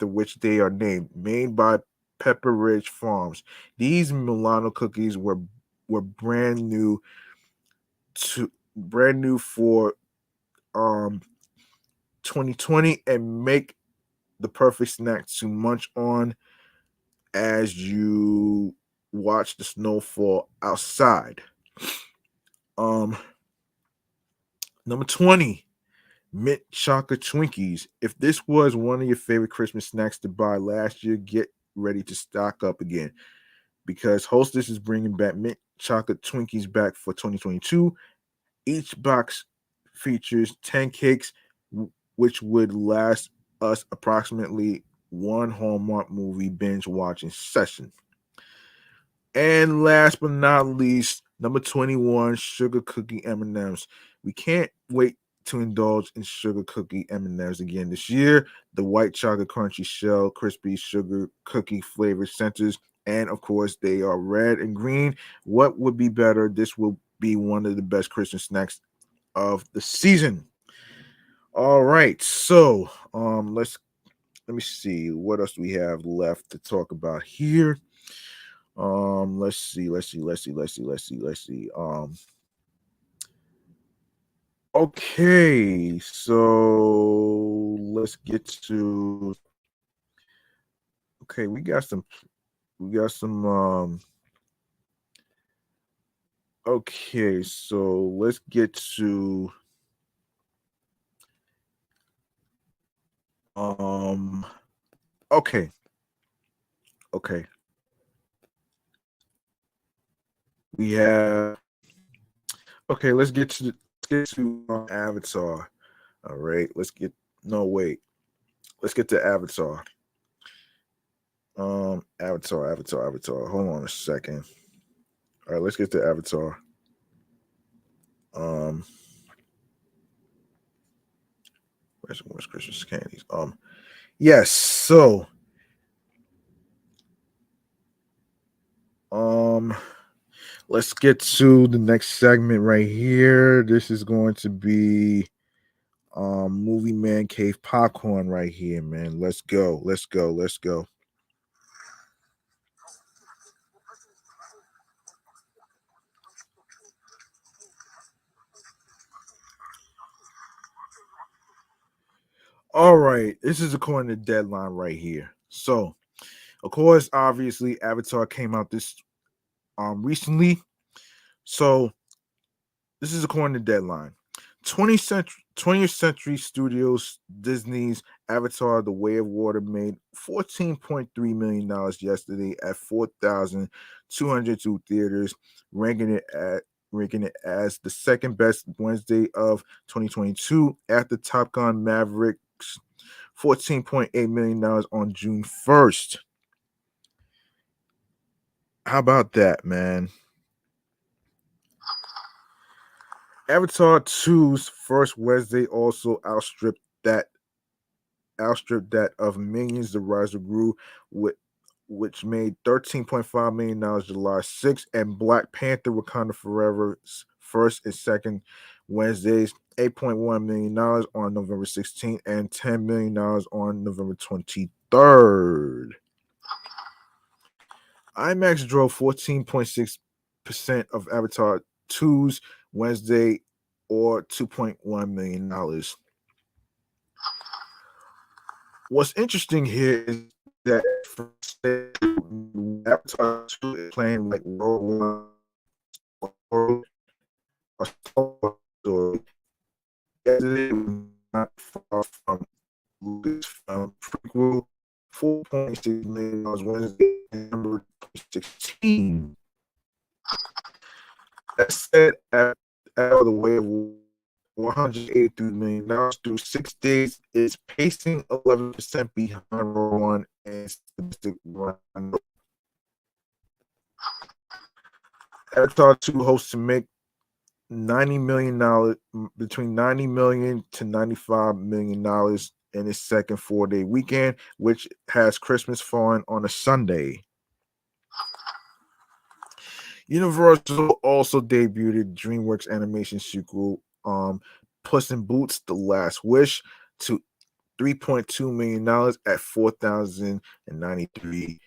which they are named, made by Pepper Ridge Farms. These Milano cookies were brand new for um 2020 and make the perfect snack to munch on as you watch the snowfall outside. Um Number 20, mint chocolate Twinkies. If this was one of your favorite Christmas snacks to buy last year, get ready to stock up again because Hostess is bringing back mint chocolate Twinkies back for 2022. Each box features 10 cakes, which would last us approximately one Hallmark movie binge watching session. And last but not least, number 21, sugar cookie M&Ms. We can't wait to indulge in sugar cookie M&Ms again this year. The white chocolate crunchy shell, crispy sugar cookie flavored centers, and of course they are red and green. What would be better? This will be one of the best Christmas snacks of the season. All right, so let me see what else do we have left to talk about here. Let's see. Okay, so let's get to. Okay, we got some. Okay, so let's get to. Um. Okay, okay. We have. Okay, let's get to Avatar. All right, let's get. No, wait. Let's get to Avatar. Avatar. Hold on a second. All right, let's get to Avatar. Um, where's Christmas candies? Yes. So, um, let's get to the next segment right here. This is going to be movie man cave popcorn right here, man. Let's go. Let's go. Let's go. All right, this is according to Deadline right here. So, of course, obviously, Avatar came out this recently. So, this is according to Deadline. 20th Century Studios Disney's Avatar: The Way of Water made $14.3 million yesterday at 4,202 theaters, ranking it as the second best Wednesday of 2022 after Top Gun Maverick's $14.8 million on June 1st. How about that, man? Avatar 2's first Wednesday also outstripped that of Minions: The Rise of Gru, with which made $13.5 million July 6th, and Black Panther: Wakanda Forever's first and second Wednesdays, $8.1 million on November 16th and $10 million on November 23rd. IMAX drove 14.6% of Avatar 2's Wednesday, or $2.1 million. What's interesting here is that Avatar 2 is playing like World War or Star Wars. Yesterday was not far from Lucasfilm prequel. $4.6 million Wednesday, December 2016. That said, out of the way of $183 million through 6 days, is pacing 11% behind Rogue One and statistic run. Avatar 2 hopes to make $90 million, between $90 million to $95 million in its second 4-day weekend, which has Christmas falling on a Sunday. Universal also debuted DreamWorks animation sequel, Puss in Boots: The Last Wish, to $3.2 million at 4,093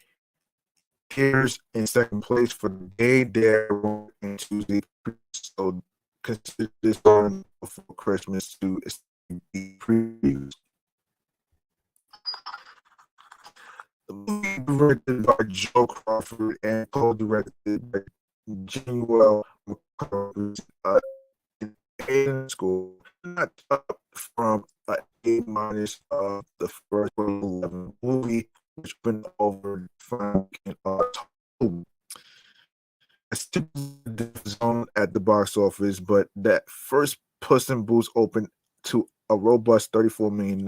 theaters. In second place for the day there and Tuesday. So consider this on before Christmas to be previews. The movie, directed by Joe Crawford and co-directed by Jinuel McCarthy, in school, not up from an A- of the first 11 movie, which went over the in October. It's typically zone at the box office, but that first Puss in Boots opened to a robust $34 million.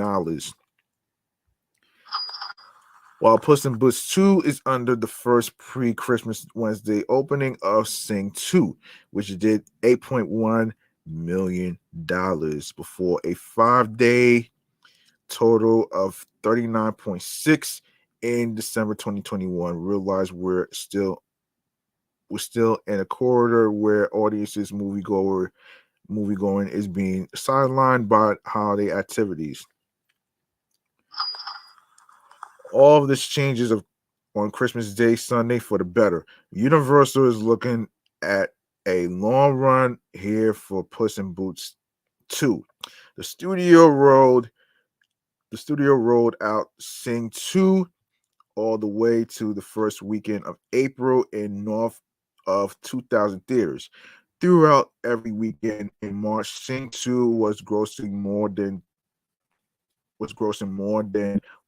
While Puss in Boots 2 is under the first pre-Christmas Wednesday opening of Sing 2, which did $8.1 million before a 5-day total of 39.6 in December 2021. Realize we're still in a corridor where audiences moviegoing is being sidelined by holiday activities. All of this changes on Christmas Day, Sunday for the better. Universal is looking at a long run here for Puss in Boots 2. The studio rolled out Sing 2 all the way to the first weekend of April in north of 2,000 theaters. Throughout every weekend in March, Sing 2 was grossing more than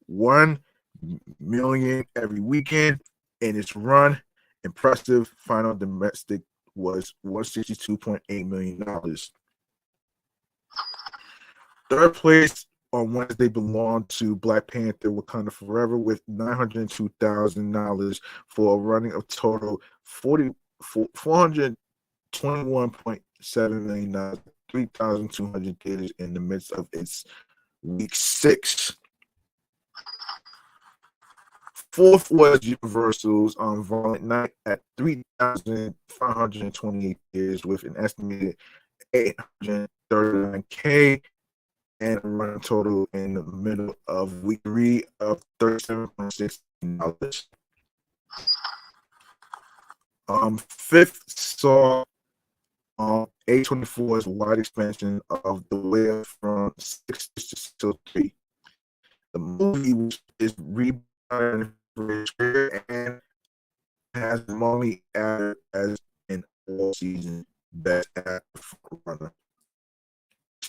1 million every weekend in its run. Impressive final domestic was $162.8 million. Third place on Wednesday belonged to Black Panther: Wakanda Forever with $902,000 for a running of total $421.7 million, 3,200 theaters in the midst of its week 6. Fourth was Universal's Violent Night at 3,528 theaters with an estimated 839K and a running total in the middle of week 3 of $37.6 million. Fifth saw A24's wide expansion of the whale from 6 to 3. The movie, which is rebooted and has Molly added as an all-season best actor runner.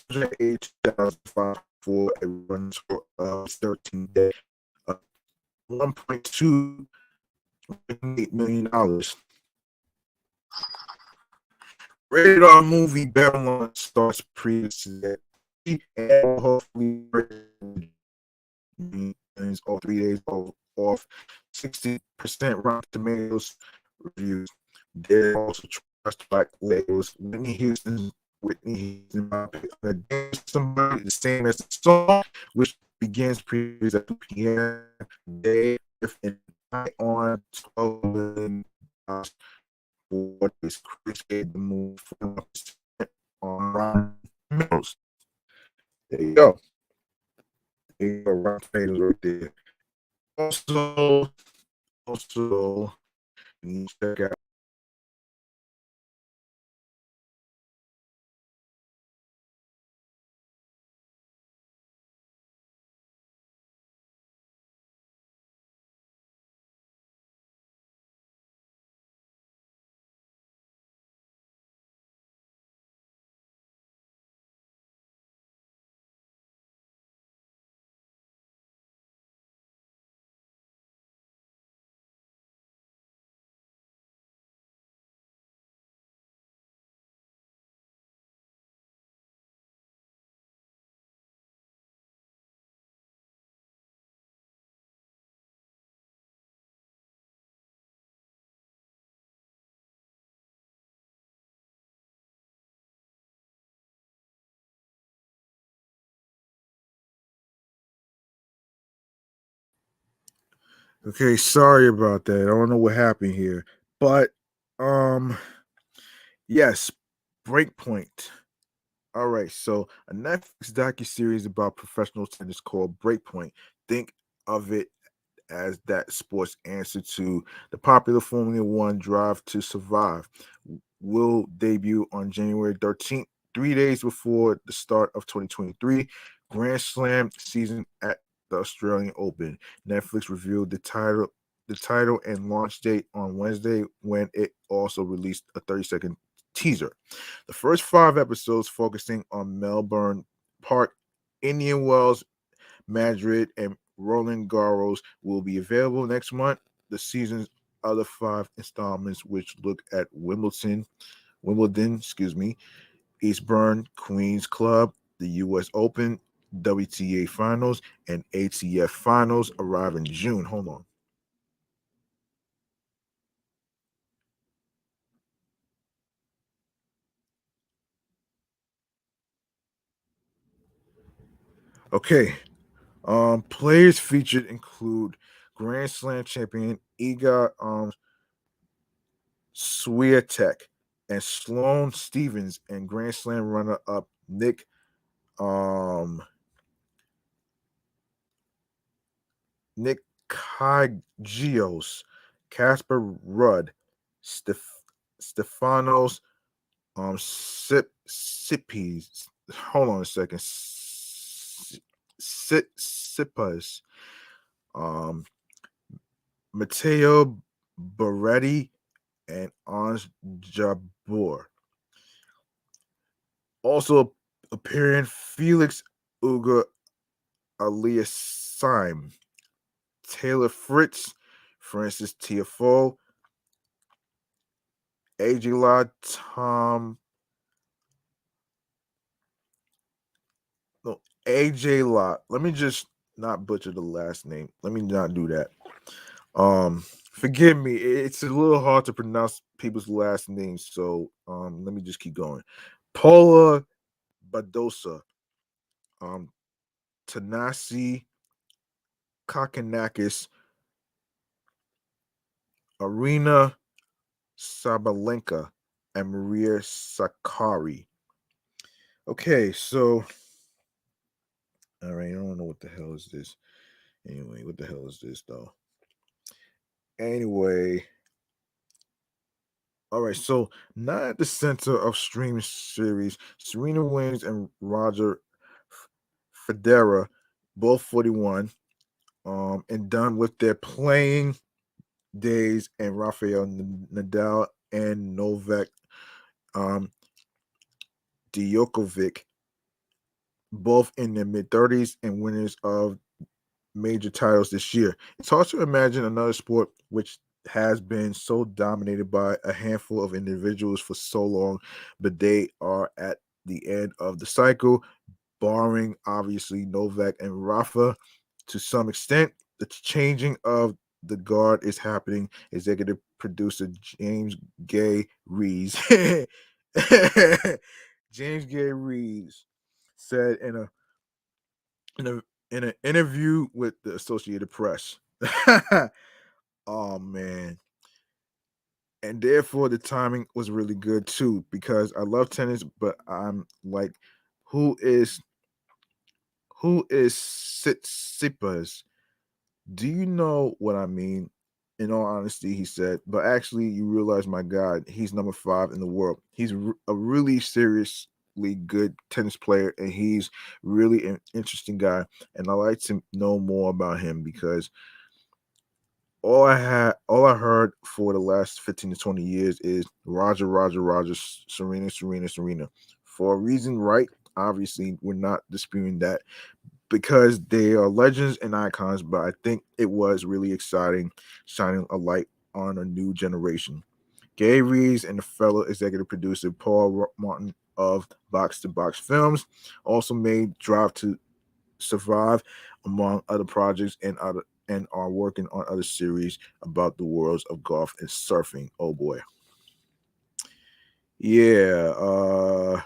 2005 for a run of 13 days, $1.2 million. Rated R movie Babylon starts previously and hopefully all 3 days off 60% Rotten Tomatoes reviews. They also trust Black labels. Whitney Houston, somebody the same as the song, which begins previews at 2 p.m. They on 12 million what is created the move on Rotten Tomatoes. There you go. Rotten Tomatoes right there. Also, You check out. Okay, sorry about that. I don't know what happened here, but um, yes, Breakpoint. All right, so a Netflix docu-series about professional tennis called Breakpoint. Think of it as that sports answer to the popular Formula One Drive to Survive. Will debut on January 13th, 3 days before the start of 2023 Grand Slam season at the Australian Open. Netflix revealed the title and launch date on Wednesday when it also released a 30-second teaser. The first 5 episodes focusing on Melbourne Park, Indian Wells, Madrid, and Roland Garros will be available next month. The season's other 5 installments, which look at Wimbledon, Eastbourne, Queens Club, the U.S. Open, WTA Finals, and ATF Finals, arrive in June. Hold on. Okay. Players featured include Grand Slam champion Iga Swiatek and Sloane Stevens, and Grand Slam runner-up um Nick Kyrgios, Casper Rudd, Stefanos Sippies. Hold on a second. Sippas, um Matteo Berretti, and Ange Jabeur. Also appearing Felix Uga Aliassime, Taylor Fritz, Francis Tiafoe, Agila Tom, no, AJ Lot. Let me just not butcher the last name. Let me not do that. Forgive me. It's a little hard to pronounce people's last names, so let me just keep going. Paula Badosa, um, Tanasi Kakanakis, Arena Sabalenka, and Maria Sakari. Okay, so all right, I don't know what the hell is this. Anyway, what the hell is this though? Anyway, all right, so not at the center of streaming series, Serena Williams and Roger Federer, both 41, and done with their playing days, and Rafael Nadal and Novak um, Djokovic, both in their mid 30s and winners of major titles this year. It's hard to imagine another sport which has been so dominated by a handful of individuals for so long, but they are at the end of the cycle, barring obviously Novak and Rafa to some extent. The changing of the guard is happening. Executive producer James Gay Reeves. James Gay Reeves said in a in an interview with the Associated Press. Oh man. And therefore the timing was really good too, because I love tennis, but I'm like, who is Sitsipas? Do you know what I mean? In all honesty, he said, but actually, you realize, my God, he's number 5 in the world. He's a really seriously good tennis player, and he's really an interesting guy. And I like to know more about him because all I heard for the last 15 to 20 years is Roger, Roger, Roger, Serena, Serena, Serena. For a reason, right? Obviously, we're not disputing that because they are legends and icons, but I think it was really exciting shining a light on a new generation. Gay Reeves and the fellow executive producer Paul Martin of Box to Box Films also made Drive to Survive, among other projects, and are working on other series about the worlds of golf and surfing. Oh boy. Yeah,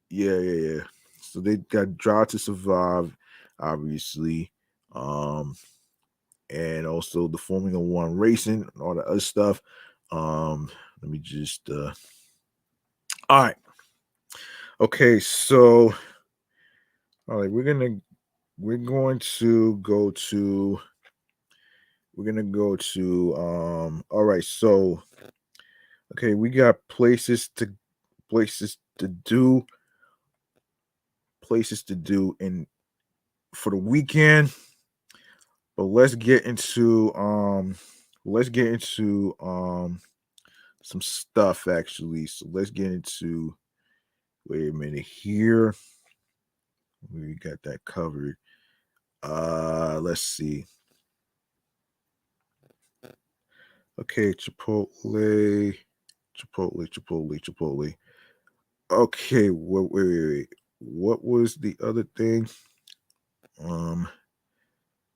yeah. So they got Drive to Survive, obviously. Um, and also the Formula One racing and all the other stuff. Let me just all right. Okay, so all right, we're going to go to all right, so okay, we got places to do in for the weekend, but let's get into some stuff actually. So let's get into wait a minute here. We got that covered. Let's see. Okay, Chipotle. Okay, wait. What was the other thing? Um,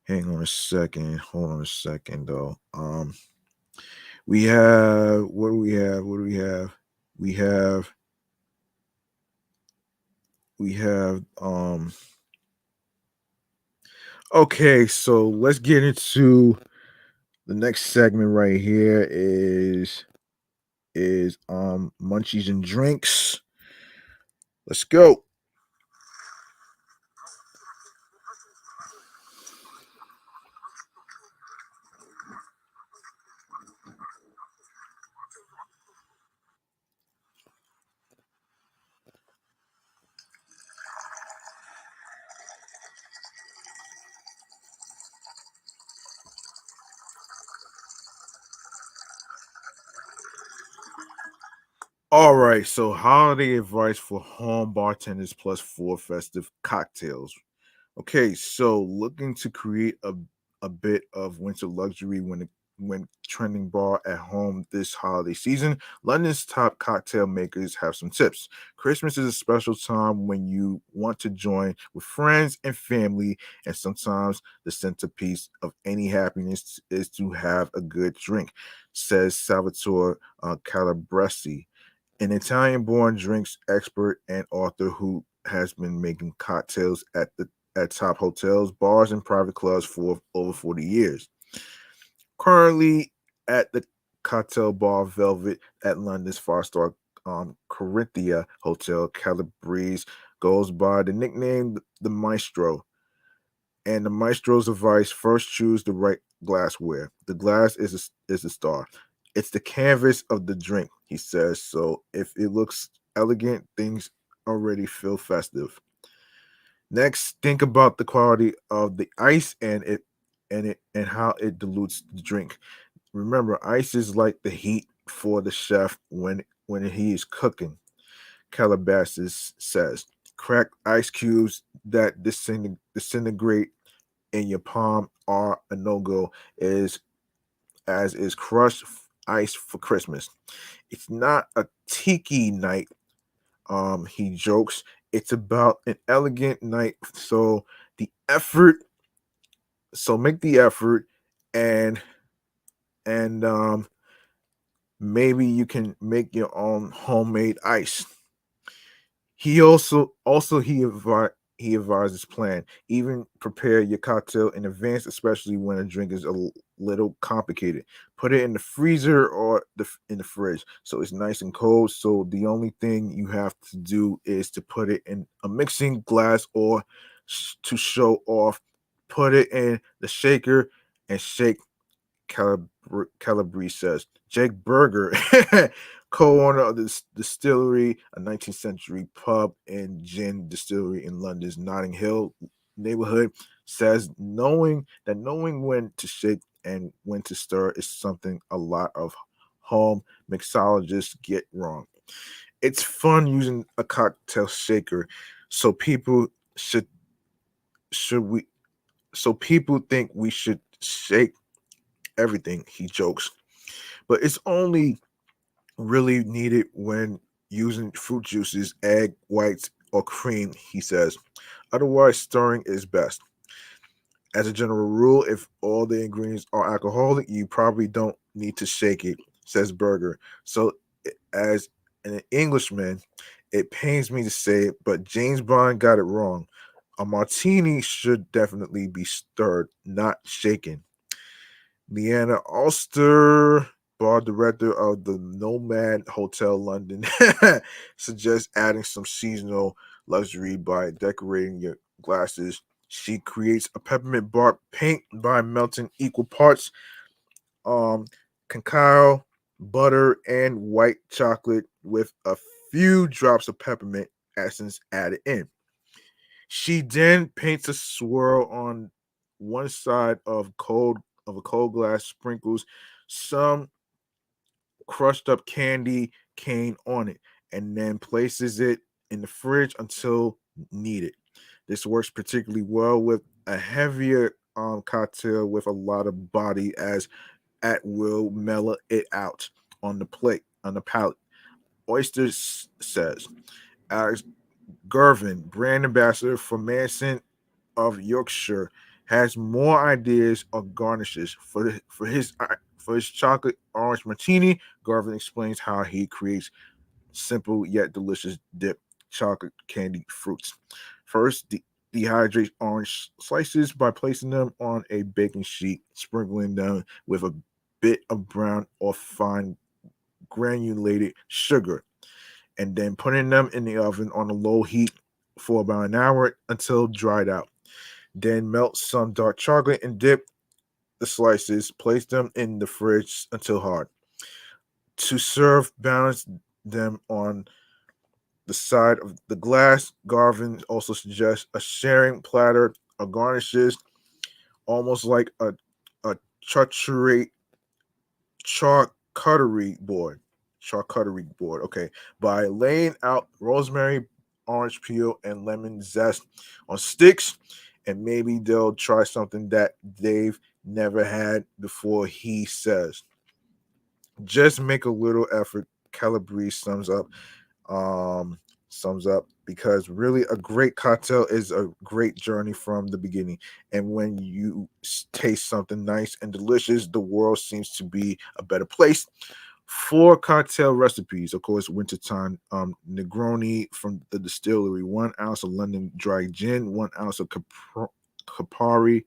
hang on a second. Hold on a second, though. We have what do we have? What do we have? We have we have okay, so let's get into the next segment right here is munchies and drinks. Let's go. All right, so holiday advice for home bartenders plus 4 festive cocktails. Okay, so looking to create a bit of winter luxury when trending bar at home this holiday season, London's top cocktail makers have some tips. Christmas is a special time when you want to join with friends and family, and sometimes the centerpiece of any happiness is to have a good drink, says Salvatore Calabresi, an Italian born drinks expert and author who has been making cocktails at top hotels, bars, and private clubs for over 40 years. Currently at the cocktail bar Velvet at London's five-star Corinthia Hotel, Calabrese goes by the nickname the Maestro. And the Maestro's advice: first choose the right glassware. The glass is a star. It's the canvas of the drink, he says. So if it looks elegant, things already feel festive. Next, think about the quality of the ice and how it dilutes the drink. Remember, ice is like the heat for the chef when he is cooking. Calabasas says, crack ice cubes that disintegrate in your palm are a no-go, is as is crushed ice for Christmas. It's not a tiki night, he jokes. It's about an elegant night. The effort, so make the effort, and and maybe you can make your own homemade ice. He he advises plan. Even prepare your cocktail in advance, especially when a drink is little complicated. Put it in the freezer or in the fridge so it's nice and cold. So the only thing you have to do is to put it in a mixing glass or to show off. Put it in the shaker and shake Calabrese says. Jake Berger, co-owner of this distillery, a 19th century pub and gin distillery in London's Notting Hill neighborhood, says knowing when to shake and when to stir is something a lot of home mixologists get wrong. It's fun using a cocktail shaker, so people should should we so people think we should shake everything, he jokes. But it's only really needed when using fruit juices, egg whites, or cream, he says. Otherwise, stirring is best. As a general rule, if all the ingredients are alcoholic, you probably don't need to shake it, says Berger. So, as an Englishman, it pains me to say it, but James Bond got it wrong. A martini should definitely be stirred, not shaken. Leanna Ulster, bar director of the Nomad Hotel London, suggests adding some seasonal luxury by decorating your glasses. She creates a peppermint bark paint by melting equal parts um cacao, butter, and white chocolate with a few drops of peppermint essence added in. She then paints a swirl on one side of a cold glass, sprinkles some crushed up candy cane on it, and then places it in the fridge until needed. This works particularly well with a heavier cocktail with a lot of body, as at will mellow it out on the palate. Oysters says Alex Gervin, brand ambassador for Manson of Yorkshire, has more ideas of garnishes for his chocolate orange martini. Garvin explains how he creates simple yet delicious dip chocolate candy fruits. First, dehydrate orange slices by placing them on a baking sheet, sprinkling them with a bit of brown or fine granulated sugar, and then putting them in the oven on a low heat for about an hour until dried out. Then melt some dark chocolate and dip the slices. Place them in the fridge until hard. To serve, balance them on the side of the glass. Garvin also suggests a sharing platter of garnishes, almost like a charcuterie charcuterie board. Charcuterie board. Okay, by laying out rosemary, orange peel, and lemon zest on sticks, and maybe they'll try something that they've never had before. He says, "Just make a little effort." Calabrese um, sums up because really a great cocktail is a great journey from the beginning. And when you taste something nice and delicious, the world seems to be a better place. Four cocktail recipes, of course, wintertime. Negroni from the distillery, 1 ounce of London dry gin, 1 ounce of Campari,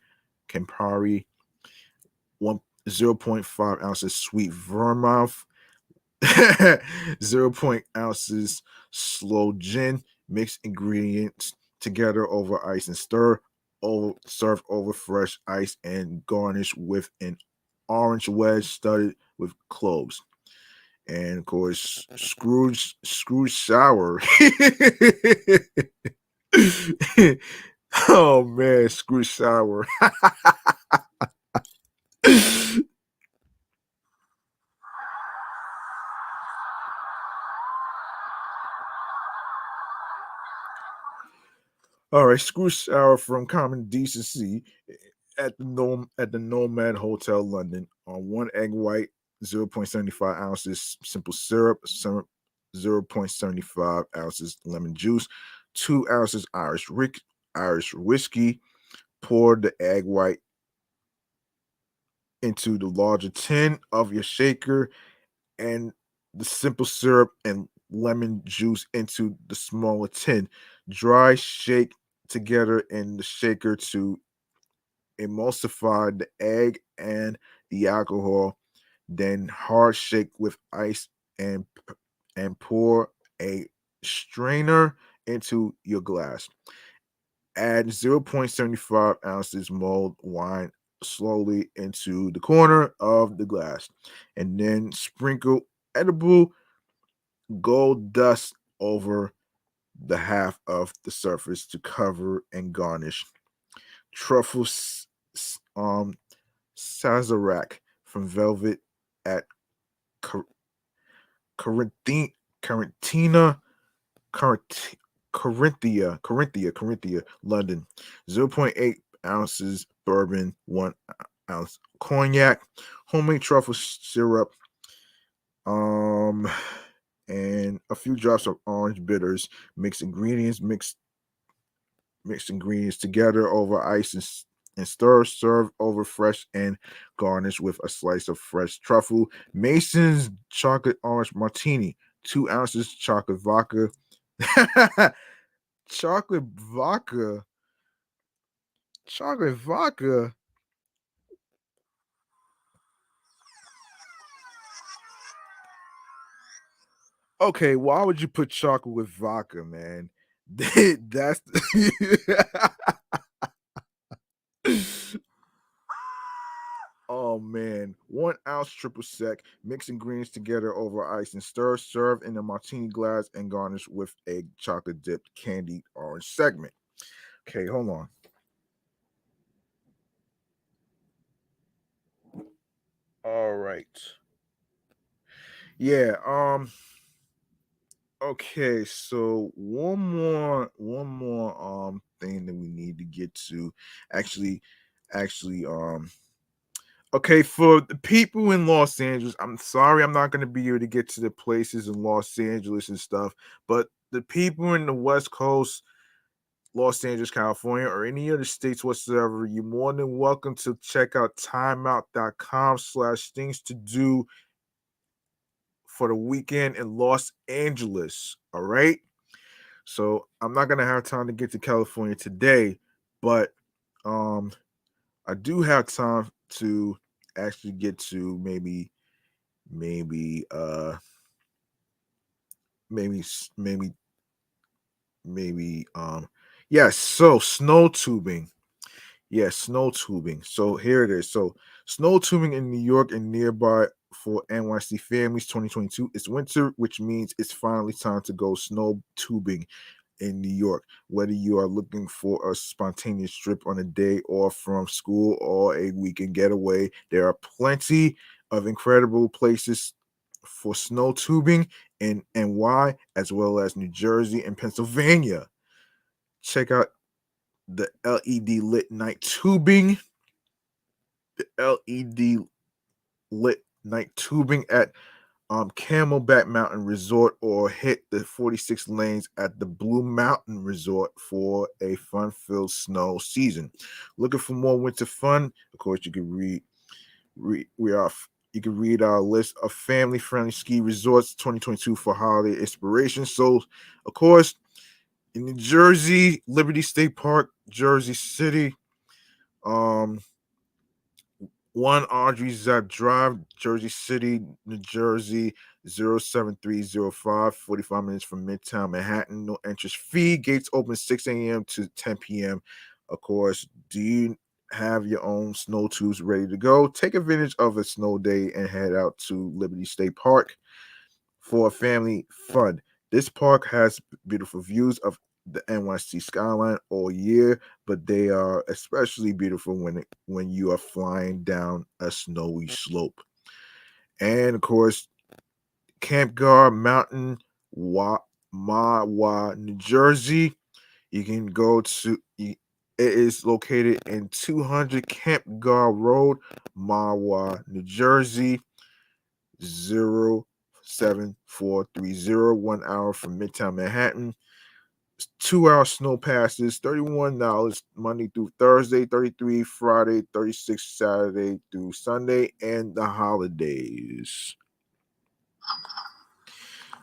one 0.5 ounces sweet vermouth, zero point ounces slow gin. Mix ingredients together over ice and stir. Serve over fresh ice and garnish with an orange wedge studded with cloves. And of course, Scrooge sour. Oh man, Scrooge sour. All right, screw shower from Common Decency at the Nomad Hotel London on one egg white, 0.75 ounces simple syrup, 0.75 ounces lemon juice, 2 ounces Irish whiskey. Pour the egg white into the larger tin of your shaker, and the simple syrup and lemon juice into the smaller tin. Dry shake together in the shaker to emulsify the egg and the alcohol. Then hard shake with ice and pour a strainer into your glass. Add 0.75 ounces mulled wine slowly into the corner of the glass, and then sprinkle edible gold dust over the half of the surface to cover and garnish. Truffle Sazerac from Velvet at Cor- Corinthina, Corinth- Corinthia, London. 0.8 ounces bourbon, 1 ounce cognac, homemade truffle syrup, um, and a few drops of orange bitters. Mix ingredients together over ice and stir. Serve over fresh and garnish with a slice of fresh truffle. Mason's chocolate orange martini. 2 ounces chocolate vodka. chocolate vodka. Chocolate vodka. Okay, why would you put chocolate with vodka, man? That's Oh man, 1 ounce triple sec. Mix ingredients together over ice and stir. Serve in a martini glass and garnish with a chocolate dipped candied orange segment. Okay, hold on. All right. Yeah. Okay. So one more thing that we need to get to. Actually, actually. Okay, for the people in Los Angeles, I'm sorry I'm not going to be able to get to the places in Los Angeles and stuff, but the people in the West Coast, Los Angeles, California, or any other states whatsoever, you're more than welcome to check out timeout.com/things to do for the weekend in Los Angeles. All right. So I'm not going to have time to get to California today, but um, I do have time to actually get to maybe maybe maybe maybe yes, so snow tubing. Yes, snow tubing. So here it is. So snow tubing in New York and nearby for NYC families 2022. It's winter, which means it's finally time to go snow tubing in New York. Whether you are looking for a spontaneous trip on a day off from school or a weekend getaway, there are plenty of incredible places for snow tubing in NY as well as New Jersey and Pennsylvania. Check out the LED lit night tubing, the LED lit night tubing at Camelback Mountain Resort, or hit the 46 lanes at the Blue Mountain Resort for a fun-filled snow season. Looking for more winter fun? Of course, you can read we are you can read our list of family-friendly ski resorts 2022 for holiday inspiration. So, of course, in New Jersey, Liberty State Park, Jersey City, um, 1 Audrey Zapp Drive, Jersey City, New Jersey, 07305, 45 minutes from Midtown Manhattan. No entrance fee. Gates open 6 a.m. to 10 p.m. Of course, do you have your own snow tubes ready to go? Take advantage of a snow day and head out to Liberty State Park for a family fun. This park has beautiful views of the NYC skyline all year, but they are especially beautiful when you are flying down a snowy slope. And of course, Camp Guard Mountain, Mawa, New Jersey. You can go to it is located in 200 Camp Guard Road, Mawa, New Jersey. 07430, 1 hour from Midtown Manhattan. 2 hour snow passes, $31 Monday through Thursday, 33 Friday, 36 Saturday through Sunday, and the holidays.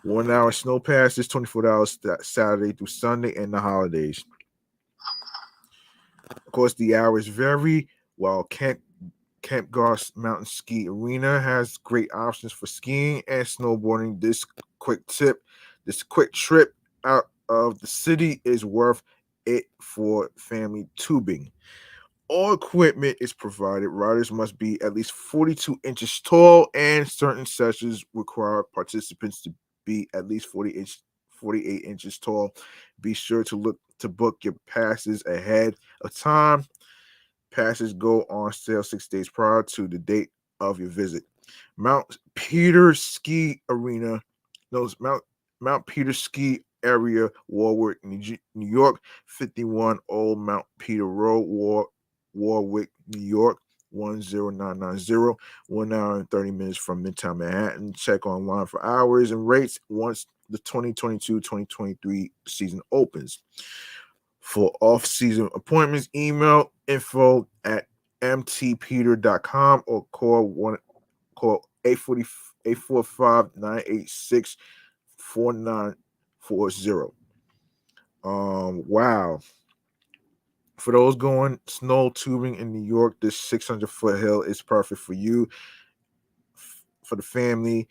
1 hour snow passes, $24 Saturday through Sunday, and the holidays. Of course, the hours vary. While Camp Goss Mountain Ski Arena has great options for skiing and snowboarding. This quick trip out of the city is worth it for family tubing. All equipment is provided. Riders must be at least 42 inches tall, and certain sessions require participants to be at least 48 inches tall. Be sure to look to book your passes ahead of time. Passes go on sale 6 days prior to the date of your visit. Mount Peter Ski Arena, knows Mount Peter Ski Area, Warwick, New York, 51 Old Mount Peter Road, Warwick, New York, 10990, 1 hour and 30 minutes from Midtown Manhattan. Check online for hours and rates once the 2022-2023 season opens. For off-season appointments, email info@mtpeter.com or call 845-986-4940. Wow. For those going snow tubing in New York, this 600-foot hill is perfect for you. For the family,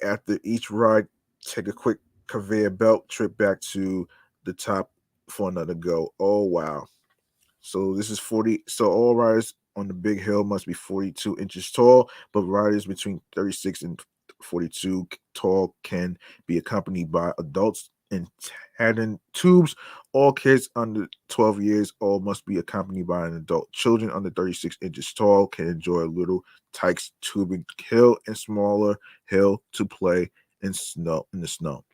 after each ride, take a quick conveyor belt trip back to the top for another go. Oh, wow. So this is 40. So all riders on the big hill must be 42 inches tall, but riders between 36 and 42 tall can be accompanied by adults in tandem tubes. All kids under 12 years old must be accompanied by an adult. Children under 36 inches tall can enjoy a little Tykes tubing hill and smaller hill to play in the snow.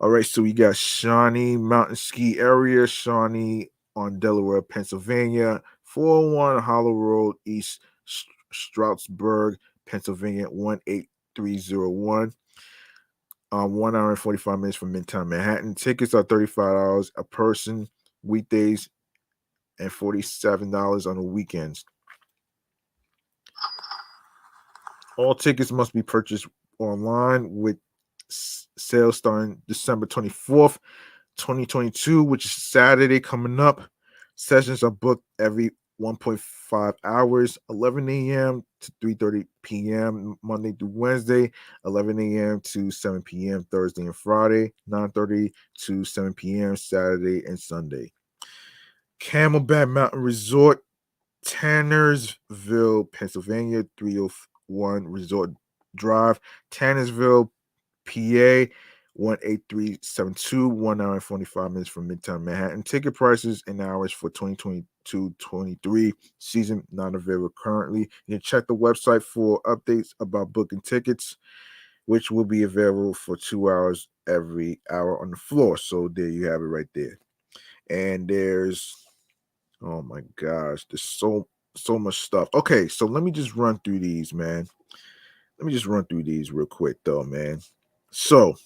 All right, so we got Shawnee Mountain Ski Area, Shawnee on Delaware, Pennsylvania, 401 Hollow Road, East Stroudsburg, Pennsylvania, 18301. 1 hour and 45 minutes from Midtown Manhattan. Tickets are $35 a person, weekdays, and $47 on the weekends. All tickets must be purchased online with sales starting December 24th, 2022, which is Saturday coming up. Sessions are booked every 1.5 hours, 11 a.m. to 3:30 p.m. Monday through Wednesday, 11 a.m. to 7 p.m. Thursday and Friday, 9:30 to 7 p.m. Saturday and Sunday. Camelback Mountain Resort, Tannersville, Pennsylvania, 301 Resort Drive, Tannersville, PA, 18372, 1 hour and 45 minutes from Midtown Manhattan. Ticket prices and hours for 2022-23 season not available currently. You can check the website for updates about booking tickets, which will be available for 2 hours every hour on the floor. So there you have it right there. And there's, oh my gosh, there's so much stuff. Okay, so let me just run through these, man. Let me just run through these real quick though, man. So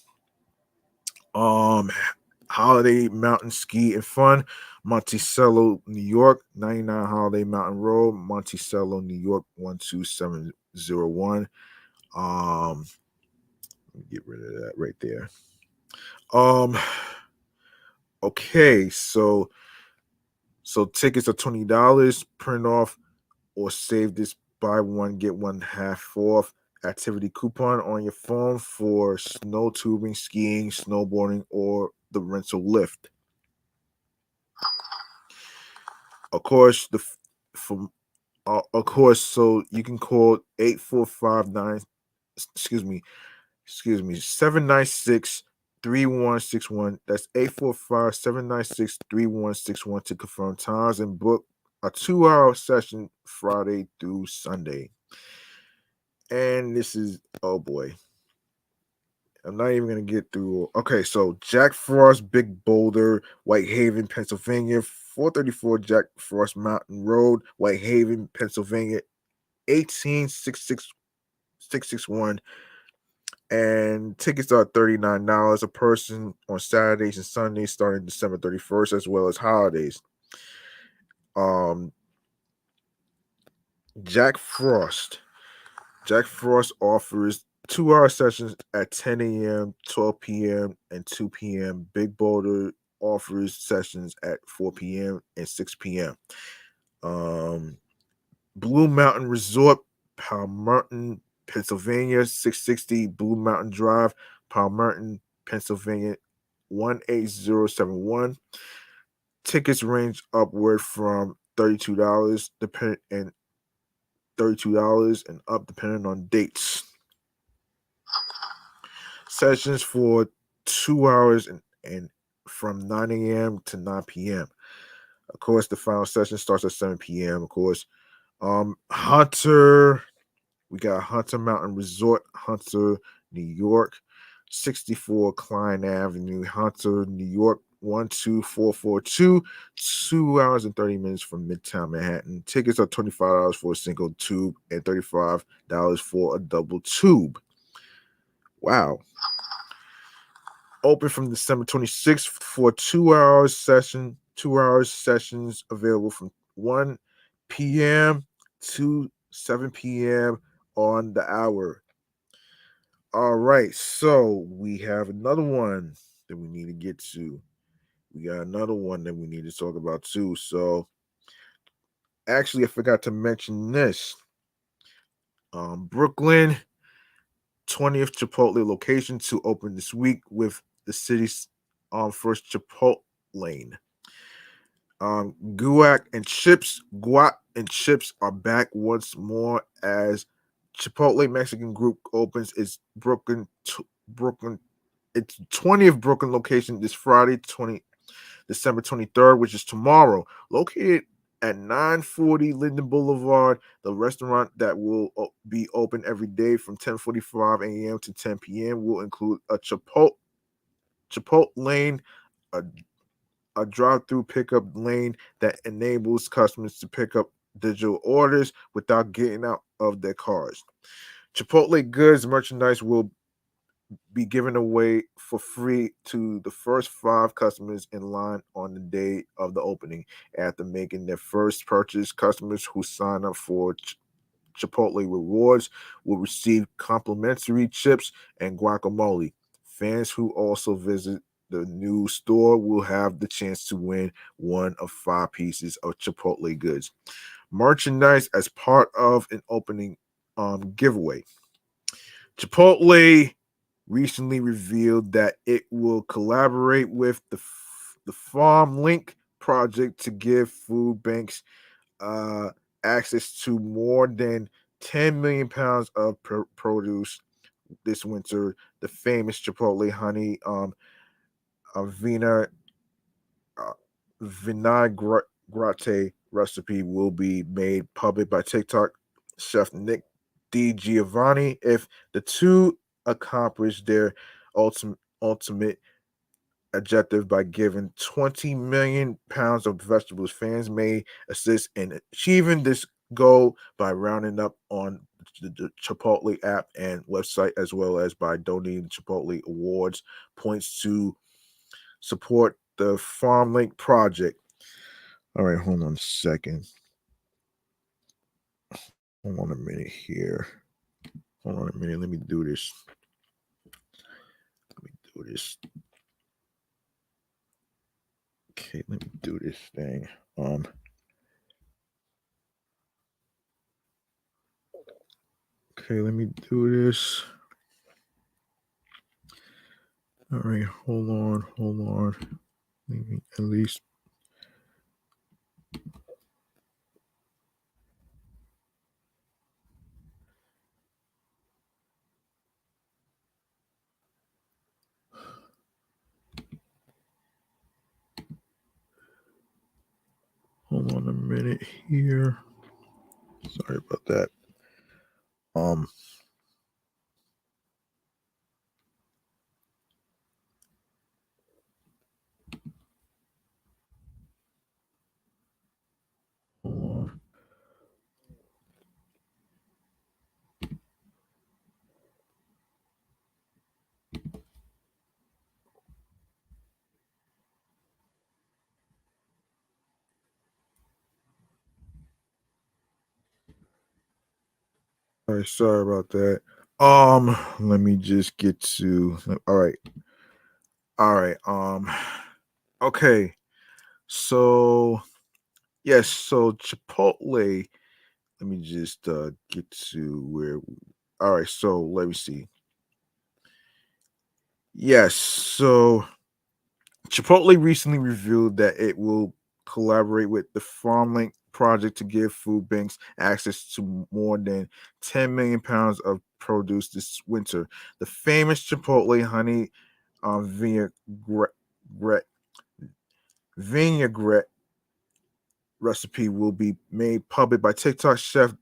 Holiday Mountain Ski and Fun, Monticello, New York, 99 Holiday Mountain Road, Monticello, New York, 12701. Let me get rid of that right there. Okay, so tickets are $20. Print off or save this buy one get one half off activity coupon on your phone for snow tubing, skiing, snowboarding, or the rental lift. Of course, so you can call 8459. Excuse me, 796-3161. That's 845-796-3161 to confirm times and book a 2-hour session Friday through Sunday. And this is, oh boy, I'm not even going to get through. Okay, so Jack Frost, Big Boulder, Whitehaven, Pennsylvania, 434 Jack Frost Mountain Road, Whitehaven, Pennsylvania, 18661. And tickets are $39 a person on Saturdays and Sundays starting December 31st, as well as holidays. Jack Frost offers 2-hour sessions at 10 a.m., 12 p.m., and 2 p.m. Big Boulder offers sessions at 4 p.m. and 6 p.m. Blue Mountain Resort, Palmerton, Pennsylvania, 660 Blue Mountain Drive, Palmerton, Pennsylvania, 18071. Tickets range upward from $32 $32 and up depending on dates. Sessions for 2 hours and from 9 a.m. to 9 p.m. Of course, the final session starts at 7 p.m. Of course, Hunter, we got Hunter Mountain Resort, Hunter, New York, 64 Klein Avenue, Hunter, New York, 12442, 2 hours and 30 minutes from Midtown Manhattan. Tickets are $25 for a single tube and $35 for a double tube. Wow. Open from December 26th for 2 hours session, 2 hours sessions available from 1 p.m. to 7 p.m. on the hour. All right, so we have another one that we need to get to. We got another one that we need to talk about too. So actually, I forgot to mention this. Brooklyn 20th Chipotle location to open this week with the city's first Chipotle lane. Guac and chips are back once more as Chipotle Mexican Group opens its Brooklyn its 20th Brooklyn location this Friday, December 23rd, which is tomorrow. Located at 940 Linden Boulevard, the restaurant that will be open every day from 10:45 a.m. to 10 p.m. will include a Chipotle lane, a drive-through pickup lane that enables customers to pick up digital orders without getting out of their cars. Chipotle goods merchandise will be given away for free to the first 5 customers in line on the day of the opening. After making their first purchase, customers who sign up for Chipotle rewards will receive complimentary chips and guacamole. Fans who also visit the new store will have the chance to win one of 5 pieces of Chipotle goods. Merchandise as part of an opening giveaway. Chipotle recently revealed that it will collaborate with the Farm Link project to give food banks uh, access to more than 10 million pounds of produce this winter. The famous Chipotle honey vina uh, vinaigrette recipe will be made public by TikTok chef Nick Giovanni. If the two accomplish their ultimate objective by giving 20 million pounds of vegetables, fans may assist in achieving this goal by rounding up on the Chipotle app and website, as well as by donating Chipotle awards points to support the Farm Link project. All right, hold on a second. Hold on a minute here. Hold on a minute. Let me do this. Okay, let me do this thing. Okay, let me do this. All right, hold on. Let me at least. Hold on a minute here. Sorry about that. Hold on. All right, sorry about that. Let me just get to. All right. Okay. So yes. So Chipotle. Let me just get to where. All right. So let me see. Yes. So Chipotle recently revealed that it will collaborate with the FarmLink project to give food banks access to more than 10 million pounds of produce this winter. The famous Chipotle honey vinaigrette, vinaigrette recipe will be made public by TikTok chef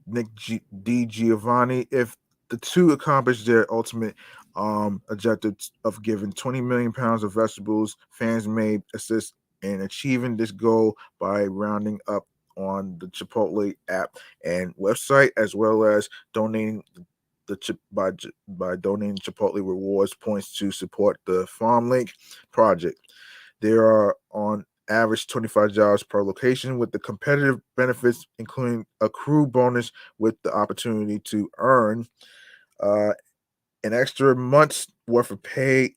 D. Giovanni. If the two accomplish their ultimate objective of giving 20 million pounds of vegetables, fans may assist in achieving this goal by rounding up on the Chipotle app and website, as well as donating by donating Chipotle rewards points to support the Farm Link project. There are on average $25 per location with the competitive benefits, including a crew bonus with the opportunity to earn uh, an extra month's worth of pay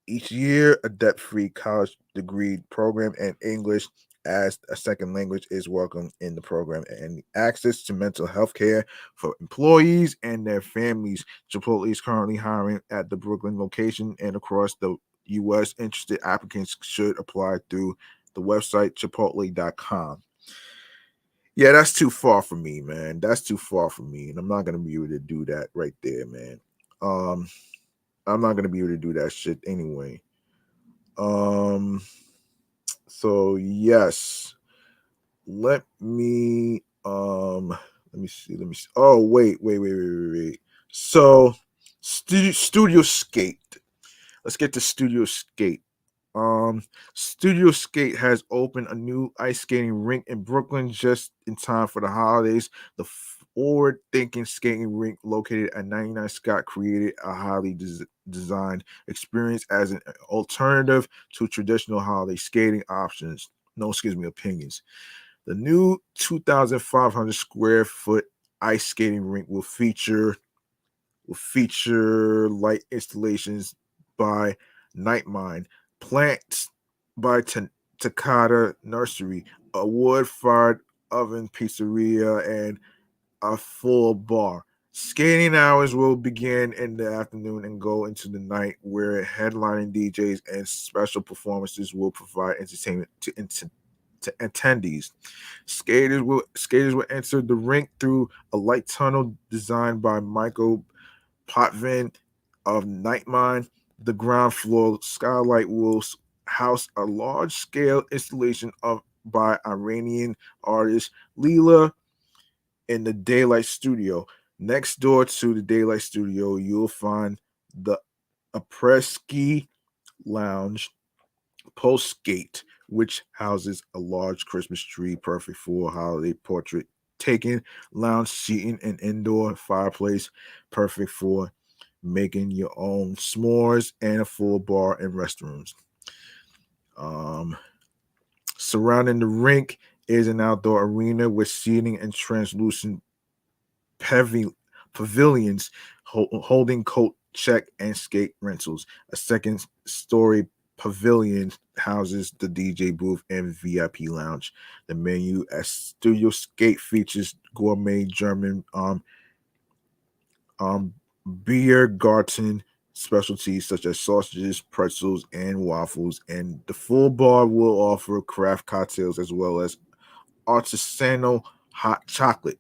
each year, a debt-free college degree program, and English as a second language is welcome in the program, and access to mental health care for employees and their families. Chipotle is currently hiring at the Brooklyn location and across the U.S. Interested applicants should apply through the website chipotle.com. Yeah, that's too far for me, man. That's too far for me, and I'm not gonna be able to do that right there, man. Um, I'm not gonna be able to do that shit anyway. Um, so yes, let me let me see. Oh, wait. So Studio Skate. Let's get to Studio Skate. Studio Skate has opened a new ice skating rink in Brooklyn just in time for the holidays. The forward-thinking skating rink located at 99 Scott created a highly designed experience as an alternative to traditional holiday skating options. No, excuse me, opinions. The new 2,500 square foot ice skating rink will feature light installations by Nightmind, plants by Takata Nursery, a wood-fired oven pizzeria, and a full bar. Skating hours will begin in the afternoon and go into the night, where headlining DJs and special performances will provide entertainment to attendees. Skaters will enter the rink through a light tunnel designed by Michael Potvin of Nightmind. The ground floor skylight will house a large scale installation of by Iranian artist Leela in the Daylight Studio. Next door to the Daylight Studio, you'll find the Apresski Lounge Postgate, which houses a large Christmas tree perfect for holiday portrait taking, lounge seating, and indoor fireplace perfect for making your own s'mores, and a full bar and restrooms. Um, Surrounding the rink is an outdoor arena with seating and translucent pavilions holding coat check and skate rentals. A second story pavilion houses the DJ booth and VIP lounge. The menu at Studio Skate features gourmet German um beer garten specialties such as sausages, pretzels, and waffles, and the full bar will offer craft cocktails as well as artisanal hot chocolate.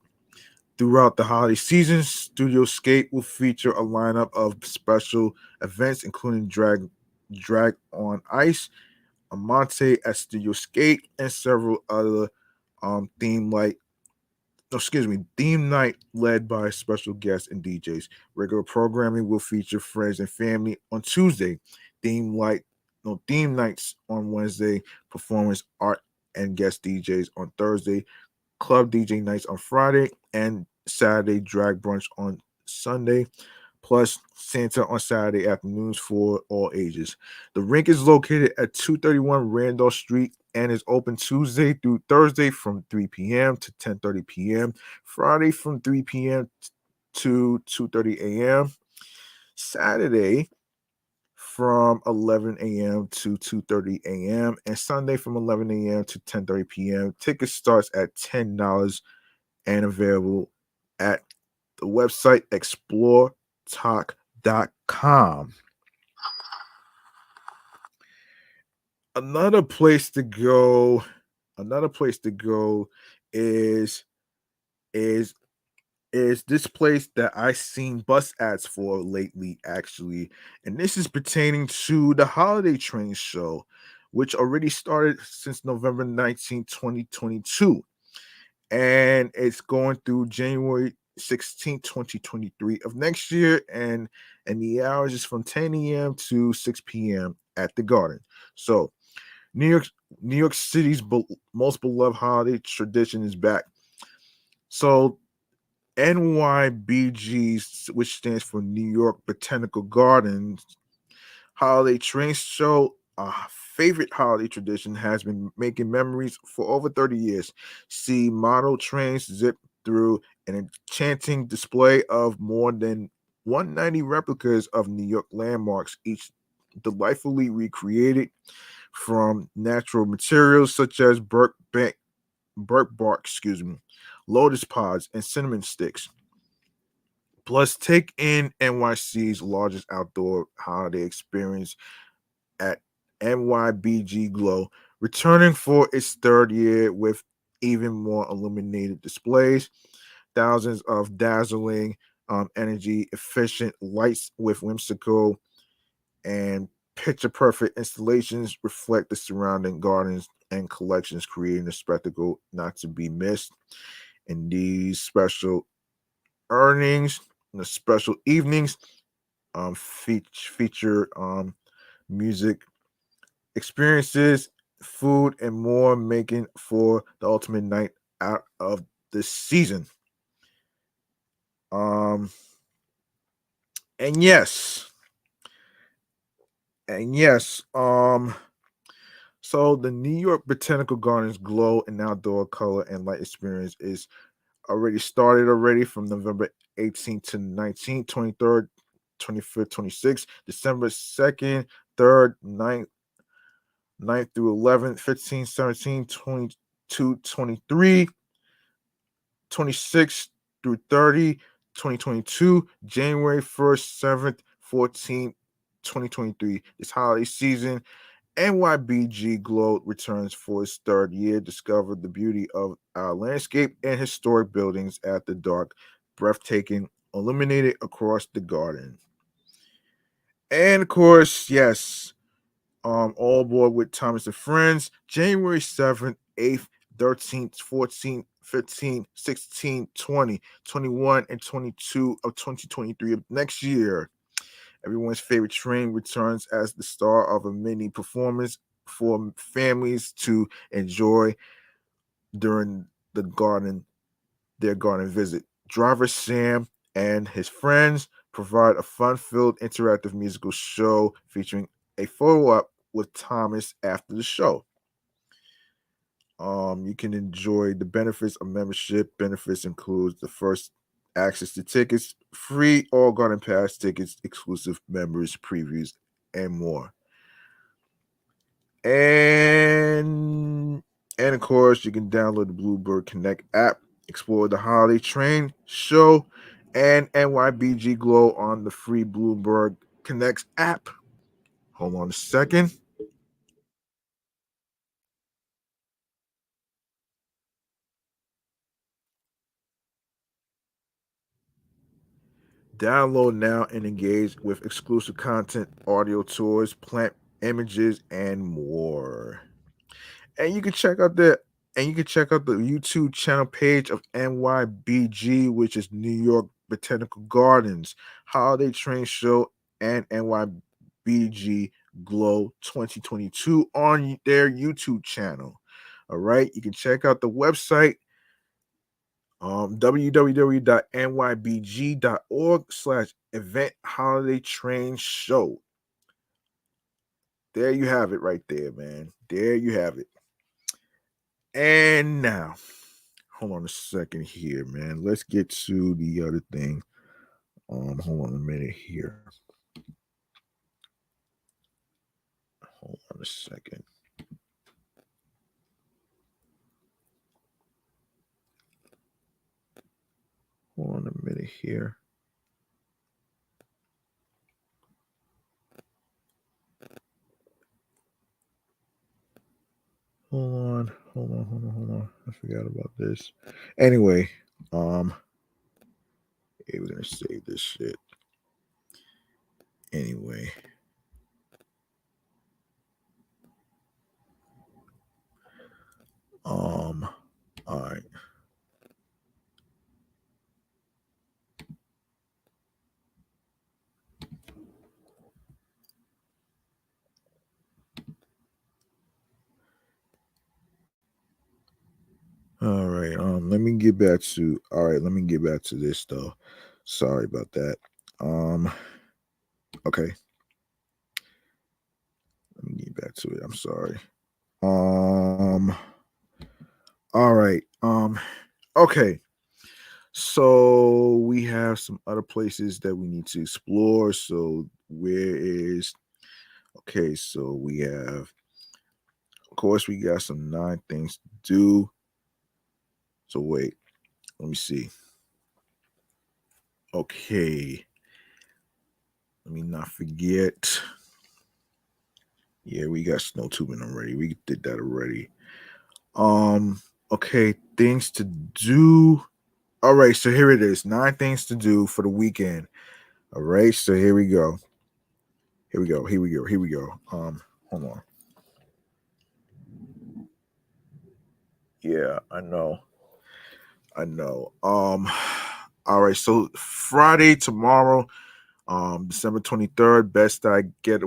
Throughout the holiday season, Studio Skate will feature a lineup of special events, including drag on ice, a Monte at Studio Skate, and several other theme like no, excuse me, theme night led by special guests and DJs. Regular programming will feature friends and family on Tuesday. Theme light, no theme nights on Wednesday. Performance art and guest DJs on Thursday. Club DJ nights on Friday and Saturday. Drag brunch on Sunday. Plus Santa on Saturday afternoons for all ages. The rink is located at 231 Randolph Street and is open Tuesday through Thursday from 3 p.m. to 10:30 p.m., Friday from 3 p.m. to 2:30 a.m., Saturday from 11 a.m. to 2:30 a.m., and Sunday from 11 a.m. to 10:30 p.m. Ticket starts at $10 and available at the website exploretalk.com. Another place to go Another place to go is is is this place that I seen bus ads for lately, actually, and this is pertaining to the Holiday Train show, which already started since November 19th, 2022, and it's going through January 16th, 2023 of next year, and the hours is from 10 a.m. to 6 p.m. at the Garden. So New York, New York City's most beloved holiday tradition is back. So NYBG, which stands for New York Botanical Gardens Holiday Train Show, a favorite holiday tradition, has been making memories for over 30 years. See model trains zip through an enchanting display of more than 190 replicas of New York landmarks, each delightfully recreated from natural materials such as burnt bark, lotus pods, and cinnamon sticks. Plus, take in NYC's largest outdoor holiday experience at NYBG Glow, returning for its third year with even more illuminated displays, thousands of dazzling, energy efficient lights with whimsical and picture perfect installations reflect the surrounding gardens and collections, creating a spectacle not to be missed. In these special earnings, the special evenings, feature music experiences, food, and more, making for the ultimate night out of the season. Um, and yes, and yes, so the New York Botanical Gardens glow and outdoor color and light experience is already started already from November 18th to 19th, 23rd, 25th, 26th, December 2nd, 3rd, 9th through 11th, 15, 17, 22, 23, 26 through 30, 2022, January 1st, 7th, 14th, 2023. This holiday season, NYBG Glow returns for its third year. Discover the beauty of our landscape and historic buildings at the dark, breathtaking, illuminated across the garden. And of course, yes, all aboard with Thomas and Friends, January 7th, 8th, 13th, 14th, 15th, 16th, 20, 21, and 22 of 2023 of next year. Everyone's favorite train returns as the star of a mini performance for families to enjoy during their garden visit. Driver Sam and his friends provide a fun-filled interactive musical show featuring a photo op with Thomas after the show. You can enjoy the benefits of membership. Benefits includes the first access to tickets, free all garden pass tickets, exclusive members previews, and more. And and of course, you can download the Bluebird Connect app, explore the holiday train show, and NYBG Glow on the free Bluebird Connect app. Hold on a second. Download now and engage with exclusive content, audio tours, plant images, and more. And you can check out the YouTube channel page of NYBG, which is New York Botanical Gardens Holiday Train Show and NYBG Glow 2022 on their YouTube channel. All right, you can check out the website www.nybg.org/event holiday train show. There you have it right there, man. There you have it. And now, hold on a second here, man. Let's get to the other thing. Hold on a minute here. Hold on a second. Hold on a minute here. Hold on. on. I forgot about this. Anyway, yeah, we're gonna save this shit. Anyway. All right. All right. Let me get back to this though. Sorry about that. Okay. Let me get back to it. I'm sorry. All right. Okay. So we have some other places that we need to explore. So where is okay, so we have of course we got some 9 things to do. So wait, let me see. Okay. Let me not forget. Yeah, we got snow tubing already. We did that already. Okay, things to do. All right, so here it is. 9 things to do for the weekend. All right, so here we go. Here we go. Here we go. Here we go. Hold on. Yeah, I know. I know. All right, so Friday tomorrow, December 23rd, Best I Get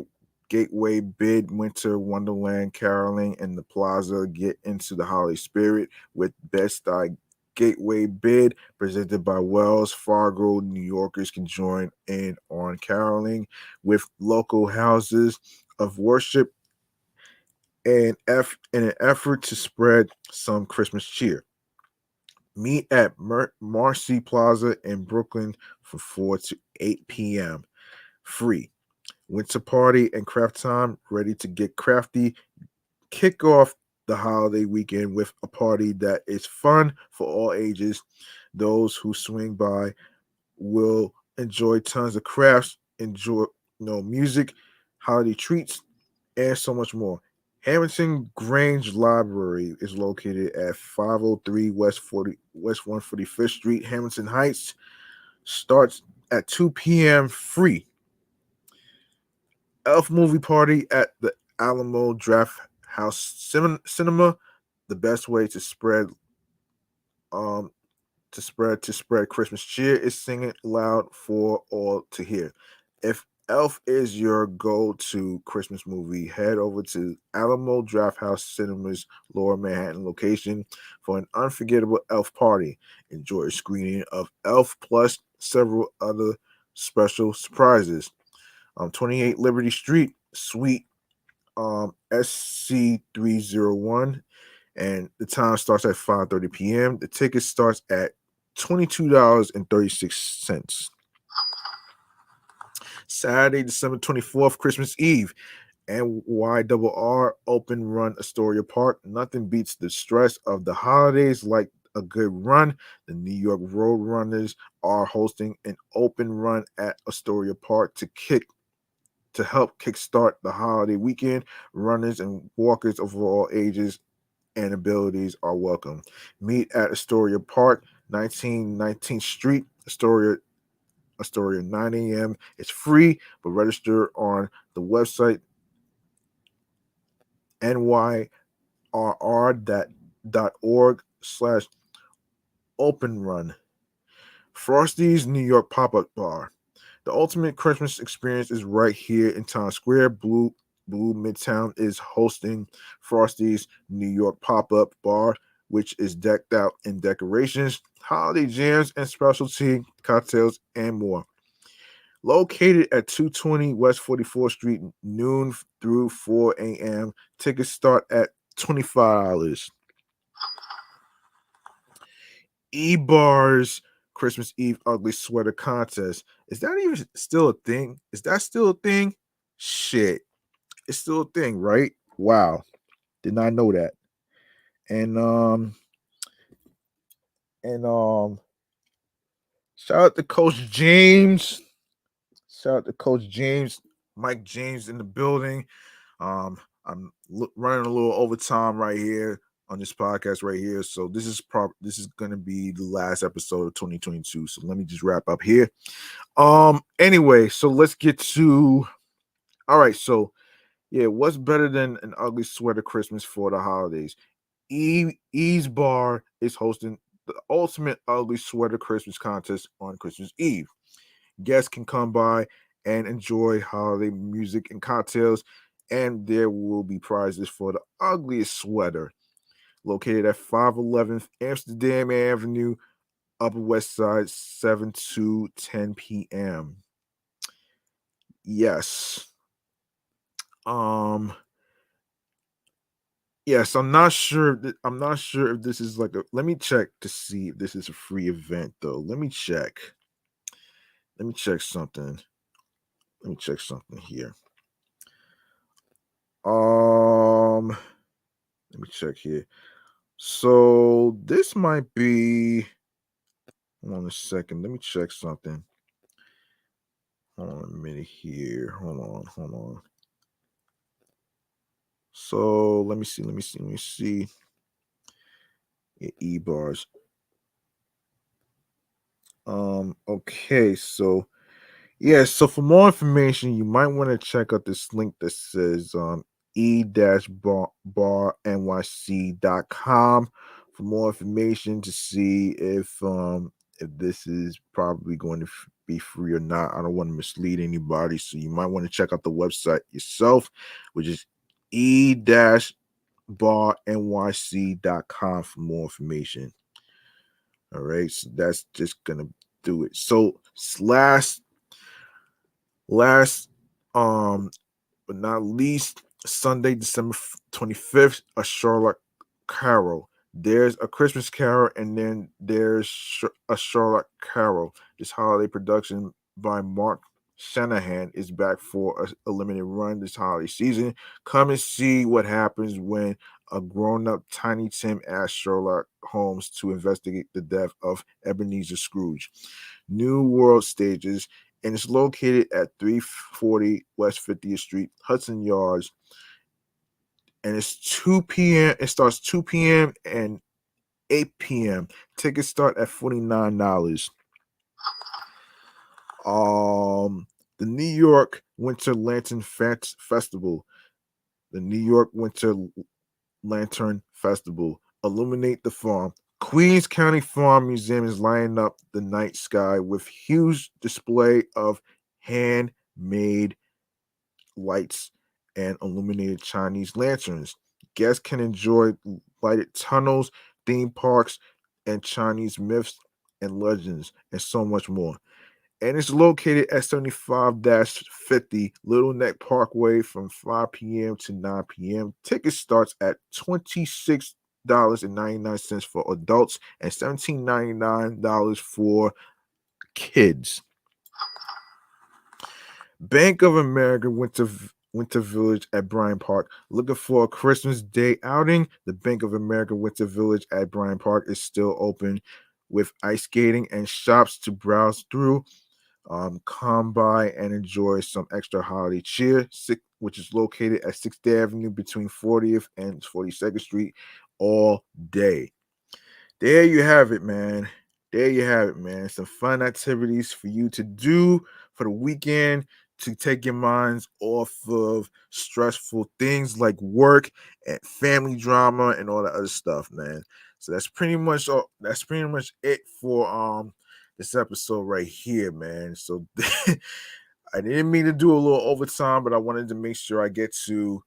Gateway Bid Winter Wonderland caroling in the plaza. Get into the holiday spirit with Best I Gateway Bid presented by Wells Fargo. New Yorkers can join in on caroling with local houses of worship and in an effort to spread some Christmas cheer. Meet at Marcy Plaza in Brooklyn from 4 to 8 p.m. Free. Winter party and craft time, ready to get crafty. Kick off the holiday weekend with a party that is fun for all ages. Those who swing by will enjoy tons of crafts, enjoy music, holiday treats, and so much more. Hamilton Grange Library is located at 503 West 145th Street, Hamilton Heights. Starts at 2 p.m. free. Elf movie party at the Alamo Draft House Cinema. The best way to um spread Christmas cheer is singing loud for all to hear. If Elf is your go-to Christmas movie, head over to Alamo Draft House Cinemas Lower Manhattan location for an unforgettable Elf party. Enjoy a screening of Elf plus several other special surprises. 28 Liberty Street, Suite SC301, and the time starts at 5:30 p.m. The ticket starts at $22.36. Saturday, December 24th, Christmas Eve, NYRR Open Run Astoria Park. Nothing beats the stress of the holidays like a good run. The New York Road Runners are hosting an open run at Astoria Park to help kickstart the holiday weekend. Runners and walkers of all ages and abilities are welcome. Meet at Astoria Park, 19th Street, Astoria, 9 a.m. It's free, but register on the website nyrr.org/open run. Frosty's New York Pop-Up Bar. The ultimate Christmas experience is right here in Times Square. Blue Midtown is hosting Frosty's New York Pop-Up Bar, which is decked out in decorations, holiday jams, and specialty cocktails and more. Located at 220 West 44th Street, noon through 4 a.m. Tickets start at $25. E-Bars Christmas Eve Ugly Sweater Contest. Is that even still a thing? Is that still a thing? Shit. It's still a thing, right? Wow. Did not know that. And and shout out to Coach James. Shout out to Coach James. Mike James in the building. I'm running a little overtime right here. on this podcast right here. So this is gonna be the last episode of 2022. So let me just wrap up here. Anyway, so let's get to all right. So yeah, what's better than an ugly sweater Christmas for the holidays? Eve's Bar is hosting the ultimate ugly sweater Christmas contest on Christmas Eve. Guests can come by and enjoy holiday music and cocktails, and there will be prizes for the ugliest sweater. Located at 511 Amsterdam Avenue, Upper West Side, 7 to 10 p.m. Yes. Um. Yes, I'm not sure. I'm not sure if this is like a. Let me check to see if this is a free event, though. Let me check. Let me check something. Let me check something here. Let me check here. So this might be. Hold on a second. Let me check something. Hold on a minute here. Hold on. Hold on. So let me see. Let me see. Let me see. E-bars. Okay. So yeah, so for more information, you might want to check out this link that says e-barnyc.com for more information to see if this is probably going to be free or not. I don't want to mislead anybody, so you might want to check out the website yourself, which is e-barnyc.com for more information. All right, so that's just gonna do it. So last but not least, Sunday, December 25th, a Charlotte Carol. There's a Christmas Carol, and then there's a Charlotte Carol. This holiday production by Mark Shanahan is back for a limited run this holiday season. Come and see what happens when a grown-up Tiny Tim asks Sherlock Holmes to investigate the death of Ebenezer Scrooge. New World stages, and it's located at 340 West 50th Street, Hudson Yards. And it's 2 p.m. It starts 2 p.m. and 8 p.m. Tickets start at $49. The New York Winter Lantern Festival. The New York Winter Lantern Festival. Illuminate the farm. Queens County Farm Museum is lining up the night sky with huge display of handmade lights and illuminated Chinese lanterns. Guests can enjoy lighted tunnels, theme parks, and Chinese myths and legends, and so much more. And it's located at 75-50 Little Neck Parkway from 5 p.m. to 9 p.m. Ticket starts at $26.99 for adults and $17.99 for kids. Bank of America Winter Village at Bryant Park. Looking for a Christmas Day outing? The Bank of America Winter Village at Bryant Park is still open with ice skating and shops to browse through. Come by and enjoy some extra holiday cheer, which is located at 6th Avenue between 40th and 42nd Street all day. There you have it, man. There you have it, man. Some fun activities for you to do for the weekend to take your minds off of stressful things like work and family drama and all that other stuff, man. So that's pretty much all. That's pretty much it for this episode right here, man. So I didn't mean to do a little overtime, but I wanted to make sure I get to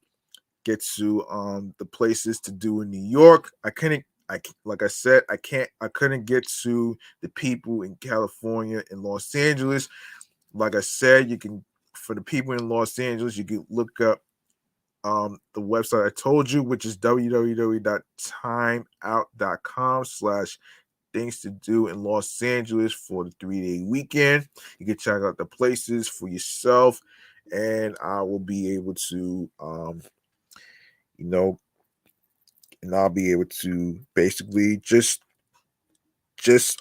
the places to do in New York. Like I said, I couldn't get to the people in California and Los Angeles. Like I said, you can, for the people in Los Angeles, you can look up the website I told you, which is www.timeout.com/ things to do in Los Angeles for the 3-day weekend. You can check out the places for yourself, and I will be able to you know, and I'll be able to basically just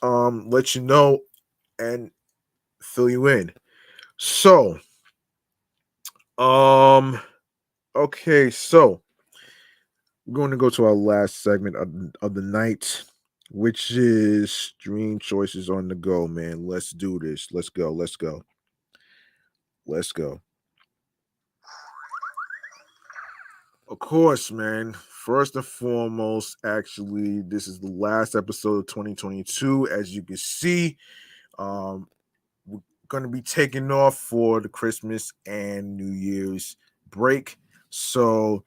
let you know and fill you in. So, okay, so we're going to go to our last segment of the night, which is stream choices on the go, man. Let's do this. Let's go. Let's go. Let's go. Of course, man. First and foremost, actually, this is the last episode of 2022. As you can see, we're going to be taking off for the Christmas and New Year's break. So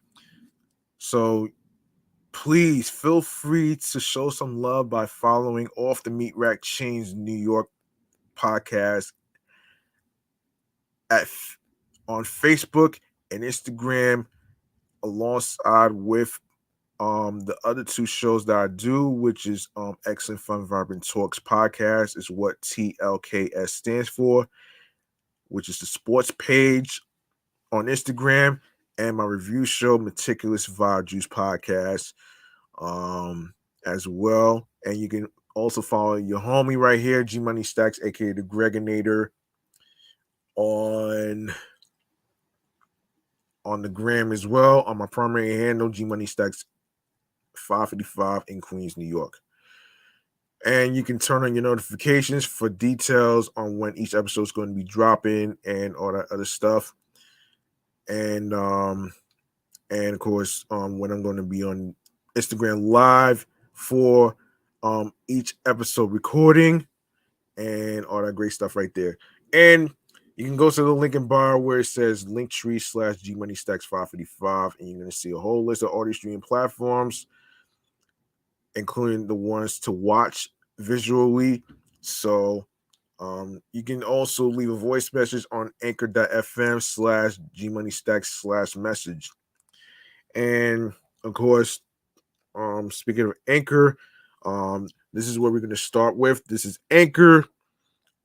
please feel free to show some love by following Off the Meat Rack Chainz New York podcast at on Facebook and Instagram, alongside with the other two shows that I do, which is Excellent Fun Vibrant Talks podcast, is what TLKS stands for, which is the sports page on Instagram, and my review show, Meticulous Vibe Juice podcast, as well. And you can also follow your homie right here, G Money Stacks, aka the Gregonator, on the gram as well. On my primary handle, G Money Stacks 555 in Queens, New York. And you can turn on your notifications for details on when each episode is going to be dropping and all that other stuff. And of course, when I'm going to be on Instagram Live for each episode recording and all that great stuff right there. And you can go to the link in bar where it says Linktree/G Money Stacks 555, and you're going to see a whole list of audio streaming platforms, including the ones to watch visually. So you can also leave a voice message on anchor.fm/G Money Stacks/message. And of course, speaking of Anchor, this is what we're going to start with. This is Anchor,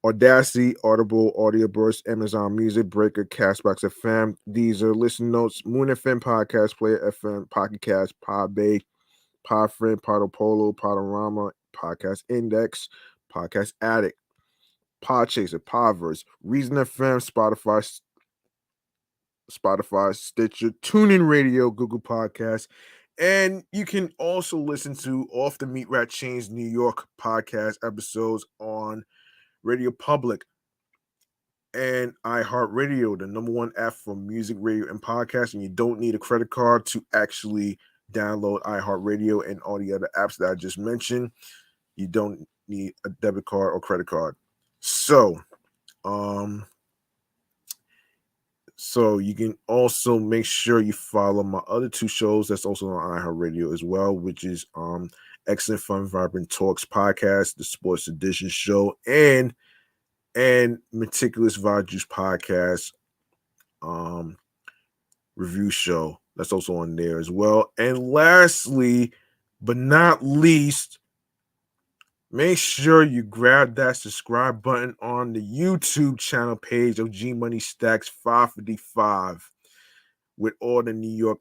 Audacity, Audible, Audio Burst, Amazon Music, Breaker, Castbox FM, Deezer, Listen Notes, Moon FM, Podcast Player FM, Pocket Cast, Podbay, Podfriend, Podopolo, Podorama, Podcast Index, Podcast Addict, Podchaser, Podverse, Reason FM, Spotify, Stitcher, TuneIn Radio, Google Podcasts, and you can also listen to Off the Meat Rat Chainz New York podcast episodes on Radio Public and iHeartRadio, the number one app for music, radio, and podcasts. And you don't need a credit card to actually download iHeartRadio and all the other apps that I just mentioned. You don't need a debit card or credit card. So you can also make sure you follow my other two shows that's also on iHeartRadio as well, which is Excellent Fun Vibrant Talks podcast, the Sports Edition show, and Meticulous Vibe Juice podcast review show. That's also on there as well. And lastly, but not least, make sure you grab that subscribe button on the YouTube channel page of G Money Stacks 555 with all the New York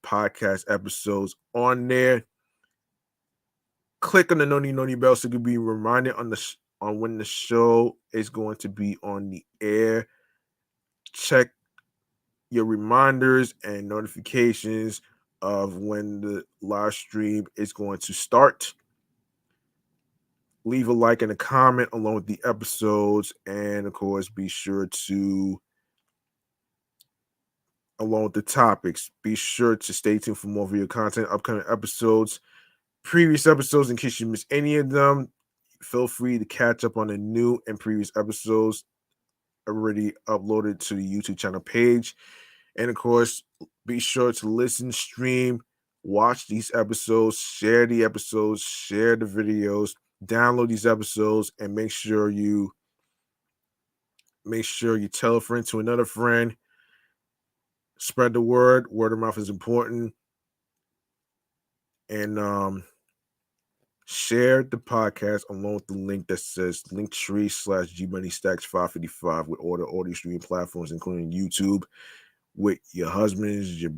podcast episodes on there. Click on the noni bell so you can be reminded on when the show is going to be on the air. Check your reminders and notifications of when the live stream is going to start. Leave a like and a comment along with the episodes, and of course, be sure to, along with the topics, be sure to stay tuned for more video content, upcoming episodes, previous episodes in case you miss any of them. Feel free to catch up on the new and previous episodes already uploaded to the YouTube channel page. And of course, be sure to listen, stream, watch these episodes, share the episodes, share the videos, download these episodes, and make sure you tell a friend to another friend. Spread the word. Word of mouth is important. And share the podcast along with the link that says Linktree/G Money Stacks 555 with all the audio streaming platforms, including YouTube, with your husbands, your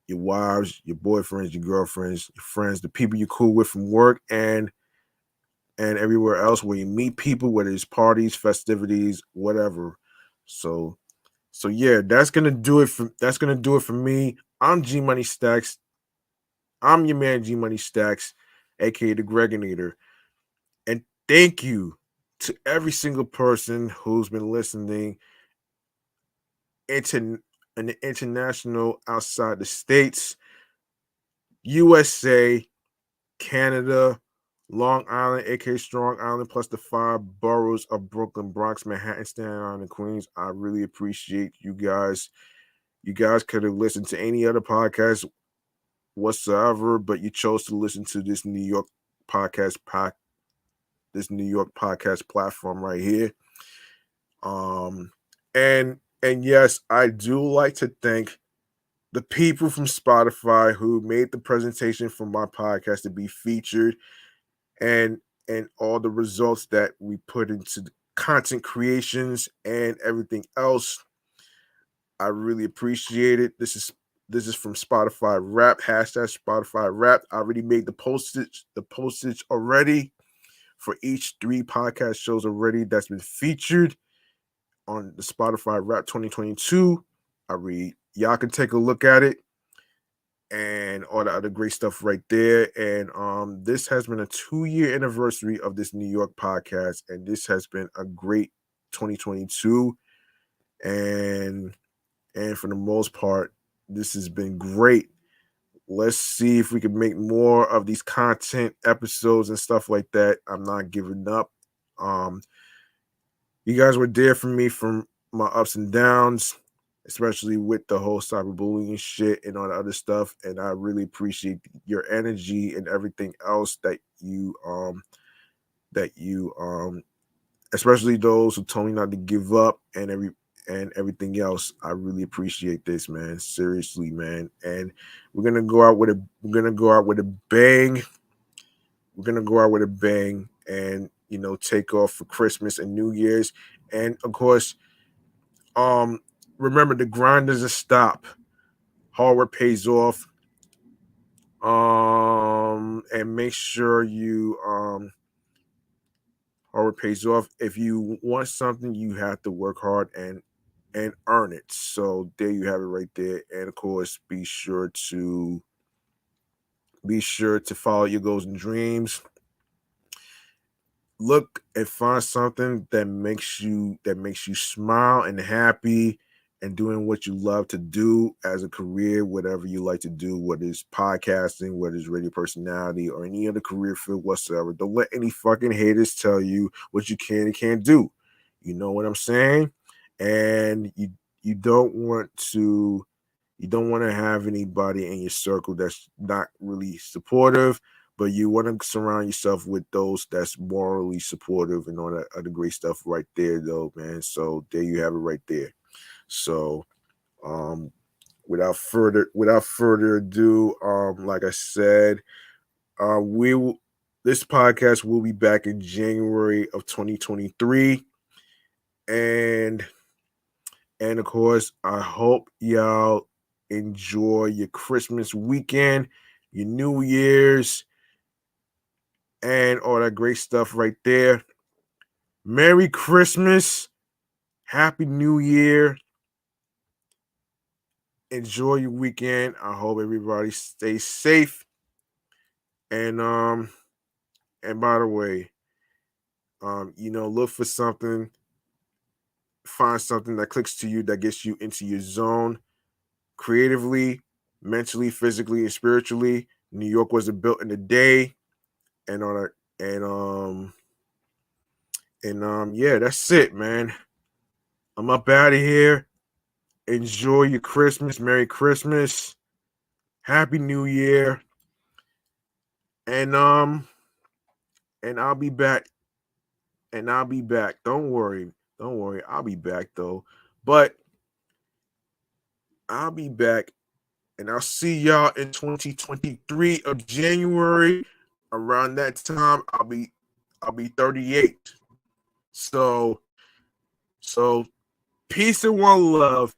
wives, your boyfriends, your girlfriends, your friends, the people you're cool with from work, and everywhere else where you meet people, whether it's parties, festivities, whatever. So yeah, that's gonna do it for me. I'm G Money Stacks. I'm your man G Money Stacks, aka the Gregonator. And thank you to every single person who's been listening in the international, outside the states, USA, Canada, Long Island, aka Strong Island, plus the 5 boroughs of Brooklyn, Bronx, Manhattan, Staten Island, and Queens. I really appreciate you guys. You guys could have listened to any other podcast whatsoever, but you chose to listen to this this New York podcast platform right here. And yes, I do like to thank the people from Spotify who made the presentation for my podcast to be featured, and all the results that we put into the content creations and everything else. I really appreciate it. This is from Spotify Rap, hashtag Spotify Rap. I already made the postage already for each 3 podcast shows already that's been featured on the Spotify Rap 2022. Y'all can take a look at it and all the other great stuff right there. And this has been a 2-year anniversary of this New York podcast, and this has been a great 2022. And for the most part, this has been great. Let's see if we can make more of these content episodes and stuff like that. I'm not giving up. You guys were there for me from my ups and downs, especially with the whole cyberbullying shit and all the other stuff. And I really appreciate your energy and everything else that you especially those who told me not to give up and everything else. I really appreciate this, man. Seriously, man. And we're gonna go out with a bang. We're gonna go out with a bang and take off for Christmas and New Year's. And of course, remember, the grind doesn't stop. Hard work pays off. And make sure you hard work pays off. If you want something, you have to work hard and earn it. So there you have it right there. And of course, be sure to follow your goals and dreams. Look and find something that makes you smile and happy, and doing what you love to do as a career, whatever you like to do, whether it's podcasting, whether it's radio personality, or any other career field whatsoever. Don't let any fucking haters tell you what you can and can't do. You know what I'm saying? And you don't want to have anybody in your circle that's not really supportive, but you want to surround yourself with those that's morally supportive and all that other great stuff right there, though, man. So there you have it right there. So without further ado, like I said, this podcast will be back in January of 2023. And of course, I hope y'all enjoy your Christmas weekend, your New Year's, and all that great stuff right there. Merry Christmas. Happy New Year. Enjoy your weekend. I hope everybody stays safe. And by the way, look for something, find something that clicks to you, that gets you into your zone creatively, mentally, physically, and spiritually. New York wasn't built in a day. And all that. Yeah, that's it, man. I'm up out of here. Enjoy your Christmas. Merry Christmas. Happy New Year. And I'll be back. Don't worry. I'll be back though. But I'll be back, and I'll see y'all in 2023 of January. Around that time, I'll be 38. So peace and one love.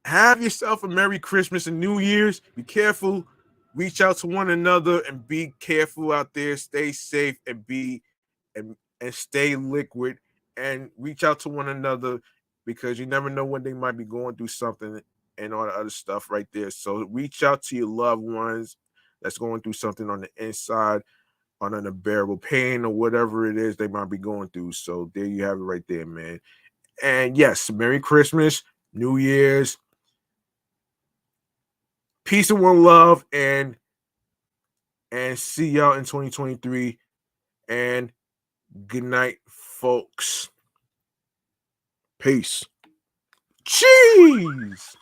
Have yourself a Merry Christmas and New Year's. Be careful. Reach out to one another and be careful out there. Stay safe and stay liquid, and reach out to one another, because you never know when they might be going through something. and all the other stuff right there. So reach out to your loved ones that's going through something on the inside, on an unbearable pain or whatever it is they might be going through. So there you have it right there, man. And yes, Merry Christmas, New Year's, peace and one love, and see y'all in 2023. And good night, folks. Peace. Jeez.